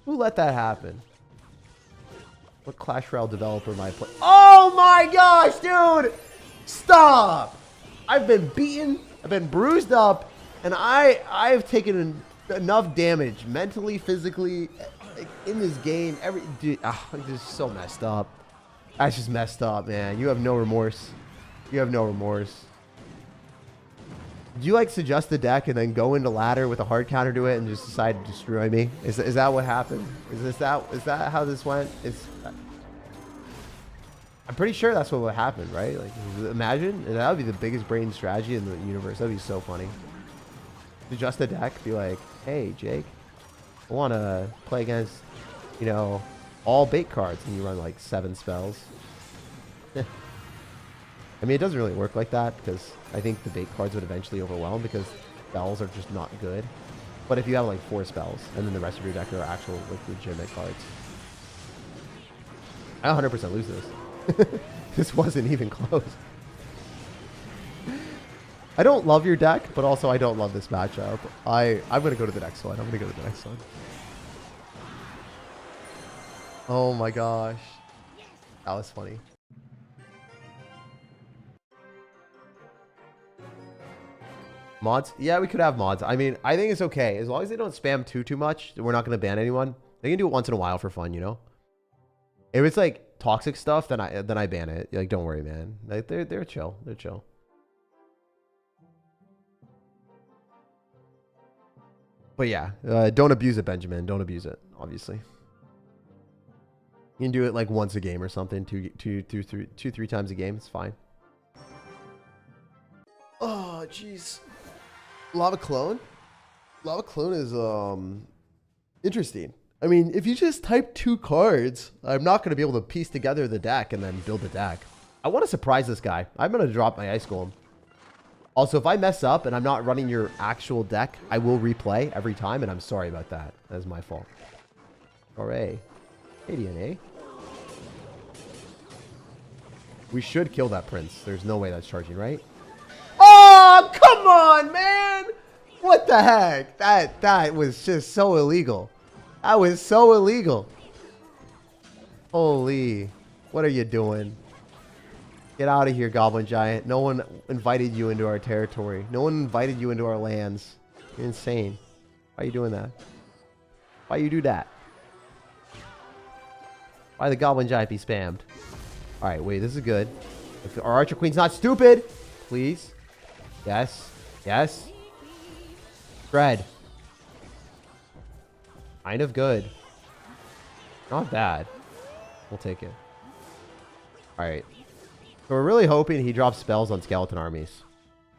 Who let that happen? What Clash Royale developer am I playing? Oh my gosh, dude! Stop! I've been beaten, I've been bruised up, and I've taken enough damage mentally, physically, in this game. Dude, this is so messed up. That's just messed up, man. You have no remorse. You have no remorse. Do you like suggest the deck and then go into ladder with a hard counter to it and just decide to destroy me? Is that what happened? Is that how this went? I'm pretty sure that's what would happen, right? Like, imagine that would be the biggest brain strategy in the universe. That'd be so funny. Suggest the deck, be like, hey Jake, I want to play against, you know, all bait cards, and you run like 7 spells. I mean, it doesn't really work like that because I think the bait cards would eventually overwhelm because spells are just not good. But if you have like 4 spells and then the rest of your deck are actual like legitimate cards, I 100% lose this. This wasn't even close. I don't love your deck, but also I don't love this matchup. I'm gonna go to the next one. Oh my gosh. That was funny. Mods? Yeah, we could have mods. I mean, I think it's okay. As long as they don't spam too much, we're not going to ban anyone. They can do it once in a while for fun, you know? If it's like toxic stuff, then I ban it. Like, don't worry, man. Like, they're chill. They're chill. But yeah, don't abuse it, Benjamin. Don't abuse it, obviously. You can do it like once a game or something, two, 3 times a game. It's fine. Oh, jeez. Lava Clone? Lava Clone is interesting. I mean, if you just type 2 cards, I'm not going to be able to piece together the deck and then build the deck. I want to surprise this guy. I'm going to drop my Ice Golem. Also, if I mess up and I'm not running your actual deck, I will replay every time, and I'm sorry about that. That's my fault. Alright. Hey, DNA. We should kill that prince. There's no way that's charging, right? Oh, come on, man! What the heck? That was just so illegal. That was so illegal. Holy. What are you doing? Get out of here, Goblin Giant. No one invited you into our territory. No one invited you into our lands. You're insane. Why are you doing that? Why you do that? Why the Goblin Giant be spammed? Alright, wait, this is good. If our Archer Queen's not stupid. Please. Yes. Yes. Spread. Kind of good. Not bad. We'll take it. Alright. So we're really hoping he drops spells on skeleton armies. So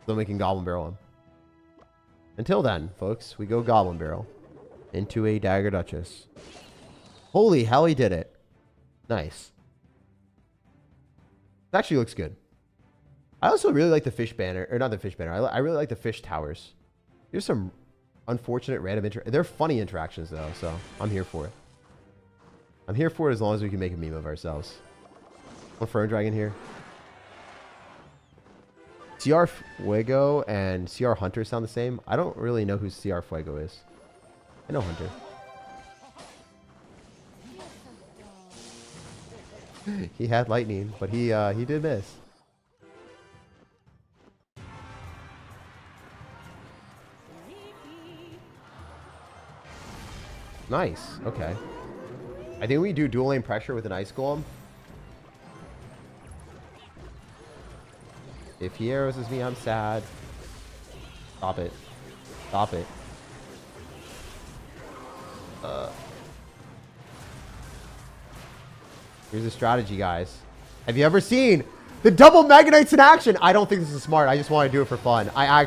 then we can Goblin Barrel him. Until then, folks, we go Goblin Barrel into a Dagger Duchess. Holy hell, he did it. Nice. It actually looks good. I also really like the fish banner, or not the fish banner. I really like the fish towers. Here's some unfortunate random they're funny interactions though, so I'm here for it. I'm here for it as long as we can make a meme of ourselves. One Fern Dragon here. CR Fuego and CR Hunter sound the same. I don't really know who CR Fuego is. I know Hunter. He had lightning, but he did miss. Nice. Okay. I think we do dual lane pressure with an ice golem. If he arrows me, I'm sad. Stop it. Stop it. Here's a strategy, guys. Have you ever seen the double Mega Knights in action? I don't think this is smart. I just want to do it for fun. I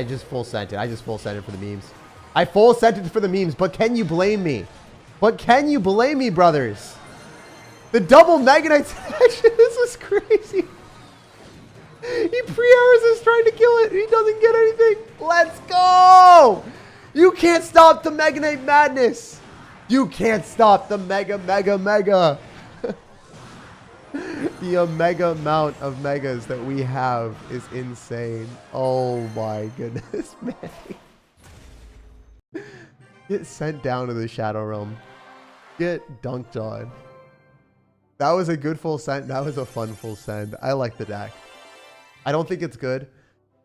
just full sent it. I just full sent it for the memes. I full sent it for the memes, but can you blame me? But can you blame me, brothers? The double Mega Knights in action. This is crazy. He pre-arrows us trying to kill it. He doesn't get anything. Let's go. You can't stop the Mega Knight madness. You can't stop the mega. The omega amount of megas that we have is insane. Oh my goodness, man. Get sent down to the Shadow Realm. Get dunked on. That was a good full send. That was a fun full send. I like the deck. I don't think it's good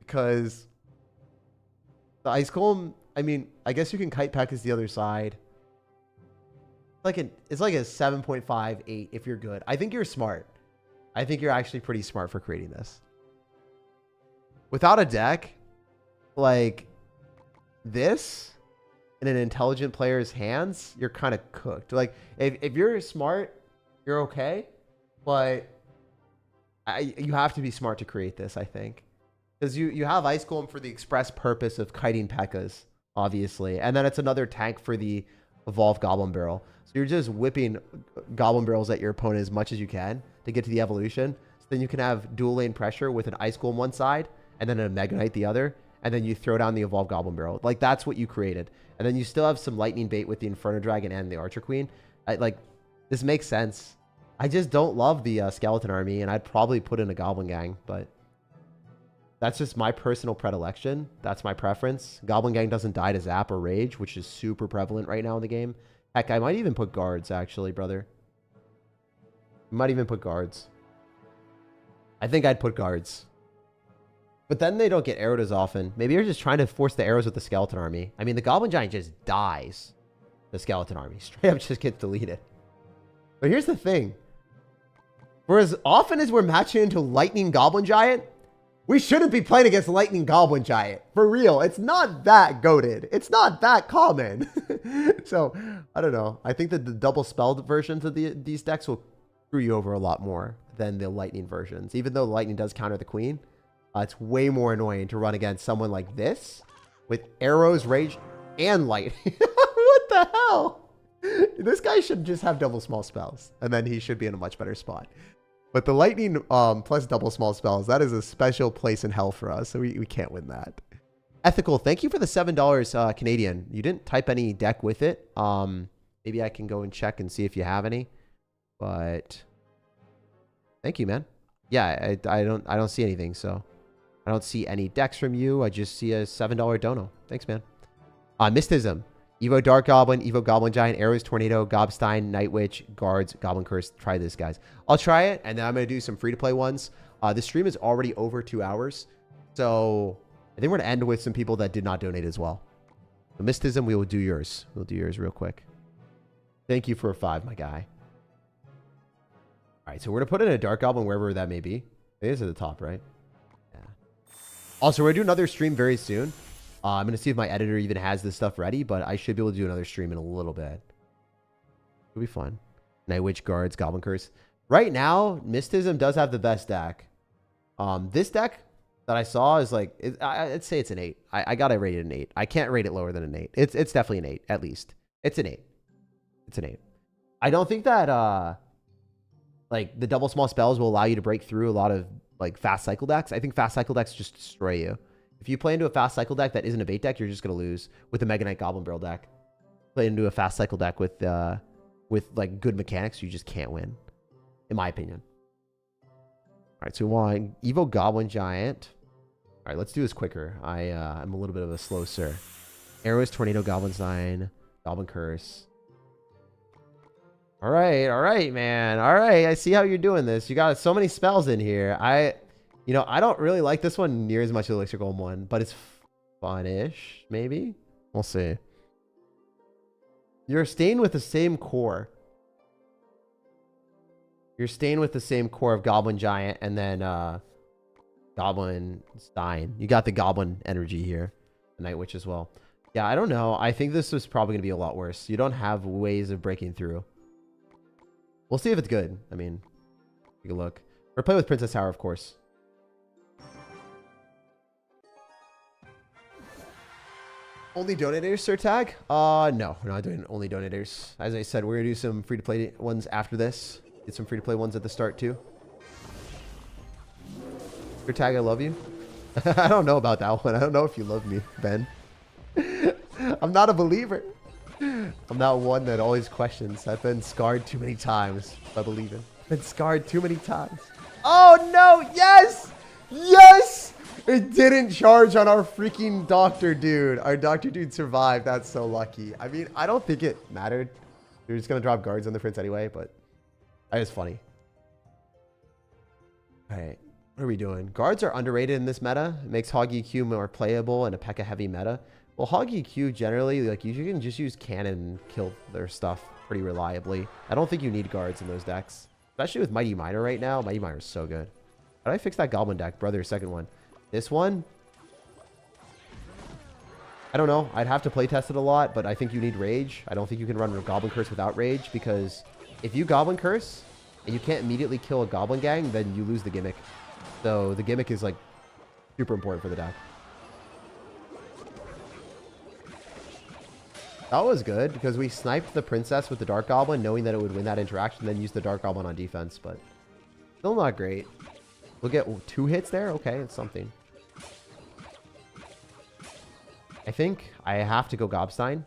because the Ice Golem, I mean, I guess you can Kite Peck as the other side. It's like a 7.58 if you're good. I think you're smart. I think you're actually pretty smart for creating this. Without a deck like this in an intelligent player's hands, you're kind of cooked. Like if you're smart, you're okay. But you have to be smart to create this, I think. Because you have Ice Golem for the express purpose of kiting Pekkas, obviously. And then it's another tank for the Evolved Goblin Barrel. So you're just whipping Goblin Barrels at your opponent as much as you can to get to the evolution. So then you can have dual lane pressure with an Ice Golem one side and then a Mega Knight the other. And then you throw down the Evolved Goblin Barrel. Like, that's what you created. And then you still have some lightning bait with the Inferno Dragon and the Archer Queen. This makes sense. I just don't love the Skeleton Army, and I'd probably put in a Goblin Gang, but that's just my personal predilection. That's my preference. Goblin Gang doesn't die to Zap or Rage, which is super prevalent right now in the game. Heck, I might even put guards, actually, brother. I might even put guards. I think I'd put guards. But then they don't get arrowed as often. Maybe you're just trying to force the arrows with the Skeleton Army. I mean, the Goblin Giant just dies. The Skeleton Army straight up just gets deleted. But here's the thing. For as often as we're matching into Lightning Goblin Giant, we shouldn't be playing against Lightning Goblin Giant. For real. It's not that goated. It's not that common. So, I don't know. I think that the double spelled versions of these decks will screw you over a lot more than the Lightning versions. Even though Lightning does counter the Queen, it's way more annoying to run against someone like this with arrows, rage, and light. What the hell? This guy should just have double small spells, and then he should be in a much better spot. But the lightning plus double small spells, that is a special place in hell for us, so we can't win that. Ethical, thank you for the $7 Canadian. You didn't type any deck with it. Maybe I can go and check and see if you have any. But thank you, man. Yeah, I don't see anything, so I don't see any decks from you. I just see a $7 dono. Thanks, man. Mystism. Evo Dark Goblin, Evo Goblin Giant, Arrows Tornado, Gobstein, Night Witch, Guards, Goblin Curse. Try this, guys. I'll try it, and then I'm going to do some free-to-play ones. The stream is already over 2 hours, so I think we're going to end with some people that did not donate as well. So Mystism, we will do yours. We'll do yours real quick. Thank you for a 5, my guy. All right, so we're going to put in a Dark Goblin wherever that may be. It is at the top, right? Yeah. Also, we're going to do another stream very soon. I'm going to see if my editor even has this stuff ready, but I should be able to do another stream in a little bit. It'll be fun. Night Witch, Guards, Goblin Curse. Right now, Mystism does have the best deck. This deck that I saw is like, I'd say it's an 8. I gotta rate it an 8. I can't rate it lower than an 8. It's definitely an 8, at least. It's an 8. It's an 8. I don't think that like the double small spells will allow you to break through a lot of like fast cycle decks. I think fast cycle decks just destroy you. If you play into a fast cycle deck that isn't a bait deck, you're just gonna lose with the Mega Knight Goblin Barrel deck. Play into a fast cycle deck with like good mechanics, you just can't win, in my opinion. All right, so we want Evo Goblin Giant. All right, let's do this quicker. I'm a little bit of a slow sir. Arrows, Tornado, Goblin Sign, Goblin Curse. All right, man. All right, I see how you're doing this. You got so many spells in here. I don't really like this one near as much as the Elixir Golem one, but it's fun-ish, maybe? We'll see. You're staying with the same core. You're staying with the same core of Goblin Giant and then Goblin Stein. You got the Goblin energy here. The Night Witch as well. Yeah, I don't know. I think this was probably going to be a lot worse. You don't have ways of breaking through. We'll see if it's good. I mean, take a look. We're playing with Princess Tower, of course. Only donators, SirTag? No, we're not doing only donators. As I said, we're going to do some free-to-play ones after this. Get some free-to-play ones at the start, too. SirTag, I love you. I don't know about that one. I don't know if you love me, Ben. I'm not a believer. I'm not one that always questions. I've been scarred too many times by believing. I've been scarred too many times. Oh, no. Yes. Yes. It didn't charge on our freaking doctor dude. Our doctor dude survived. That's so lucky. I mean, I don't think it mattered. You're just going to drop guards on the prince anyway, but that is funny. All right. What are we doing? Guards are underrated in this meta. It makes Hog EQ more playable in a Pekka heavy meta. Well, Hog EQ generally, like, you can just use cannon and kill their stuff pretty reliably. I don't think you need guards in those decks. Especially with Mighty Miner right now. Mighty Miner is so good. How do I fix that Goblin deck? Brother, second one. This one? I don't know. I'd have to play test it a lot, but I think you need Rage. I don't think you can run Goblin Curse without Rage, because if you Goblin Curse and you can't immediately kill a Goblin Gang, then you lose the gimmick. So the gimmick is, like, super important for the deck. That was good, because we sniped the princess with the Dark Goblin, knowing that it would win that interaction, then use the Dark Goblin on defense, but still not great. We'll get 2 hits there? Okay, it's something. I think I have to go Gobstein.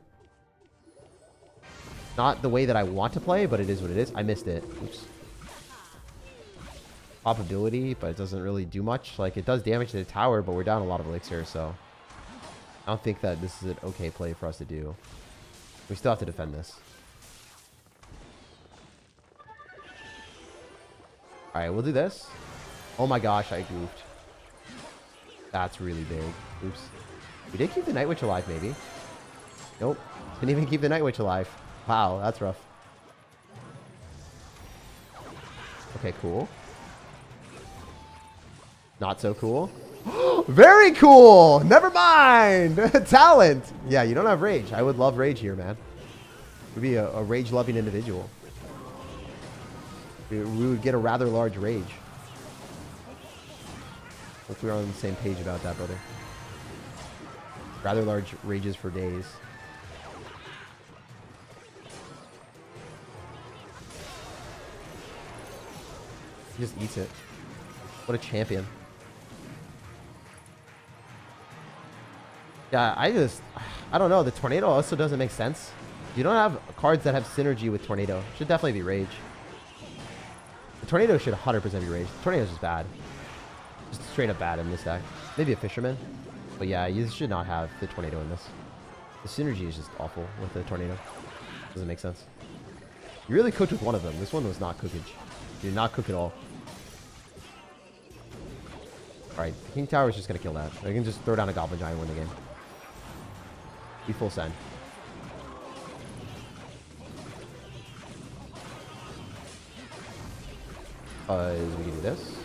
Not the way that I want to play, but it is what it is. I missed it. Oops. Pop ability, but it doesn't really do much. Like, it does damage to the tower, but we're down a lot of elixir, so I don't think that this is an okay play for us to do. We still have to defend this. Alright, we'll do this. Oh my gosh, I goofed. That's really big. Oops. We did keep the Night Witch alive, maybe. Nope. Didn't even keep the Night Witch alive. Wow, that's rough. Okay, cool. Not so cool. Very cool! Never mind! Talent! Yeah, you don't have Rage. I would love Rage here, man. We'd be a Rage-loving individual. We would get a rather large Rage. Hope we're on the same page about that, brother. Rather large Rages for days. He just eats it. What a champion. Yeah, I don't know. The Tornado also doesn't make sense. You don't have cards that have synergy with Tornado. Should definitely be Rage. The Tornado should 100% be Rage. The Tornado's just bad. Just straight up bad in this deck. Maybe a Fisherman. But yeah, you should not have the Tornado in this. The synergy is just awful with the Tornado. Doesn't make sense. You really cooked with one of them. This one was not cookage. You did not cook at all. Alright, King Tower is just going to kill that. I can just throw down a Goblin Giant and win the game. Be full send. We can do this.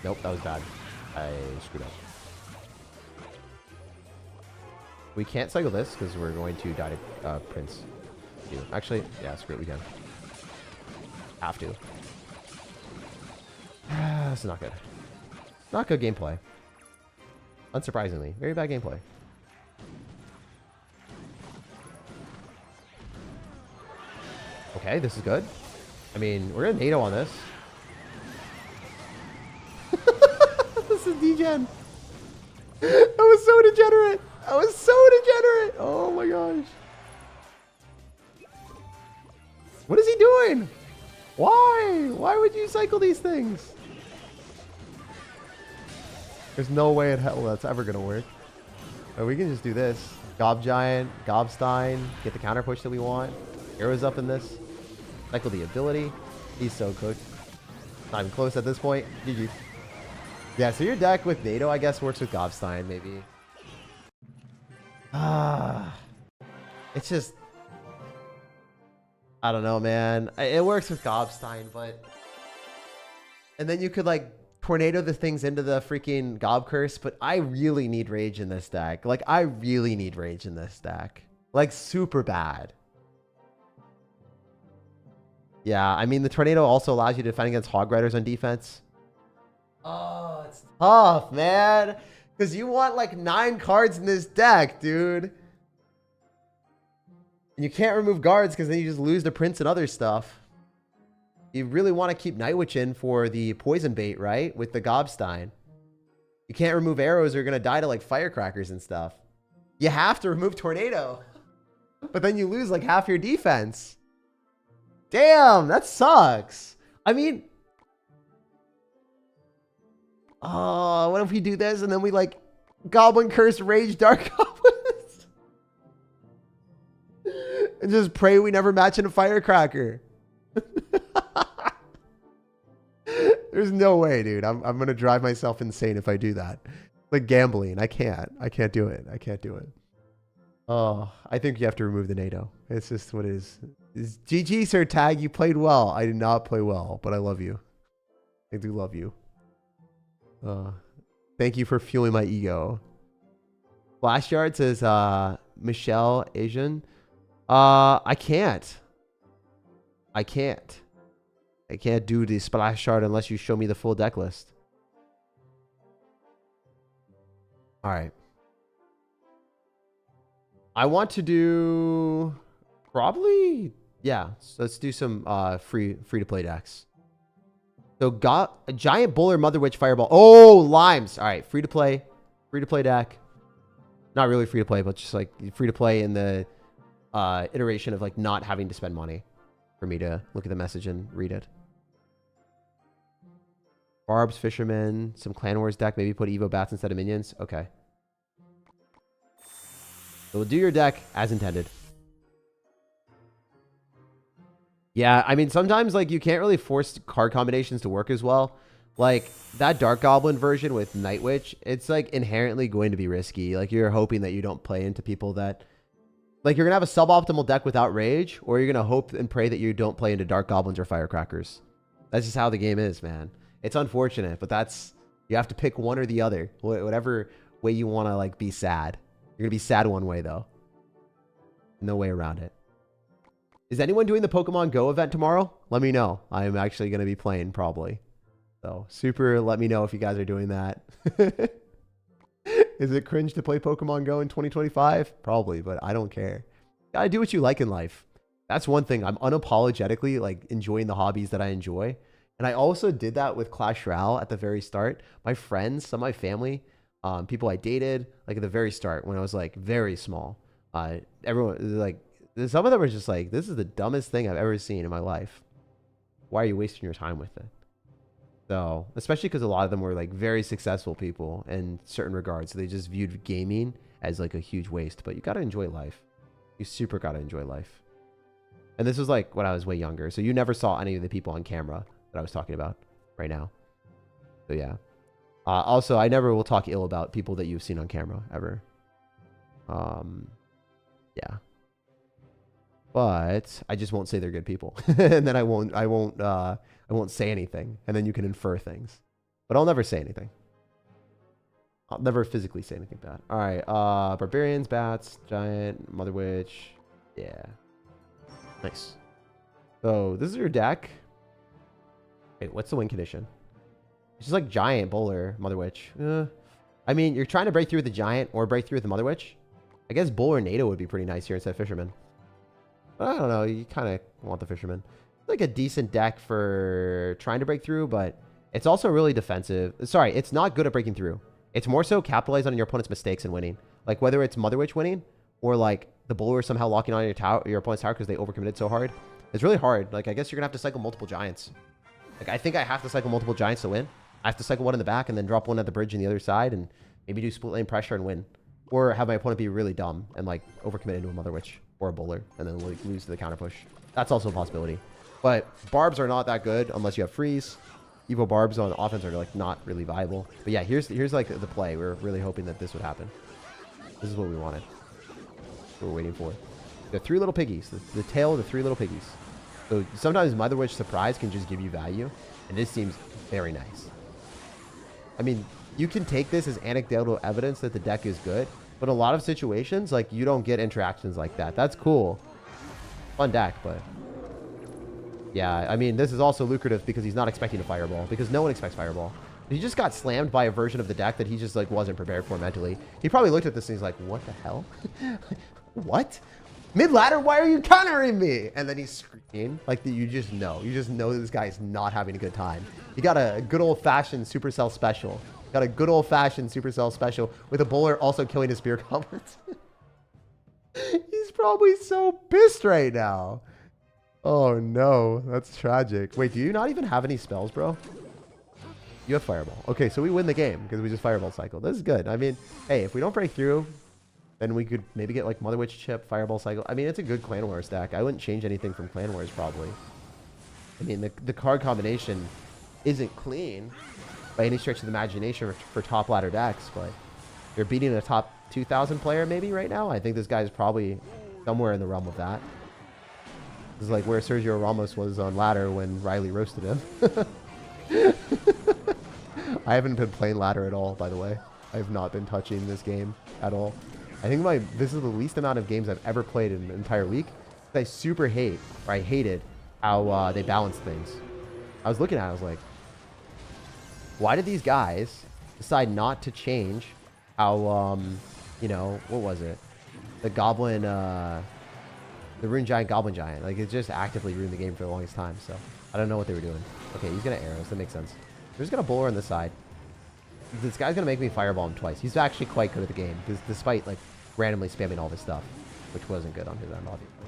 Nope, that was bad. I screwed up. We can't cycle this because we're going to die to Prince. Actually, yeah, screw it, we can. Have to. This is not good. Not good gameplay. Unsurprisingly. Very bad gameplay. Okay, this is good. I mean, we're gonna NATO on this. This is degen. That was so degenerate. That was so degenerate. Oh my gosh. What is he doing? Why? Why would you cycle these things? There's no way in hell that's ever gonna work. But we can just do this. Gob Giant, Gobstein, get the counter push that we want. Arrows up in this. Cycle the ability. He's so cooked. Not even close at this point. GG. Yeah, so your deck with NATO, I guess, works with Gobstein, maybe. It's just... I don't know, man. It works with Gobstein, but... And then you could, like, tornado the things into the freaking Gob Curse, but I really need Rage in this deck. Like, I really need Rage in this deck. Like, super bad. Yeah, I mean, the Tornado also allows you to defend against Hog Riders on defense. Oh, it's tough, man. Because you want, like, 9 cards in this deck, dude. And you can't remove guards because then you just lose the Prince and other stuff. You really want to keep Night Witch in for the poison bait, right? With the Gobstein. You can't remove arrows or you're going to die to, like, firecrackers and stuff. You have to remove Tornado. But then you lose, like, half your defense. Damn, that sucks. I mean... Oh, what if we do this and then we, like, Goblin Curse Rage Dark Goblins? And just pray we never match in a firecracker. There's no way, dude. I'm going to drive myself insane if I do that. Like gambling. I can't. I can't do it. I can't do it. Oh, I think you have to remove the NATO. It's just what it is. It's GG, SirTag. You played well. I did not play well, but I love you. I do love you. Thank you for fueling my ego. Flash Yard says, Michelle Asian. I can't. I can't do the splash shard unless you show me the full deck list. All right. I want to do probably, yeah. So let's do some free to play decks. So got a Giant Bowler, Mother Witch, Fireball. Oh, Limes. All right, free to play deck. Not really free to play, but just like free to play in the iteration of like not having to spend money for me to look at the message and read it. Barbs, Fisherman, some Clan Wars deck. Maybe put Evo Bats instead of minions. Okay. So we'll do your deck as intended. Yeah, I mean, sometimes like you can't really force card combinations to work as well. Like that Dark Goblin version with Night Witch, it's like inherently going to be risky. Like you're hoping that you don't play into people that... Like you're going to have a suboptimal deck without Rage, or you're going to hope and pray that you don't play into Dark Goblins or Firecrackers. That's just how the game is, man. It's unfortunate, but that's... You have to pick one or the other. Whatever way you want to like be sad. You're going to be sad one way though. No way around it. Is anyone doing the Pokemon Go event tomorrow? Let me know. I'm actually going to be playing probably. So super let me know if you guys are doing that. Is it cringe to play Pokemon Go in 2025? Probably, but I don't care. Gotta do what you like in life. That's one thing. I'm unapologetically like enjoying the hobbies that I enjoy. And I also did that with Clash Royale at the very start. My friends, some of my family, people I dated, like at the very start when I was like very small. Everyone like, some of them were just like, this is the dumbest thing I've ever seen in my life. Why are you wasting your time with it? So, especially because a lot of them were like very successful people in certain regards. So they just viewed gaming as like a huge waste. But you got to enjoy life. You super got to enjoy life. And this was like when I was way younger. So you never saw any of the people on camera that I was talking about right now. So yeah. Also, I never will talk ill about people that you've seen on camera ever. Yeah. But I just won't say they're good people. And then I won't say anything. And then you can infer things. But I'll never say anything. I'll never physically say anything bad. All right. Barbarians, Bats, Giant, Mother Witch. Yeah. Nice. So this is your deck. Wait, what's the win condition? It's just like giant bowler, Mother Witch. I mean, you're trying to break through with the giant or break through with the Mother Witch. I guess bowler NATO would be pretty nice here instead of fisherman. But I don't know. You kind of want the fisherman. It's like a decent deck for trying to break through, but it's also really defensive. Sorry, it's not good at breaking through. It's more so capitalize on your opponent's mistakes and winning. Like whether it's Mother Witch winning or like the bowler somehow locking on your opponent's tower because they overcommitted so hard. It's really hard. Like I guess you're gonna have to cycle multiple giants. Like I think I have to cycle multiple giants to win. I have to cycle one in the back and then drop one at the bridge on the other side and maybe do split lane pressure and win. Or have my opponent be really dumb and like overcommit into a Mother Witch or a bowler and then like lose to the counter push. That's also a possibility. But barbs are not that good unless you have freeze. Evo barbs on offense are like not really viable. But yeah, here's like the play. We're really hoping that this would happen. This is what we wanted. What we're waiting for. The 3 little piggies. The tail of the 3 little piggies. So sometimes Mother Witch surprise can just give you value. And this seems very nice. I mean, you can take this as anecdotal evidence that the deck is good. But in a lot of situations, like you don't get interactions like that. That's cool. Fun deck, but... yeah, I mean, this is also lucrative because he's not expecting a fireball. Because no one expects fireball. He just got slammed by a version of the deck that he just like wasn't prepared for mentally. He probably looked at this and he's like, what the hell? What? Mid-ladder, why are you countering me? And then he's screaming like you just know. You just know this guy is not having a good time. He got a good old-fashioned Supercell special. Got a good old-fashioned Supercell special with a bowler also killing his spear goblins. He's probably so pissed right now. Oh no, that's tragic. Wait, do you not even have any spells, bro? You have fireball. Okay, so we win the game because we just fireball cycle. This is good. I mean, hey, if we don't break through, then we could maybe get like Mother Witch chip, fireball cycle. I mean, it's a good Clan Wars deck. I wouldn't change anything from Clan Wars probably. I mean, the card combination isn't clean by any stretch of the imagination for top ladder decks, but you're beating a top 2,000 player maybe right now. I think this guy is probably somewhere in the realm of that. This is like where Sergio Ramos was on ladder when Riley roasted him. I haven't been playing ladder at all, by the way. I have not been touching this game at all. I think this is the least amount of games I've ever played in an entire week. I super hate, or I hated how they balance things. I was looking at it, I was like, why did these guys decide not to change how, you know, what was it? The Goblin, the Rune Giant, Goblin Giant. Like, it just actively ruined the game for the longest time, so I don't know what they were doing. Okay, he's going to arrows. That makes sense. We're just going to bowler on this side. This guy's going to make me fireball him twice. He's actually quite good at the game, despite, like, randomly spamming all this stuff, which wasn't good on his end, obviously,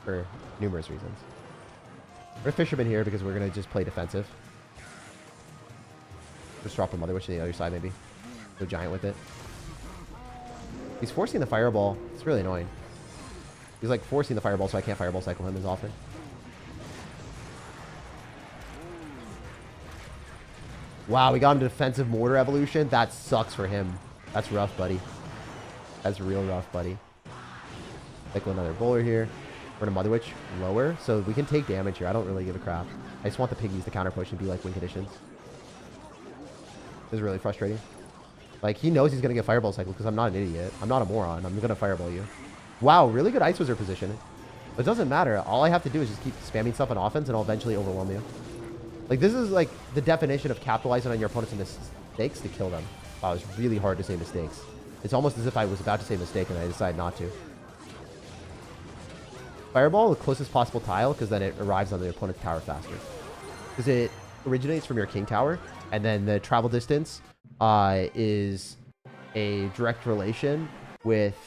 for numerous reasons. We're fisherman here because we're going to just play defensive. Just drop a Mother Witch to the other side, maybe. Go giant with it. He's forcing the fireball. It's really annoying. He's like forcing the fireball, so I can't fireball cycle him as often. Wow, we got him to defensive mortar evolution. That sucks for him. That's rough, buddy. That's real rough, buddy. Cycle another bowler here. We're gonna Mother Witch lower, so we can take damage here. I don't really give a crap. I just want the piggies to counter push and be like win conditions. This is really frustrating. Like, he knows he's gonna get fireball cycle because I'm not an idiot. I'm not a moron. I'm gonna fireball you. Wow, really good Ice Wizard position. But it doesn't matter. All I have to do is just keep spamming stuff on offense and I'll eventually overwhelm you. Like, this is like the definition of capitalizing on your opponent's mistakes to kill them. Wow, it's really hard to say mistakes. It's almost as if I was about to say mistake and I decided not to. Fireball, the closest possible tile, because then it arrives on the opponent's tower faster. Because it originates from your king tower, and then the travel distance is a direct relation with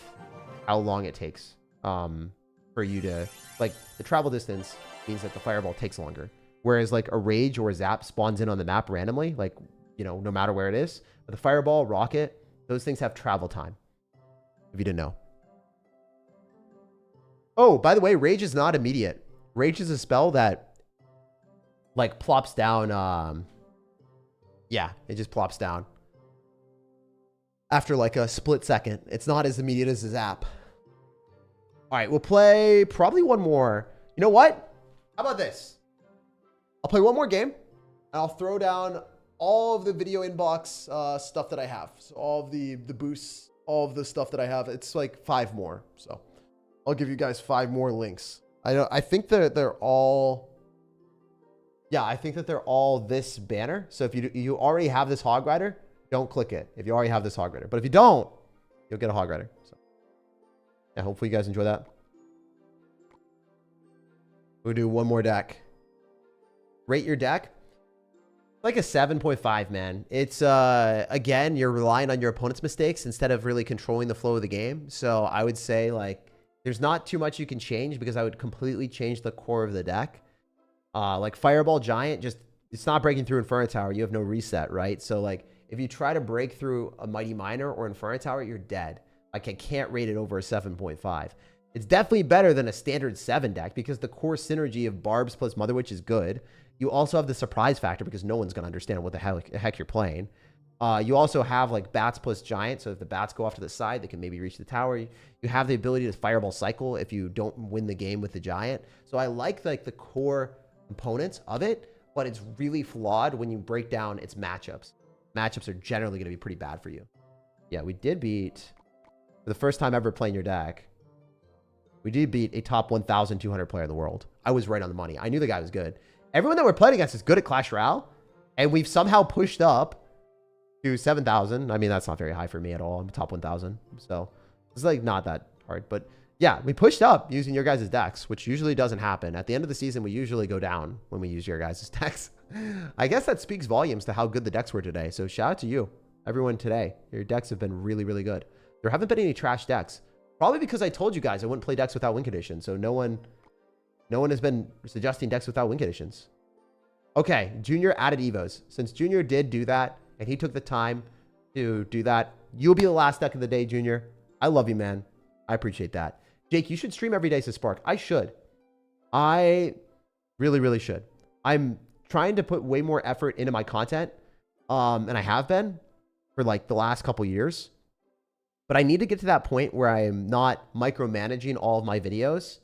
how long it takes for you to... Like, the travel distance means that the fireball takes longer. Whereas, like, a rage or a zap spawns in on the map randomly, like, you know, no matter where it is. But the fireball, rocket, those things have travel time, if you didn't know. Oh, by the way, Rage is not immediate. Rage is a spell that, like, plops down. Yeah, it just plops down after, like, a split second. It's not as immediate as a zap. All right, we'll play probably one more. You know what? How about this? I'll play one more game, and I'll throw down all of the video inbox stuff that I have. So all of the boosts, all of the stuff that I have. It's like 5 more, so... I'll give you guys 5 more links. I think that they're all Yeah, I think that they're all this banner. So if you already have this Hog Rider, don't click it. If you already have this Hog Rider. But if you don't, you'll get a Hog Rider. So yeah, hopefully you guys enjoy that. We'll do one more deck. Rate your deck. Like a 7.5, man. It's, again, you're relying on your opponent's mistakes instead of really controlling the flow of the game. So I would say, like, there's not too much you can change because I would completely change the core of the deck. Like Fireball Giant, just, it's not breaking through Inferno Tower. You have no reset, right? So, like, if you try to break through a Mighty Miner or Inferno Tower, you're dead. Like, I can't rate it over a 7.5. It's definitely better than a standard 7 deck because the core synergy of Barbs plus Mother Witch is good. You also have the surprise factor because no one's going to understand what the heck you're playing. You also have like Bats plus Giant. So if the Bats go off to the side, they can maybe reach the tower. You have the ability to Fireball Cycle if you don't win the game with the Giant. So I like the core components of it, but it's really flawed when you break down its matchups. Matchups are generally going to be pretty bad for you. Yeah, we did beat, for the first time ever playing your deck, we did beat a top 1,200 player in the world. I was right on the money. I knew the guy was good. Everyone that we're playing against is good at Clash Royale, and we've somehow pushed up to 7,000. I mean, that's not very high for me at all. I'm top 1,000, so it's like not that hard. But yeah, we pushed up using your guys' decks, which usually doesn't happen. At the end of the season, we usually go down when we use your guys' decks. I guess that speaks volumes to how good the decks were today. So shout out to you, everyone today. Your decks have been really, really good. There haven't been any trash decks. Probably because I told you guys I wouldn't play decks without win conditions. So no one has been suggesting decks without win conditions. Okay, Junior added Evos. Since Junior did do that, and he took the time to do that, you'll be the last deck of the day, Junior. I love you, man. I appreciate that. Jake, you should stream every day, says Spark. I should. I really, really should. I'm trying to put way more effort into my content, and I have been for like the last couple years. But I need to get to that point where I am not micromanaging all of my videos.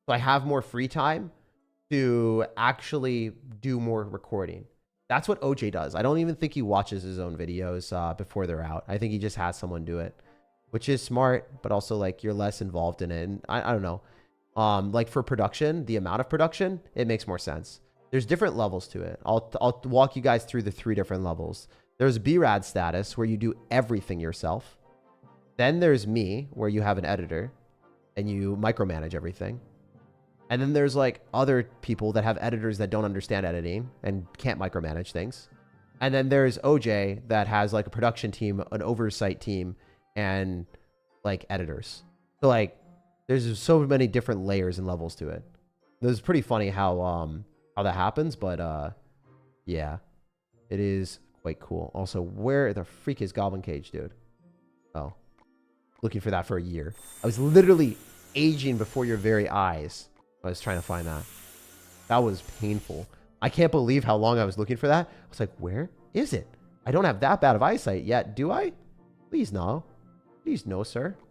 So I have more free time to actually do more recording. That's what OJ does. I don't even think he watches his own videos before they're out. I think he just has someone do it, which is smart, but also like you're less involved in it. And I don't know. Like for production, the amount of production, it makes more sense. There's different levels to it. I'll walk you guys through the 3 different levels. There's BRAD status where you do everything yourself. Then there's me, where you have an editor and you micromanage everything. And then there's like other people that have editors that don't understand editing and can't micromanage things. And then there's OJ that has like a production team, an oversight team, and like editors. So like there's so many different layers and levels to it. It was pretty funny how that happens, but yeah, it is quite cool. Also, where the freak is Goblin Cage, dude? Oh. Looking for that for a year. I was literally aging before your very eyes. I was trying to find that. That was painful. I can't believe how long I was looking for that. I was like, where is it? I don't have that bad of eyesight yet, do I? Please no. Please no, sir. All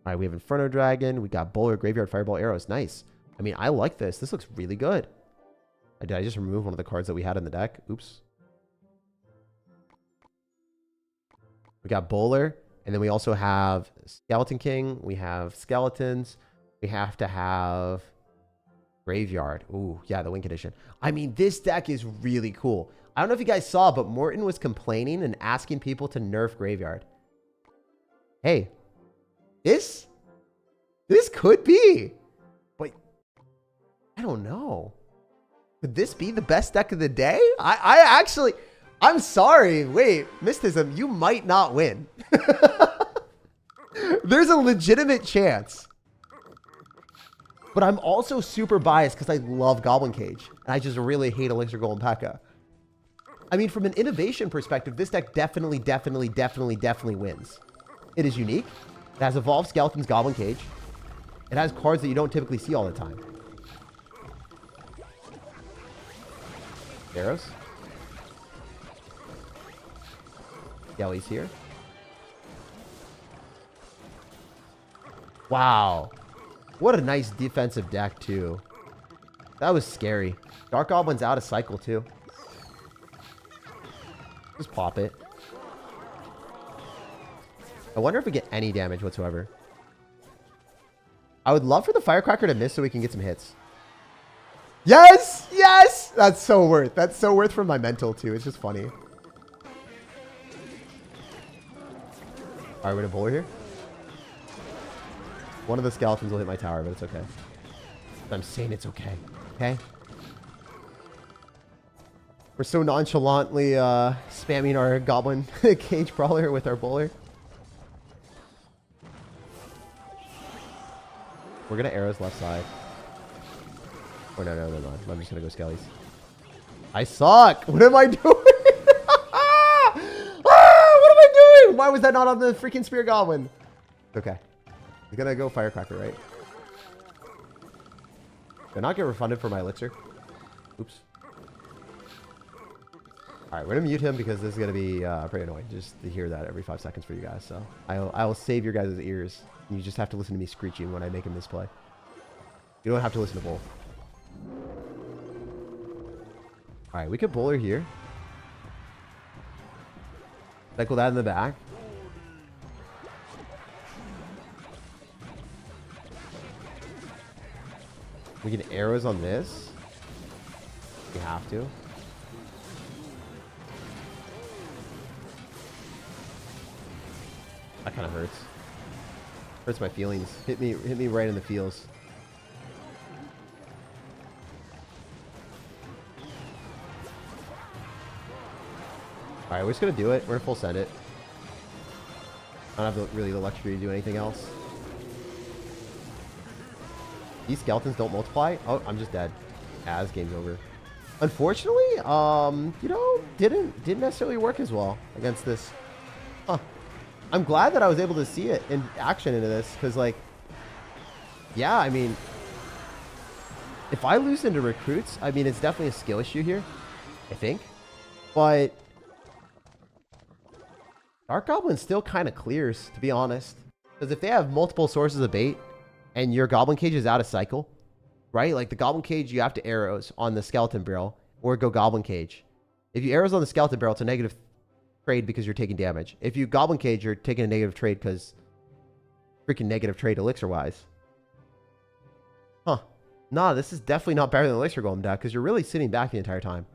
right, we have Inferno Dragon. We got Bowler, Graveyard, Fireball, Arrows. Nice. I mean, I like this. This looks really good. Did I just remove one of the cards that we had in the deck? Oops. We got Bowler. And then we also have Skeleton King. We have Skeletons. We have to have Graveyard. Ooh, yeah, the Win Condition. I mean, this deck is really cool. I don't know if you guys saw, but Morton was complaining and asking people to nerf Graveyard. Hey, this could be. But I don't know. Could this be the best deck of the day? I actually... I'm sorry. Wait, Mysticism, you might not win. There's a legitimate chance. But I'm also super biased because I love Goblin Cage. And I just really hate Elixir Golem Pekka. I mean, from an innovation perspective, this deck definitely wins. It is unique. It has Evolved Skeletons Goblin Cage. It has cards that you don't typically see all the time. Arrows. Skelly's here. Wow. What a nice defensive deck, too. That was scary. Dark Goblin's out of cycle, too. Just pop it. I wonder if we get any damage whatsoever. I would love for the Firecracker to miss so we can get some hits. Yes! Yes! That's so worth. That's so worth for my mental, too. It's just funny. All right, we're gonna bowler here. One of the skeletons will hit my tower, but it's okay. I'm saying it's okay. Okay? We're so nonchalantly spamming our goblin cage brawler with our bowler. We're gonna arrows left side. Oh no, never mind. I'm just gonna go skellies. I suck! What am I doing? What am I doing? Why was that not on the freaking spear goblin? Okay. He's gonna go firecracker, right? Did I not get refunded for my elixir? Oops. Alright, we're gonna mute him because this is gonna be pretty annoying just to hear that every 5 seconds for you guys. So I will save your guys' ears. You just have to listen to me screeching when I make a misplay. You don't have to listen to both. Alright, we could bowler here. Cycle that in the back. We can arrows on this. We have to. That kind of hurts. Hurts my feelings. Hit me right in the feels. Alright, we're just gonna do it. We're gonna full send it. I don't have really the luxury to do anything else. These skeletons don't multiply. Oh, I'm just dead. As game's over. Unfortunately, you know, didn't necessarily work as well against this. Huh. I'm glad that I was able to see it in action into this, because like, yeah, I mean, if I lose into recruits, I mean, it's definitely a skill issue here, I think. But Dark Goblin still kind of clears, to be honest. Because if they have multiple sources of bait, and your Goblin Cage is out of cycle, right? Like the Goblin Cage, you have to arrows on the Skeleton Barrel or go Goblin Cage. If you arrows on the Skeleton Barrel, it's a negative trade because you're taking damage. If you Goblin Cage, you're taking a negative trade because freaking negative trade elixir-wise. Huh. Nah, this is definitely not better than Elixir Golem deck because you're really sitting back the entire time.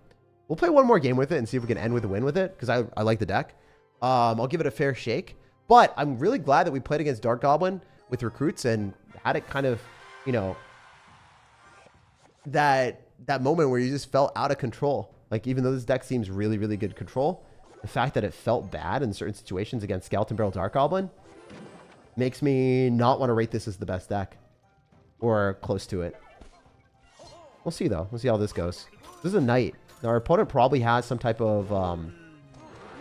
We'll play one more game with it and see if we can end with a win with it because I like the deck. I'll give it a fair shake. But I'm really glad that we played against Dark Goblin with recruits and had it kind of, you know, that moment where you just felt out of control. Like, even though this deck seems really, really good control, the fact that it felt bad in certain situations against Skeleton Barrel Dark Goblin makes me not want to rate this as the best deck or close to it. We'll see, though. We'll see how this goes. This is a knight. Now, our opponent probably has some type of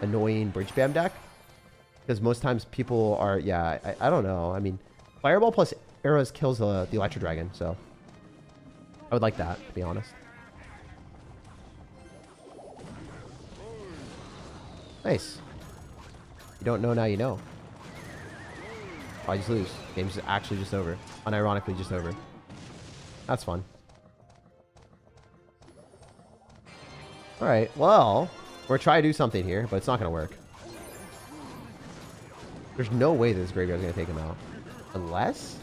annoying bridge spam deck because most times people are, yeah, I don't know. I mean, Fireball plus arrows kills the Electro Dragon, so I would like that, to be honest. Nice. You don't know, now you know. Oh, I just lose. Game's actually just over. Unironically just over. That's fun. Alright, well, we're trying to do something here, but it's not going to work. There's no way this graveyard's going to take him out. Unless...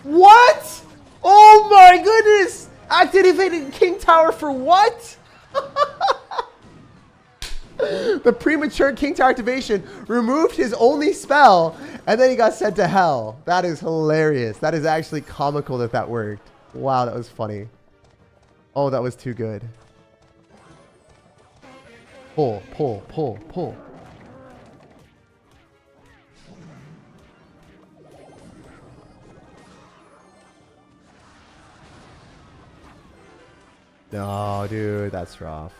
What? Oh my goodness! Activated King Tower for what? The premature King Tower activation removed his only spell, and then he got sent to hell. That is hilarious. That is actually comical that that worked. Wow, that was funny. Oh, that was too good. Pull, pull, pull, pull. No, dude, that's rough.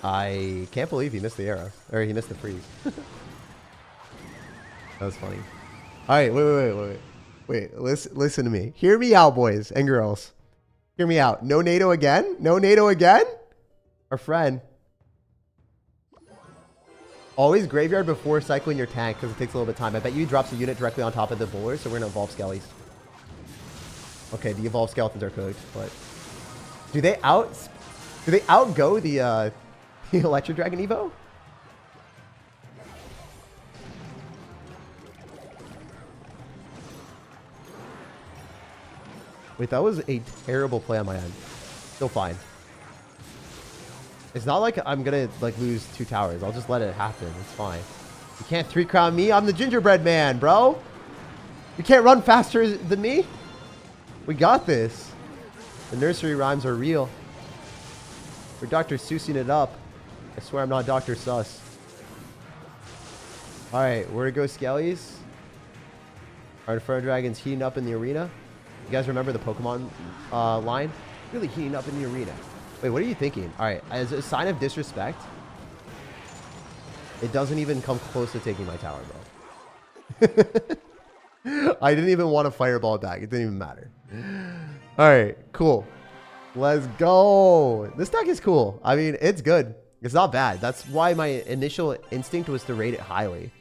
I can't believe he missed the arrow. Or he missed the freeze. That was funny. Alright, wait. Listen to me. Hear me out, boys and girls. Hear me out. No NATO again? No NATO again? Our friend. Always graveyard before cycling your tank because it takes a little bit of time. I bet you he drops a unit directly on top of the bowler, so we're going to evolve skellies. Okay, the evolved skeletons are cooked, but do they outgo the Electro Dragon Evo? Wait, that was a terrible play on my end. Still fine. It's not like I'm gonna like lose 2 towers. I'll just let it happen. It's fine. You can't 3-crown me. I'm the gingerbread man, bro. You can't run faster than me. We got this. The nursery rhymes are real. We're Dr. Seussing it up. I swear I'm not Dr. Sus. Alright, where to go, Skellies? Our Inferno Dragon's heating up in the arena. You guys remember the Pokemon line? Really heating up in the arena. Wait, what are you thinking? Alright, as a sign of disrespect, it doesn't even come close to taking my tower, bro. I didn't even want to fireball it back. It didn't even matter. Alright, cool. Let's go. This deck is cool. I mean, it's good. It's not bad. That's why my initial instinct was to rate it highly.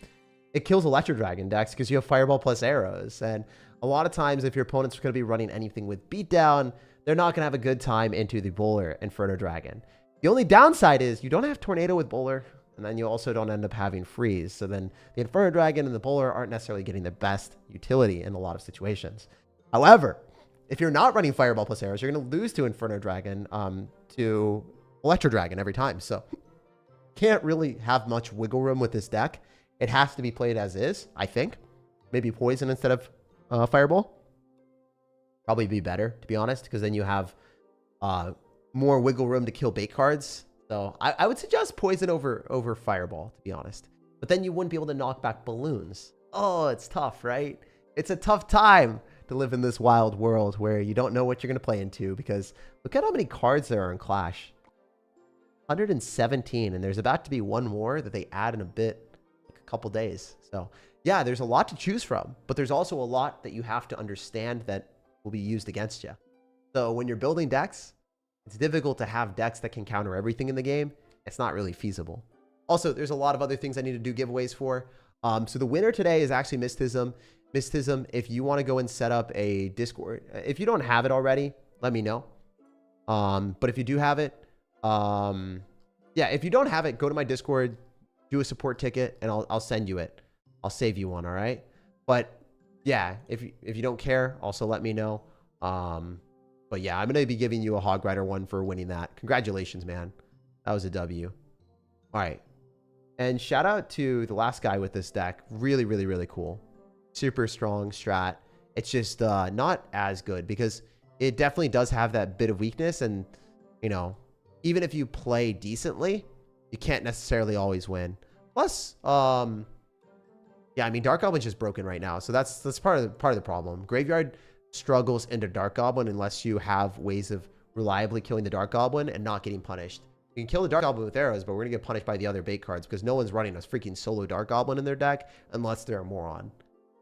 It kills Electro Dragon decks because you have Fireball plus arrows. And a lot of times, if your opponent's going to be running anything with Beatdown, they're not going to have a good time into the Bowler Inferno Dragon. The only downside is you don't have Tornado with Bowler, and then you also don't end up having Freeze. So then the Inferno Dragon and the Bowler aren't necessarily getting the best utility in a lot of situations. However, if you're not running Fireball plus arrows, you're going to lose to Inferno Dragon to Electro Dragon every time. So can't really have much wiggle room with this deck. It has to be played as is, I think. Maybe Poison instead of Fireball. Probably be better, to be honest, because then you have more wiggle room to kill bait cards. So I would suggest Poison over Fireball, to be honest. But then you wouldn't be able to knock back balloons. Oh, it's tough, right? It's a tough time to live in this wild world where you don't know what you're going to play into, because look at how many cards there are in Clash. 117, and there's about to be one more that they add in a couple days. So yeah, there's a lot to choose from, but there's also a lot that you have to understand that will be used against you. So when you're building decks, it's difficult to have decks that can counter everything in the game. It's not really feasible. Also, there's a lot of other things I need to do giveaways for. So the winner today is actually Mystism. Mystism, if you want to go and set up a Discord, if you don't have it already, let me know. But if you do have it, yeah, if you don't have it, go to my Discord, do a support ticket, and I'll send you it. I'll save you one, all right? But yeah, if you don't care, also let me know. But yeah, I'm going to be giving you a Hog Rider one for winning that. Congratulations, man. That was a W. All right. And shout out to the last guy with this deck. Really, really, really cool. Super strong strat. It's just not as good because it definitely does have that bit of weakness. And, you know, even if you play decently, you can't necessarily always win. Plus, yeah, I mean, Dark Goblin's just broken right now. So that's part of the problem. Graveyard struggles into Dark Goblin unless you have ways of reliably killing the Dark Goblin and not getting punished. You can kill the Dark Goblin with arrows, but we're going to get punished by the other bait cards because no one's running a freaking solo Dark Goblin in their deck unless they're a moron.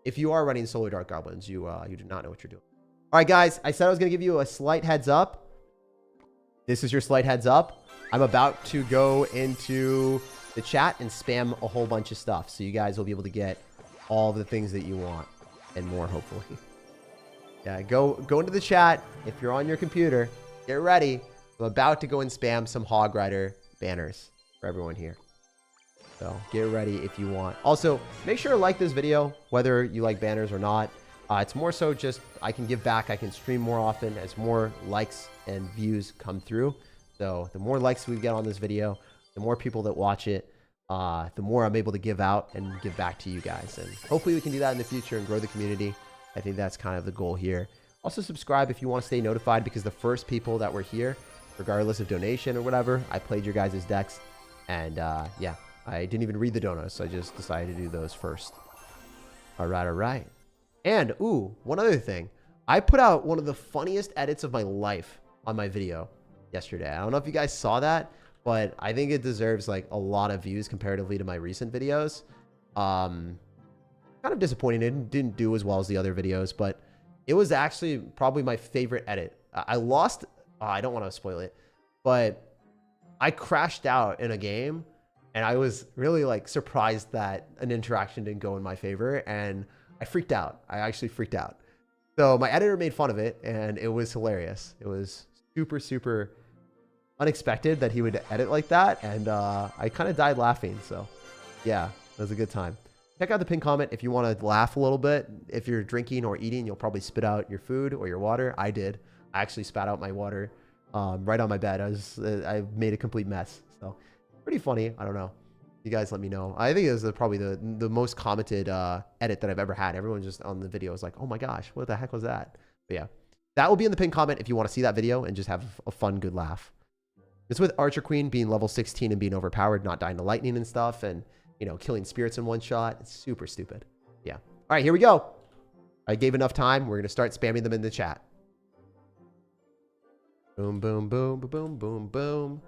If you are running solo Dark Goblins, you do not know what you're doing. All right, guys, I said I was going to give you a slight heads up. This is your slight heads up. I'm about to go into the chat and spam a whole bunch of stuff. So you guys will be able to get all the things that you want and more, hopefully. Yeah, go into the chat. If you're on your computer, get ready. I'm about to go and spam some Hog Rider banners for everyone here. So get ready if you want. Also, make sure to like this video, whether you like banners or not. It's more so just I can give back. I can stream more often as more likes and views come through. So the more likes we get on this video, the more people that watch it, the more I'm able to give out and give back to you guys. And hopefully we can do that in the future and grow the community. I think that's kind of the goal here. Also subscribe if you want to stay notified, because the first people that were here, regardless of donation or whatever, I played your guys' decks. And yeah, I didn't even read the donos, so I just decided to do those first. All right, all right. And, ooh, one other thing. I put out one of the funniest edits of my life on my video yesterday. I don't know if you guys saw that, but I think it deserves like a lot of views comparatively to my recent videos. Kind of disappointing. It didn't do as well as the other videos, but it was actually probably my favorite edit. I lost, I don't want to spoil it, but I crashed out in a game and I was really like surprised that an interaction didn't go in my favor, and I freaked out. I actually freaked out. So my editor made fun of it and it was hilarious. It was super, super unexpected that he would edit like that. And I kind of died laughing. So yeah, it was a good time. Check out the pinned comment if you want to laugh a little bit. If you're drinking or eating, you'll probably spit out your food or your water. I did. I actually spat out my water right on my bed. I made a complete mess. So pretty funny. I don't know. You guys let me know. I think it was probably the most commented edit that I've ever had. Everyone just on the video was like, oh my gosh, what the heck was that? But yeah, that will be in the pinned comment if you want to see that video and just have a fun, good laugh. It's with Archer Queen being level 16 and being overpowered, not dying to lightning and stuff, and, you know, killing spirits in one shot. It's super stupid. Yeah. All right, here we go. I gave enough time. We're going to start spamming them in the chat. Boom, boom, boom, boom, boom, boom, boom.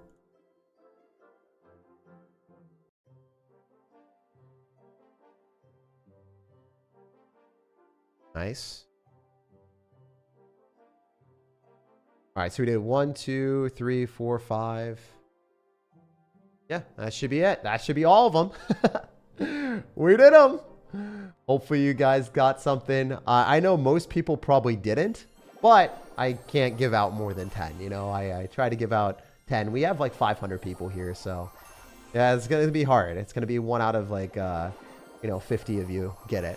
Nice. All right, so we did 1, 2, 3, 4, 5. Yeah, that should be it. That should be all of them. We did them. Hopefully you guys got something. I know most people probably didn't, but I can't give out more than 10. You know, I try to give out 10. We have like 500 people here, so yeah, it's going to be hard. It's going to be 1 out of like, you know, 50 of you get it.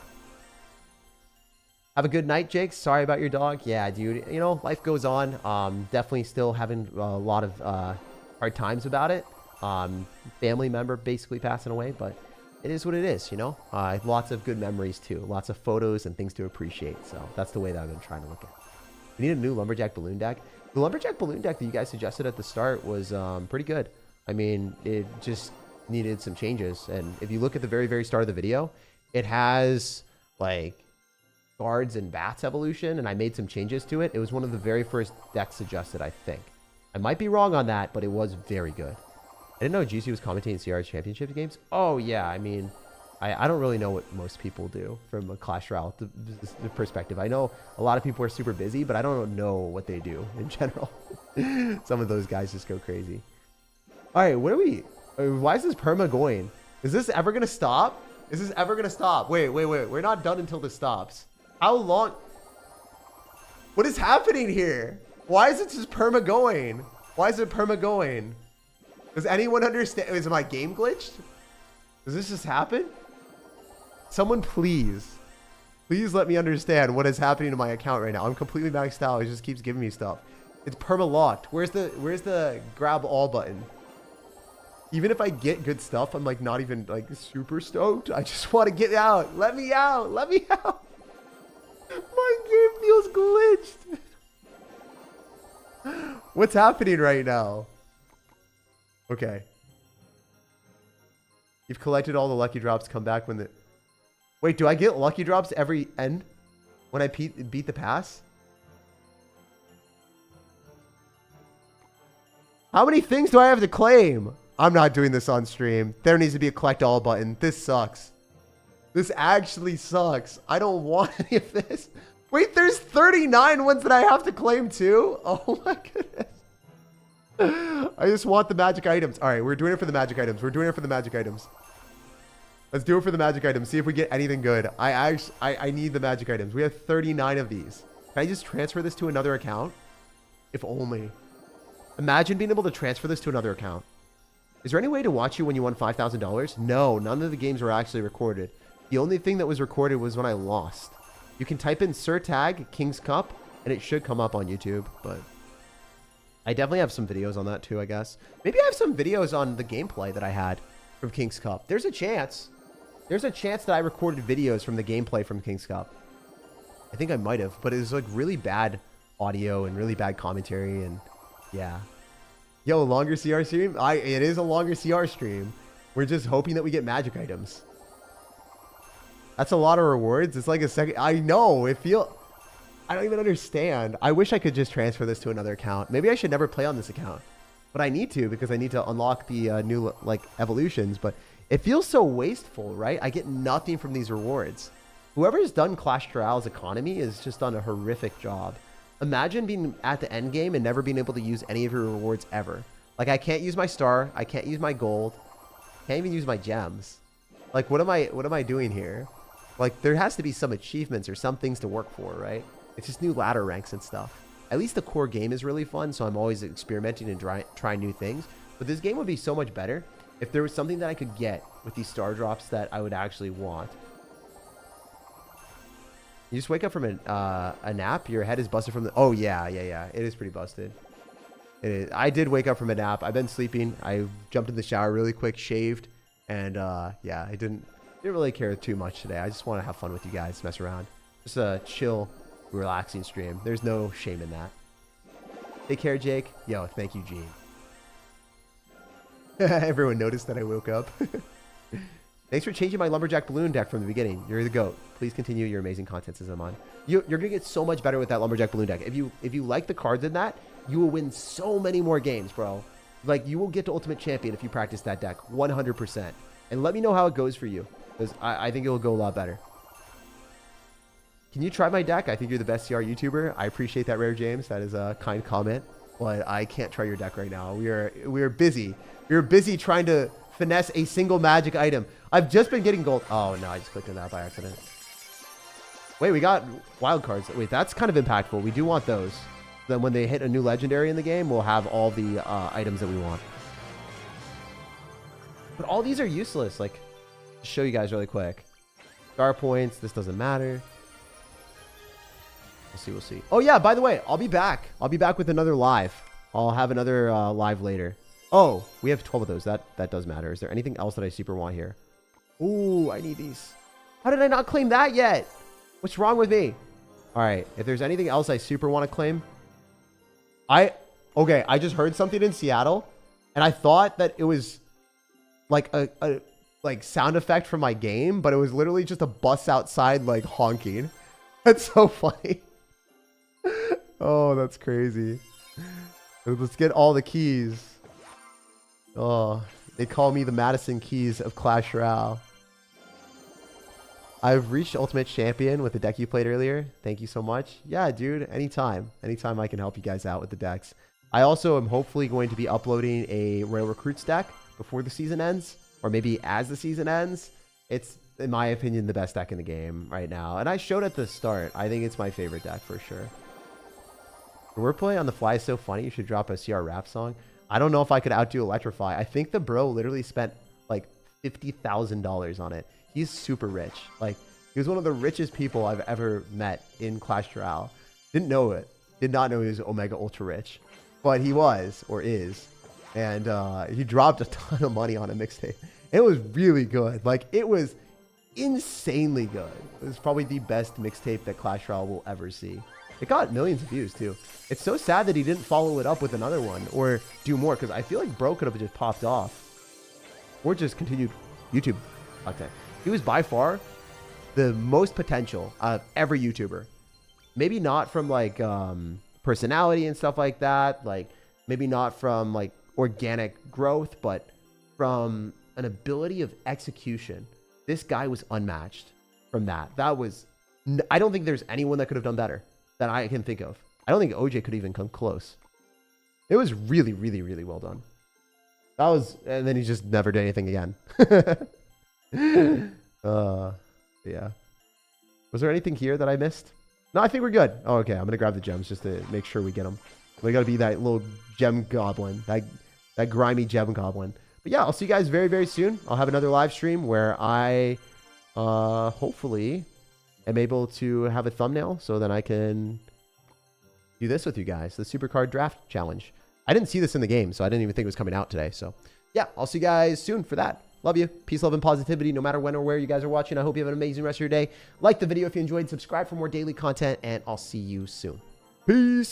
Have a good night, Jake. Sorry about your dog. Yeah, dude. You know, life goes on. Definitely still having a lot of hard times about it. Family member basically passing away, but it is what it is, you know? Lots of good memories, too. Lots of photos and things to appreciate. So that's the way that I've been trying to look at it. We need a new Lumberjack Balloon deck. The Lumberjack Balloon deck that you guys suggested at the start was pretty good. I mean, it just needed some changes. And if you look at the very, very start of the video, it has, like, guards and bats evolution, and I made some changes to it. It was one of the very first decks suggested, I think. I might be wrong on that, but it was very good. I didn't know GC was commentating CR championship games. Oh yeah, I mean, I don't really know what most people do from a Clash Royale perspective. I know a lot of people are super busy, but I don't know what they do in general. Some of those guys just go crazy. All right, what are we? Why is this perma going? Is this ever gonna stop? Is this ever gonna stop? Wait. We're not done until this stops. How long? What is happening here? Why is it just perma going? Why is it perma going? Does anyone understand? Is my game glitched? Does this just happen? Someone please let me understand what is happening to my account right now. I'm completely maxed out. It just keeps giving me stuff. It's perma locked. Where's the grab all button? Even if I get good stuff, I'm like not even like super stoked. I just want to get out. Let me out. Let me out. My game feels glitched. What's happening right now? Okay. You've collected all the lucky drops. Come back when the... Wait, do I get lucky drops every end when I beat the pass? How many things do I have to claim? I'm not doing this on stream. There needs to be a collect all button. This sucks. This actually sucks. I don't want any of this. Wait, there's 39 ones that I have to claim too? Oh my goodness. I just want the magic items. All right, we're doing it for the magic items. We're doing it for the magic items. Let's do it for the magic items. See if we get anything good. I need the magic items. We have 39 of these. Can I just transfer this to another account? If only. Imagine being able to transfer this to another account. Is there any way to watch you when you won $5,000? No, none of the games were actually recorded. The only thing that was recorded was when I lost. You can type in SirTag King's Cup, and it should come up on YouTube, but I definitely have some videos on that too, I guess. Maybe I have some videos on the gameplay that I had from King's Cup. There's a chance. There's a chance that I recorded videos from the gameplay from King's Cup. I think I might have, but it was like really bad audio and really bad commentary, and yeah. Yo, longer CR stream? It is a longer CR stream. We're just hoping that we get magic items. That's a lot of rewards. It's like a second. I know. I don't even understand. I wish I could just transfer this to another account. Maybe I should never play on this account. But I need to because I need to unlock the new like evolutions. But it feels so wasteful, right? I get nothing from these rewards. Whoever's done Clash Royale's economy has just done a horrific job. Imagine being at the end game and never being able to use any of your rewards ever. Like I can't use my star. I can't use my gold. Can't even use my gems. Like what am I doing here? Like there has to be some achievements or some things to work for, right? It's just new ladder ranks and stuff. At least the core game is really fun, so I'm always experimenting and trying new things. But this game would be so much better if there was something that I could get with these star drops that I would actually want. You just wake up from a nap. Your head is busted from the... Oh, yeah. It is pretty busted. It is. I did wake up from a nap. I've been sleeping. I jumped in the shower really quick, shaved. And, yeah, I didn't really care too much today. I just want to have fun with you guys, mess around. Just a chill, relaxing stream. There's no shame in that. Take care, Jake. Yo, thank you, Gene. Everyone noticed that I woke up. Thanks for changing my lumberjack balloon deck from the beginning. You're the GOAT. Please continue your amazing content as I'm on. You're gonna get so much better with that lumberjack balloon deck. If you like the cards in that, you will win so many more games, bro. Like, you will get to Ultimate Champion if you practice that deck 100%. And let me know how it goes for you, because I think it will go a lot better. Can you try my deck? I think you're the best CR YouTuber. I appreciate that, Rare James. That is a kind comment, but I can't try your deck right now. We are busy. We're busy trying to finesse a single magic item. I've just been getting gold. Oh, no, I just clicked on that by accident. Wait, we got wild cards. Wait, that's kind of impactful. We do want those. Then when they hit a new legendary in the game, we'll have all the items that we want. But all these are useless. Like, to show you guys really quick. Star points. This doesn't matter. We'll see. Oh, yeah, by the way, I'll be back. I'll be back with another live. I'll have another live later. Oh, we have 12 of those. That does matter. Is there anything else that I super want here? Ooh, I need these. How did I not claim that yet? What's wrong with me? All right. If there's anything else I super want to claim. Okay, I just heard something in Seattle, and I thought that it was like a like sound effect from my game, but it was literally just a bus outside like honking. That's so funny. Oh, that's crazy. Let's get all the keys. Oh, they call me the Madison Keys of Clash Royale. I've reached Ultimate Champion with the deck you played earlier. Thank you so much. Yeah, dude, anytime. Anytime I can help you guys out with the decks. I also am hopefully going to be uploading a Royal Recruits deck before the season ends, or maybe as the season ends. It's, in my opinion, the best deck in the game right now. And I showed at the start. I think it's my favorite deck for sure. The wordplay on the fly is so funny. You should drop a CR rap song. I don't know if I could outdo Electrify. I think the bro literally spent like $50,000 on it. He's super rich. Like, he was one of the richest people I've ever met in Clash Royale. Didn't know it. Did not know he was Omega Ultra Rich. But he was, or is. And he dropped a ton of money on a mixtape. It was really good. Like, it was insanely good. It was probably the best mixtape that Clash Royale will ever see. It got millions of views, too. It's so sad that he didn't follow it up with another one or do more, because I feel like bro could have just popped off. Or just continued YouTube content. He was by far the most potential of every YouTuber. Maybe not from, like, personality and stuff like that. Like, maybe not from, like, organic growth, but from an ability of execution. This guy was unmatched from that. That was... I don't think there's anyone that could have done better that I can think of. I don't think OJ could even come close. It was really, really, really well done. That was... And then he just never did anything again. Yeah. Was there anything here that I missed? No, I think we're good. Oh, okay. I'm gonna grab the gems just to make sure we get them. We gotta be that little gem goblin, that grimy gem goblin. But yeah, I'll see you guys very, very soon. I'll have another live stream where I hopefully am able to have a thumbnail so then I can do this with you guys, the Supercard Draft Challenge. I didn't see this in the game, so I didn't even think it was coming out today. So yeah, I'll see you guys soon for that. Love you. Peace, love, and positivity no matter when or where you guys are watching. I hope you have an amazing rest of your day. Like the video if you enjoyed. Subscribe for more daily content, and I'll see you soon. Peace.